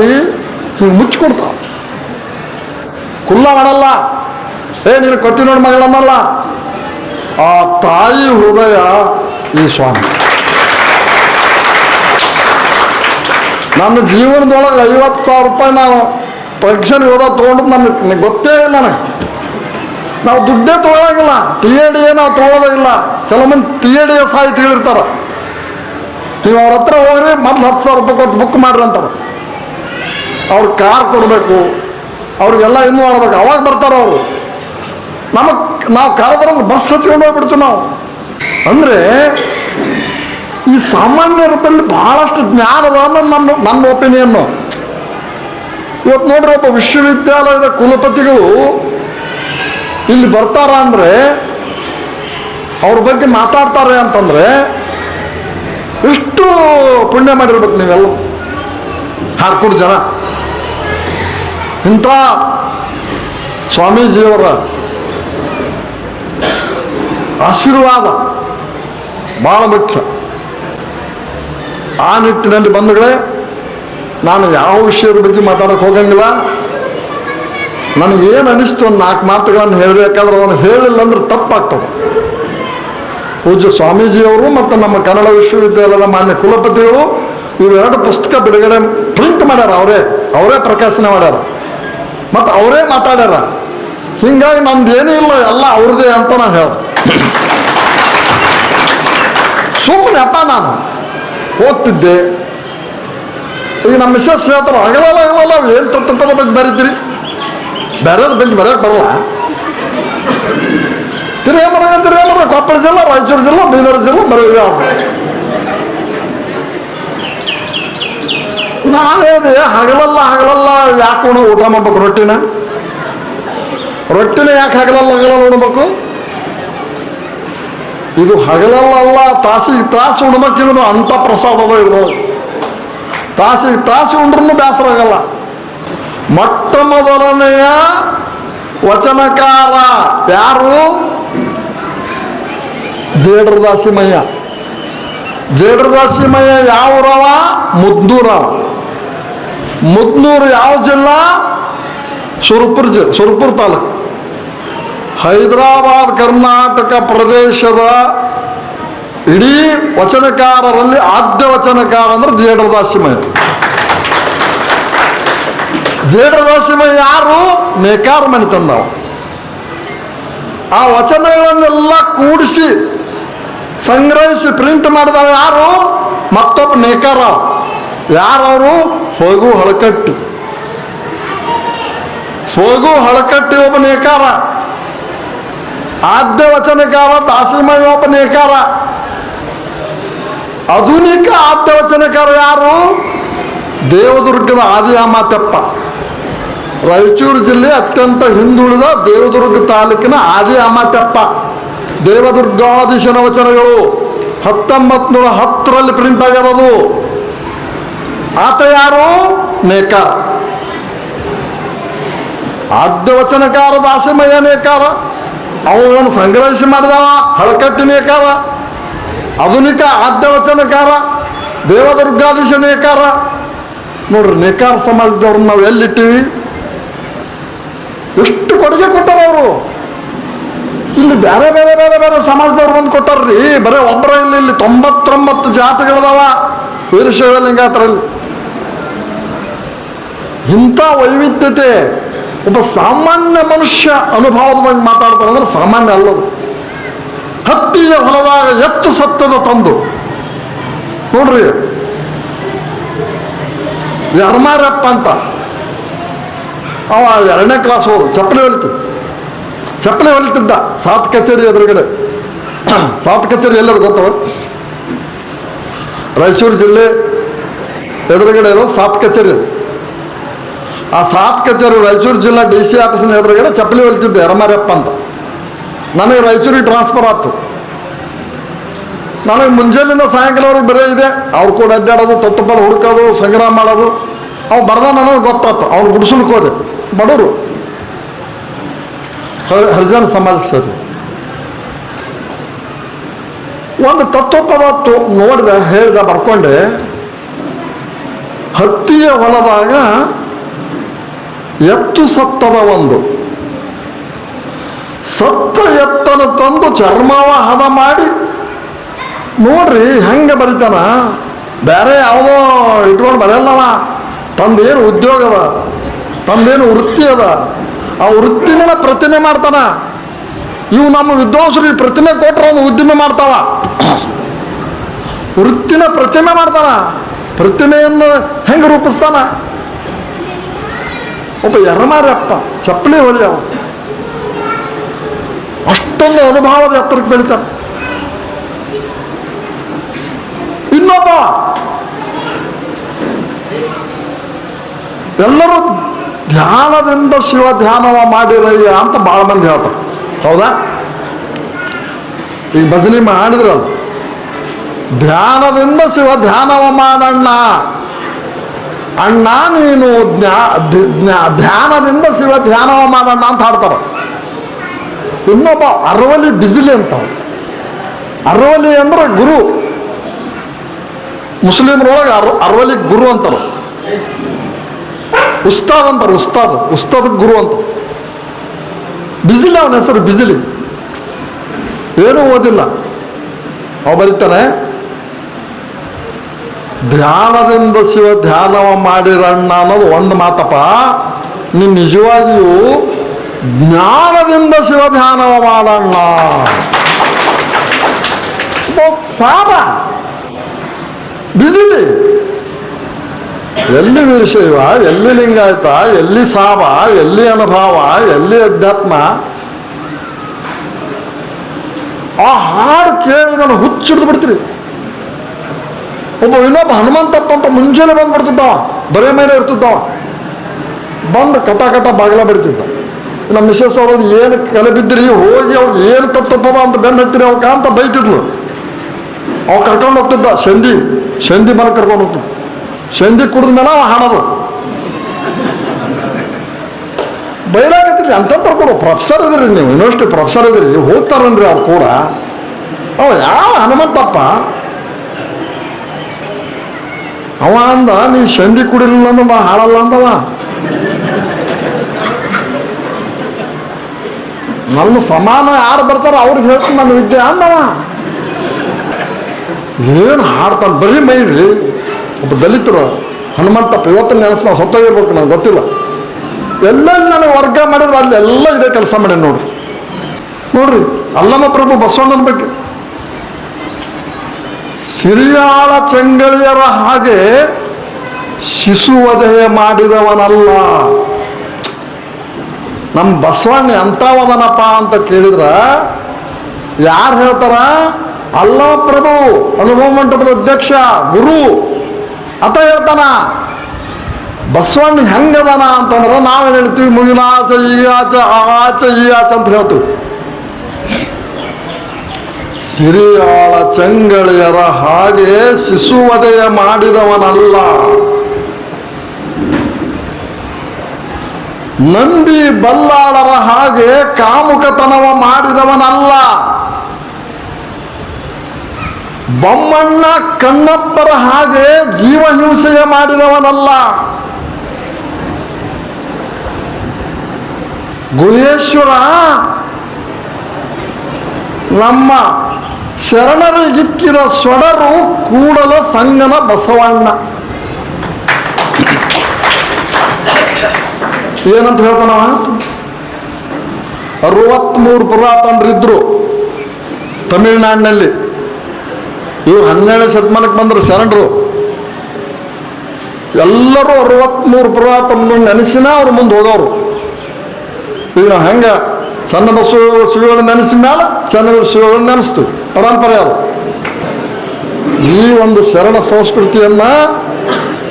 ಹಿಂಗೆ ಮುಚ್ಚಿಕೊಡ್ತಾವ. ಕುಲ್ಲ ಮಾಡಲ್ಲ, ನೀನು ಕೊಟ್ಟಿ ನೋಡಿ ಮಗಳನ್ನಲ್ಲ. ಆ ತಾಯಿ ಹೃದಯ ಈ ಸ್ವಾಮಿ. ನನ್ನ ಜೀವನದೊಳಗೆ 50,000 ರೂಪಾಯಿ ನಾವು ಪರೀಕ್ಷೆಗೆ ಹೋದಾಗ ತೊಗೊಂಡು ನನಗೆ ಗೊತ್ತೇ ಇಲ್ಲ. ನಾವು ದುಡ್ಡೇ ತೊಗೊಳಂಗಿಲ್ಲ. TAD ನಾವು ತೊಗೊಳೋದಿಲ್ಲ. ಕೆಲವು ಮಂದಿ TAD ಸಾಹಿತಿಗಳಿರ್ತಾರೆ. ನೀವು ಅವ್ರ ಹತ್ರ ಹೋಗ್ರಿ, ಮೊದಲು 10,000 ರೂಪಾಯಿ ಕೊಟ್ಟು ಬುಕ್ ಮಾಡ್ರಿ ಅಂತಾರೆ. ಅವ್ರು ಕಾರ್ ಕೊಡಬೇಕು, ಅವ್ರಿಗೆಲ್ಲ ಇನ್ನೂ ಮಾಡ್ಬೇಕು, ಅವಾಗ ಬರ್ತಾರೆ ಅವರು. ನಾವು ಕರೆದ್ರೆ ಬಸ್ ಹಚ್ಕೊಂಡು ಹೋಗ್ಬಿಡ್ತೀವಿ ನಾವು. ಅಂದರೆ ಈ ಸಾಮಾನ್ಯರಲ್ಲಿ ಬಹಳಷ್ಟು ಜ್ಞಾನದ ನನ್ನ ಒಪಿನಿಯನ್ನು. ಇವತ್ತು ನೋಡ್ರಿ, ಒಬ್ಬ ವಿಶ್ವವಿದ್ಯಾಲಯದ ಕುಲಪತಿಗಳು ಇಲ್ಲಿ ಬರ್ತಾರ ಅಂದರೆ, ಅವ್ರ ಬಗ್ಗೆ ಮಾತಾಡ್ತಾರೆ ಅಂತಂದರೆ ಎಷ್ಟು ಪುಣ್ಯ ಮಾಡಿರ್ಬೇಕು ನೀವೆಲ್ಲ ಹಾರ್ಕೋಡ್ ಜನ. ಇಂಥ ಸ್ವಾಮೀಜಿಯವರ ಆಶೀರ್ವಾದ ಭಾಳ ಮುಖ್ಯ. ಆ ನಿಟ್ಟಿನಲ್ಲಿ ಬಂಧುಗಳೇ, ನಾನು ಯಾವ ವಿಷಯದ ಬಗ್ಗೆ ಮಾತಾಡೋಕೆ ಹೋಗಂಗಿಲ್ಲ. ನನಗೇನು ಅನಿಸ್ತು, ಒಂದು 4 ಮಾತುಗಳನ್ನು ಹೇಳಬೇಕಾದ್ರೆ ಅವನು ಹೇಳಿಲ್ಲ ಅಂದ್ರೆ ತಪ್ಪಾಗ್ತದೆ. ಪೂಜ್ಯ ಸ್ವಾಮೀಜಿಯವರು ಮತ್ತು ನಮ್ಮ ಕನ್ನಡ ವಿಶ್ವವಿದ್ಯಾಲಯದ ಮಾನ್ಯ ಕುಲಪತಿಗಳು ಇವೆರಡು ಪುಸ್ತಕ ಬಿಡುಗಡೆ ಪ್ರಿಂಟ್ ಮಾಡ್ಯಾರ, ಅವರೇ ಪ್ರಕಾಶನ ಮಾಡ್ಯಾರ ಮತ್ತು ಅವರೇ ಮಾತಾಡ್ಯಾರ. ಹಿಂಗಾಗಿ ನಂದೇನೂ ಇಲ್ಲ, ಎಲ್ಲ ಅವ್ರದ್ದೇ ಅಂತ ನಾನು ಹೇಳ್ದೆ. ಸುಮ್ಮನೆಪ್ಪ ನಾನು ಓದ್ತಿದ್ದೆ. ಈಗ ನಮ್ಮ ಮಿಸ್ಸಸ್ ಹೇಳ್ತಾರೆ, ಆಗಲ್ಲ ಏನು ತತ್ವದ ಬಗ್ಗೆ ಬರೀತೀರಿ, ಬೇರೆದ ಬಗ್ಗೆ ಬರೆಯೋಕೆ ಬರಲ್ಲ. ತಿರುಗಮರ ಕೊಪ್ಪಳ ಜಿಲ್ಲಾ, ರಾಯಚೂರು ಜಿಲ್ಲಾ, ಬೀದರ್ ಜಿಲ್ಲಾ ಬರೀ ನಾನು ಹೇಳಿದೆ, ಹಗಲಲ್ಲ ಯಾಕೆ ಊಟ ಮಾಡ್ಬೇಕು ರೊಟ್ಟಿನ ಯಾಕೆ ಹಗಲಲ್ಲ ಉಣ್ಬೇಕು? ಇದು ಹಗಲಲ್ಲ, ತಾಸಿಗೆ ತಾಸು ಉಣ್ಬೇಕಿದ್ರು ಅಂಥ ಪ್ರಸಾದದ ಇದ್ರೊಳಗೆ. ತಾಸಿಗೆ ತಾಸು ಉಂಡ್ರೂ ಬೇಸರ ಆಗಲ್ಲ. ಮೊಟ್ಟ ಮೊದಲನೆಯ ವಚನಕಾರ ಯಾರು? ಜೇಡ್ರದಾಸಿಮಯ್ಯ. ಜೇಡ್ರದಾಸಿಮಯ್ಯ ಯಾವೂರವ? ಮುದ್ನೂರವ. ಮುದ್ನೂರು ಯಾವ ಜಿಲ್ಲಾ? ಸುರಪುರ ತಾಲೂಕು. ಹೈದರಾಬಾದ್ ಕರ್ನಾಟಕ ಪ್ರದೇಶದ ಇಡೀ ವಚನಕಾರರಲ್ಲಿ ಆದ್ಯ ವಚನಕಾರ ಅಂದ್ರೆ ಜೇಡ್ರದಾಸಿಮಯ್ಯ. ಜೇಡ್ರದಾಸಿಮಯ್ಯ ಯಾರು? ನೇಕಾರ ಮನೆ ತಂದವ. ಆ ವಚನಗಳನ್ನೆಲ್ಲ ಕೂಡಿಸಿ ಸಂಗ್ರಹಿಸಿ ಪ್ರಿಂಟ್ ಮಾಡಿದವ ಯಾರು? ಮತ್ತೊಬ್ಬ ನೇಕಾರ. ಯಾರವರು? ಫಗು ಹಳಕಟ್ಟಿ ಒಬ್ಬ ನೇಕಾರ. ಆದ್ಯ ವಚನಕಾರ ದಾಸಿಮಯ್ಯ ಒಬ್ಬ ನೇಕಾರ. ಆಧುನಿಕ ಆದ್ಯ ವಚನಕಾರ ಯಾರು? ದೇವದುರ್ಗದ ಆದಿಯಾಮಾತ್ಯಪ್ಪ. ರಾಯಚೂರು ಜಿಲ್ಲೆ ಅತ್ಯಂತ ಹಿಂದುಳಿದ ದೇವದುರ್ಗ ತಾಲೂಕಿನ ಆದಿಯಾಮಾತ್ಯಪ್ಪ. ದೇವದುರ್ಗಾಧೀಶನ ವಚನಗಳು 1910 ಪ್ರಿಂಟ್ ಆಗ್ಯದದು. ಆತ ಯಾರು? ನೇಕಾರ. ಆದ್ಯ ವಚನಕಾರ ದಾಸಿಮಯ್ಯ ನೇಕಾರ. ಅವುಗಳನ್ನು ಸಂಗ್ರಹಿಸಿ ಮಾಡಿದವ ಹಳಕಟ್ಟಿ ನೇಕಾರ. ಆಧುನಿಕ ಆದ್ಯ ವಚನಕಾರ ದೇವದುರ್ಗಾಧೀಶ ನೇಕಾರ. ನೋಡ್ರಿ, ನೇಕಾರ ಸಮಾಜದವ್ರನ್ನ ನಾವು ಎಲ್ಲಿಟ್ಟಿವಿ? ಎಷ್ಟು ಕೊಡುಗೆ ಕೊಟ್ಟಾರ ಅವರು. ಇಲ್ಲಿ ಬೇರೆ ಸಮಾಜದವ್ರು ಬಂದು ಕೊಟ್ಟಾರ್ರಿ. ಬರೀ ಒಬ್ಬರ ಇಲ್ಲಿ 99 ಜಾತಿಗಳದಾವ ವೀರಶೈವ ಲಿಂಗಾಯತರಲ್ಲಿ. ಇಂಥ ವೈವಿಧ್ಯತೆ ಒಬ್ಬ ಸಾಮಾನ್ಯ ಮನುಷ್ಯ ಅನುಭವದ ಬಗ್ಗೆ ಮಾತಾಡ್ತಾರೆ ಅಂದ್ರೆ ಸಾಮಾನ್ಯ ಅಲ್ಲದು. ಹತ್ತಿಯ ಹೊಲದಾಗ ಎತ್ತು ಸತ್ತದ ತಂದು ನೋಡ್ರಿ, ಯರ್ಮಾರಪ್ಪ ಅಂತ ಅವ 2ನೇ ಕ್ಲಾಸ್ ಹೋದ, ಚಪ್ಪಲಿ ಹೊಲಿತಿದ್ದ ಸಾತ್ ಕಚೇರಿ ಎದುರುಗಡೆ. ಸಾತ್ ಕಚೇರಿ ಎಲ್ಲದು ಗೊತ್ತವ? ರಾಯಚೂರು ಜಿಲ್ಲೆ ಎದುರುಗಡೆ ಇರೋದು ಸಾತ್ ಕಚೇರಿ. ಆ ಸಾತ್ ಕಚೇರಿ ರಾಯಚೂರು ಜಿಲ್ಲಾ DC ಆಫೀಸಿನ ಎದುರುಗಡೆ ಚಪ್ಪಲಿ ಹೊಲಿತಿದ್ದೆ ಯರಮಾರಪ್ಪ ಅಂತ. ನನಗೆ ರಾಯಚೂರಿಗೆ ಟ್ರಾನ್ಸ್ಫರ್ ಆಯ್ತು. ನನಗೆ ಮುಂಜಾನೆಯಿಂದ ಸಾಯಂಕಾಲವರೆಗೆ ಬರೀ ಇದೆ. ಅವ್ರು ಕೂಡ ಅಡ್ಡಾಡೋದು, ತತ್ತುಪದ ಹುಡುಕೋದು, ಸಂಗ್ರಹ ಮಾಡೋದು. ಅವು ಬರ್ದ ನನಗೆ ಗೊತ್ತಾಯ್ತು. ಅವ್ನು ಗುಡಿಸಲಿಕ್ಕೆ ಹೋದೆ. ಬಡವರು ಹರಿಜನ ಸಮಾಜಕ್ಕೆ ಸರಿ. ಒಂದು ತತ್ವಪದ ನೋಡಿದೆ, ಹೇಳಿದೆ, ಬರ್ಕೊಂಡೆ. ಹತ್ತಿಯ ಹೊಲದಾಗ ಎತ್ತು ಸತ್ತದ ಒಂದು. ಸತ್ತ ಎತ್ತನ ತಂದು ಚರ್ಮವ ಹದ ಮಾಡಿ ನೋಡ್ರಿ ಹೆಂಗೆ ಬರಿತಾನ. ಬೇರೆ ಯಾವುದೋ ಇಟ್ಕೊಂಡು ಬರೆಯಲ್ಲವ. ತಂದೇನು ಉದ್ಯೋಗ ಅದ, ತಂದೇನು ವೃತ್ತಿ ಅದ, ಆ ವೃತ್ತಿನ ಪ್ರತಿಮೆ ಮಾಡ್ತಾನ. ಇವು ನಮ್ಮ ವಿದ್ವಾಂಸರು ಈ ಪ್ರತಿಮೆ ಕೊಟ್ಟರೆ ಒಂದು ಉದ್ದಿಮೆ ಮಾಡ್ತಾವ. ವೃತ್ತಿನ ಪ್ರತಿಮೆ ಮಾಡ್ತಾನ. ಪ್ರತಿಮೆಯನ್ನು ಹೆಂಗೆ ರೂಪಿಸ್ತಾನ? ಒಬ್ಬ ಯರಮಾರಪ್ಪ ಚಪ್ಪಲಿ ಹೊಲಿಯವ. ಅಷ್ಟೊಂದು ಅನುಭವದ ಎತ್ತರಕ್ಕೆ ಬೆಳಿತಾನೆ. ಇನ್ನೊಬ್ಬ ಎಲ್ಲರೂ ಧ್ಯಾನದಿಂದ ಶಿವ ಧ್ಯಾನವ ಮಾಡಿರಯ್ಯ ಅಂತ ಭಾಳ ಮಂದಿ ಹೇಳ್ತಾರೆ. ಹೌದಾ? ಈಗ ಭಜನೆ ಮಾಡಿದ್ರಲ್ಲ, ಧ್ಯಾನದಿಂದ ಶಿವ ಧ್ಯಾನವ ಮಾಡಣ್ಣ. ಅಣ್ಣ ನೀನು ಧ್ಯಾನದಿಂದ ಶಿವ ಧ್ಯಾನವ ಮಾಡಣ್ಣ ಅಂತ ಹಾಡ್ತಾರ. ಇನ್ನೊಬ್ಬ ಅರವಲಿ ಬಿಸಿಲಿ ಅಂತ. ಅರವಲಿ ಅಂದ್ರೆ ಗುರು. ಮುಸ್ಲಿಮ್ರೊಳಗೆ ಅರವಲಿ ಗುರು ಅಂತಾರೆ. ಉಸ್ತಾದ್ ಅಂತಾರೆ. ಉಸ್ತಾದ್ ಗುರು ಅಂತ. ಬಿಸಿಲಿ ಅವನ ಹೆಸರು ಬಿಸಿಲಿ. ಏನೂ ಓದಿಲ್ಲ. ಅವ ಬರೀತಾನೆ, ಧ್ಯಾನದಿಂದ ಶಿವ ಧ್ಯಾನವ ಮಾಡಿರಣ್ಣ ಅನ್ನೋದು ಒಂದು ಮಾತಪ್ಪ. ನೀನು ನಿಜವಾಗಿಯೂ ಜ್ಞಾನದಿಂದ ಶಿವ ಧ್ಯಾನವ ಮಾಡಣ್ಣ. ಸಾರ ಬಿಸಿಲಿ ಎಲ್ಲಿ ವೀರಶೈವ, ಎಲ್ಲಿ ಲಿಂಗಾಯತ, ಎಲ್ಲಿ ಸಾವ, ಎಲ್ಲಿ ಅನುಭವ, ಎಲ್ಲಿ ಅಧ್ಯಾತ್ಮ. ಆ ಹಾಡು ಕೇಳಿ ನಾನು ಹುಚ್ಚಿಡ್ದು ಬಿಡ್ತೀರಿ. ಒಬ್ಬ ಇನ್ನೊಬ್ಬ ಹನುಮಂತಪ್ಪ ಅಂತ ಮುಂಚೆನೆ ಬಂದ್ಬಿಡ್ತಿದ್ದವ, ಬರೇ ಮೇಲೆ ಇರ್ತಿದ್ದವ, ಬಂದು ಕಟ ಬಾಗಿಲ ಬಿಡ್ತಿದ್ದ. ನಮ್ಮ ಮಿಸಸ್ ಅವರು ಏನು ಕಲೆ ಬಿದ್ದಿರಿ, ಹೋಗಿ ಅವ್ರು ಏನು ತಪ್ಪದ ಅಂತ ಬೆನ್ನು ಹತ್ತಿರಿ ಅವಕ್ಕ ಅಂತ ಬೈತಿದ್ಲು. ಅವ ಕರ್ಕೊಂಡು ಹೋಗ್ತಿದ್ದ, ಸಂಧಿ ಮನೆ ಕರ್ಕೊಂಡು ಹೋಗ್ತಿದ್ದ. ಸಂಧಿ ಕುಡಿದ ಮೇಲೆ ಅವ ಹಾಡೋದು ಬೈಲಾಗತ್ತಿರಿ. ಅಂತಂತ ಕೊಡು, ಪ್ರೊಫೆಸರ್ ಇದ್ರಿ ನೀವು, ಯೂನಿವರ್ಸಿಟಿ ಪ್ರೊಫೆಸರ್ ಇದ್ರಿ, ಹೋಗ್ತಾರನ್ರಿ ಅವ್ರು ಕೂಡ. ಅವ ಯಾವ ಹನುಮಂತಪ್ಪ ಅವ ಅಂದ, ನೀ ಸಂಧಿ ಕುಡಿಲಿಲ್ಲ ಅಂದ್ರೆ ನಾ ಹಾಡಲ್ಲ ಅಂತವ. ನನ್ನ ಸಮಾನ ಯಾರು ಬರ್ತಾರ ಅವ್ರಿಗೆ ಹೇಳ್ತೀನಿ ನನ್ನ ವಿದ್ಯೆ ಅಂದವ. ಏನು ಹಾಡ್ತಾನೆ, ಬರೀ ಮೈರಿ. ಒಬ್ಬ ದಲಿತರು ಹನುಮಂತಪ್ಪ, ಇವತ್ತು ನೆನೆಸ್ ನಾವು ಸತ್ತೋಗಿರ್ಬೇಕು, ನಂಗೆ ಗೊತ್ತಿಲ್ಲ. ಎಲ್ಲೆಲ್ಲಿ ನನಗೆ ವರ್ಗ ಮಾಡಿದ್ರೆ ಅಲ್ಲೆಲ್ಲ ಇದೇ ಕೆಲಸ ಮಾಡಿ ನೋಡ್ರಿ ಅಲ್ಲಮ ಪ್ರಭು ಬಸವಣ್ಣನ ಬಗ್ಗೆ. ಸಿರಿಯಾಳ ಚೆಂಗಳಿಯರ ಹಾಗೆ ಶಿಶುವಧೆ ಮಾಡಿದವನಲ್ಲ. ನಮ್ಮ ಬಸವಣ್ಣ ಎಂಥವದನಪ್ಪ ಅಂತ ಕೇಳಿದ್ರ ಯಾರು ಹೇಳ್ತಾರ? ಅಲ್ಲಮ ಪ್ರಭು ಅನುಭವ ಮಂಟಪದ ಅಧ್ಯಕ್ಷ ಗುರು ಆತ ಹೇಳ್ತಾನ. ಬಸವಣ್ಣ ಹೆಂಗದಾನ ಅಂತಂದ್ರೆ ನಾವೇನು ಹೇಳ್ತೀವಿ, ಮುಗಿಲಾಚ ಈ ಆಚ ಆಚ ಈ ಆಚ ಅಂತ ಹೇಳ್ತೀವಿ. ಸಿರಿಯಾಳ ಚೆಂಗಳಿಯರ ಹಾಗೆ ಶಿಶುವಧೆಯ ಮಾಡಿದವನಲ್ಲ. ನಂಬಿ ಬಲ್ಲಾಳರ ಹಾಗೆ ಕಾಮುಕತನವ ಮಾಡಿದವನಲ್ಲ. ಬೊಮ್ಮಣ್ಣ ಕಣ್ಣಪ್ಪರ ಹಾಗೆ ಜೀವಹಿಂಸೆಯ ಮಾಡಿದವನಲ್ಲ. ಗುಹೇಶ್ವರ ನಮ್ಮ ಶರಣರಿಗಿಕ್ಕಿದ ಸೊಡರು ಕೂಡಲ ಸಂಗನ ಬಸವಣ್ಣ. ಏನಂತ ಹೇಳ್ತಾನವ? 63 ಪುರಾತನರಿದ್ರು ತಮಿಳುನಾಡಿನಲ್ಲಿ. ಇವ್ರು 12ನೇ ಶತಮಾನಕ್ಕೆ ಬಂದರು ಶರಣರು. ಎಲ್ಲರೂ 63 ಪುರಾತನ ನೆನೆಸಿನ ಅವ್ರು ಮುಂದೆ ಹೋದವರು. ಈಗ ನಾವು ಹೆಂಗೆ ಸಣ್ಣ ಬಸವ ಶಿವಗಳನ್ನ ನೆನೆಸಿದ ಮೇಲೆ ಚೆನ್ನವೀರ ಶಿವಗಳನ್ನ ನೆನೆಸ್ತು, ಪರಂಪರೆ ಅದು. ಈ ಒಂದು ಶರಣ ಸಂಸ್ಕೃತಿಯನ್ನ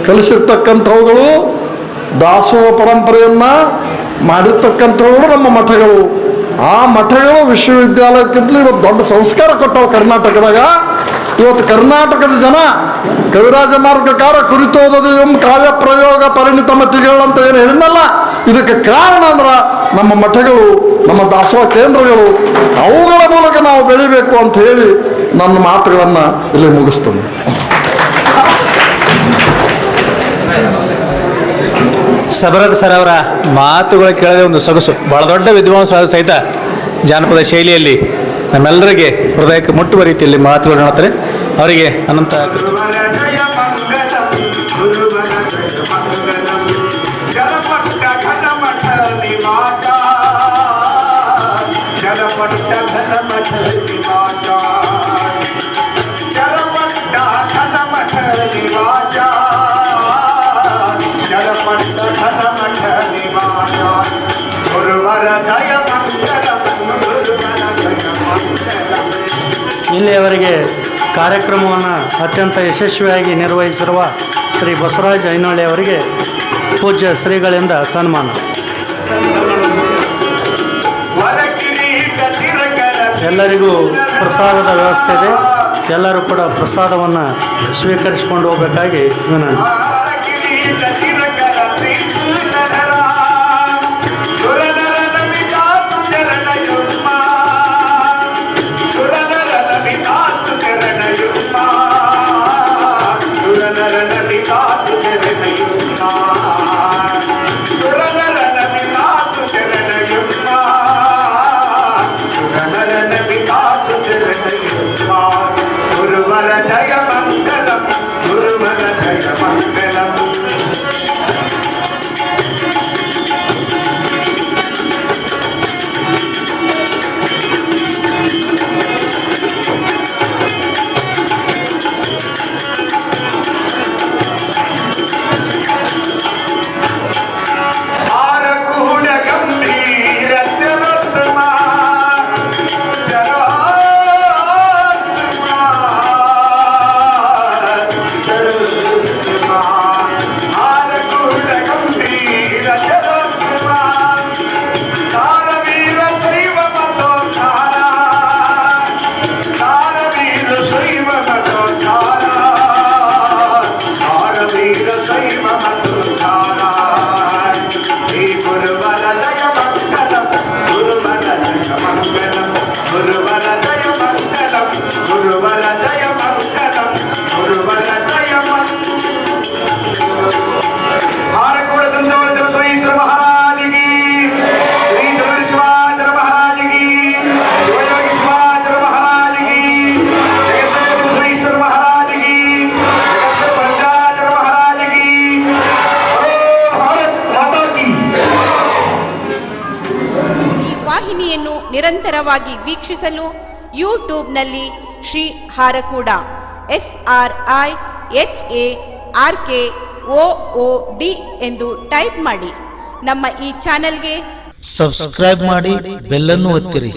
ಕಲಿಸಿರ್ತಕ್ಕಂಥವುಗಳು, ದಾಸೋಹ ಪರಂಪರೆಯನ್ನ ಮಾಡಿರ್ತಕ್ಕಂಥವುಗಳು ನಮ್ಮ ಮಠಗಳು. ಆ ಮಠಗಳು ವಿಶ್ವವಿದ್ಯಾಲಯಕ್ಕಿಂತಲೂ ಇವತ್ತು ದೊಡ್ಡ ಸಂಸ್ಕಾರ ಕೊಟ್ಟವು ಕರ್ನಾಟಕದಾಗ. ಇವತ್ತು ಕರ್ನಾಟಕದ ಜನ ಕವಿರಾಜ ಮಾರ್ಗಕಾರ ಕುರಿತೋದದು ಕಾವ್ಯ ಪ್ರಯೋಗ ಪರಿಣಿತ ಮತಿಗಳು ಅಂತ ಏನು ಹೇಳಿದ್ನಲ್ಲ, ಇದಕ್ಕೆ ಕಾರಣ ಅಂದ್ರೆ ನಮ್ಮ ಮಠಗಳು, ನಮ್ಮ ದಾಸೋಹ ಕೇಂದ್ರಗಳು. ಅವುಗಳ ಮೂಲಕ ನಾವು ಬೆಳಿಬೇಕು ಅಂತ ಹೇಳಿ ನನ್ನ ಮಾತುಗಳನ್ನು ಇಲ್ಲಿ ಮುಗಿಸ್ತೇನೆ. ಸಬರದ್ ಸರ್ ಅವರ ಮಾತುಗಳು ಕೇಳದೆ ಒಂದು ಸೊಗಸು. ಬಹಳ ದೊಡ್ಡ ವಿದ್ವಾಂಸರಾದ ಸಹಿತ ಜಾನಪದ ಶೈಲಿಯಲ್ಲಿ ನಮ್ಮೆಲ್ಲರಿಗೆ ಹೃದಯಕ್ಕೆ ಮುಟ್ಟುವ ರೀತಿಯಲ್ಲಿ ಮಾತುಗಳು ಹೇಳ್ತಾರೆ. ಅವರಿಗೆ ಅನಂತ ಇಲ್ಲಿಯವರೆಗೆ ಕಾರ್ಯಕ್ರಮವನ್ನು ಅತ್ಯಂತ ಯಶಸ್ವಿಯಾಗಿ ನಿರ್ವಹಿಸಿರುವ ಶ್ರೀ ಬಸವರಾಜ ಐನೊಳ್ಳಿ ಅವರಿಗೆ ಪೂಜ್ಯ ಶ್ರೀಗಳಿಂದ ಸನ್ಮಾನ. ಎಲ್ಲರಿಗೂ ಪ್ರಸಾದದ ವ್ಯವಸ್ಥೆ ಇದೆ. ಎಲ್ಲರೂ ಕೂಡ ಪ್ರಸಾದವನ್ನು ಸ್ವೀಕರಿಸಿಕೊಂಡು ಹೋಗಬೇಕಾಗಿ ವಿನಂತಿ. ನಿರಂತರವಾಗಿ ವೀಕ್ಷಿಸಲು ಯೂಟ್ಯೂಬ್ನಲ್ಲಿ ಶ್ರೀ ಹಾರಕೂಡ SRIHARKOOD ಎಂದು ಟೈಪ್ ಮಾಡಿ. ನಮ್ಮ ಈ ಚಾನೆಲ್ಗೆ ಸಬ್ಸ್ಕ್ರೈಬ್ ಮಾಡಿ, ಬೆಲ್ಲನ್ನು ಒತ್ತಿರಿ.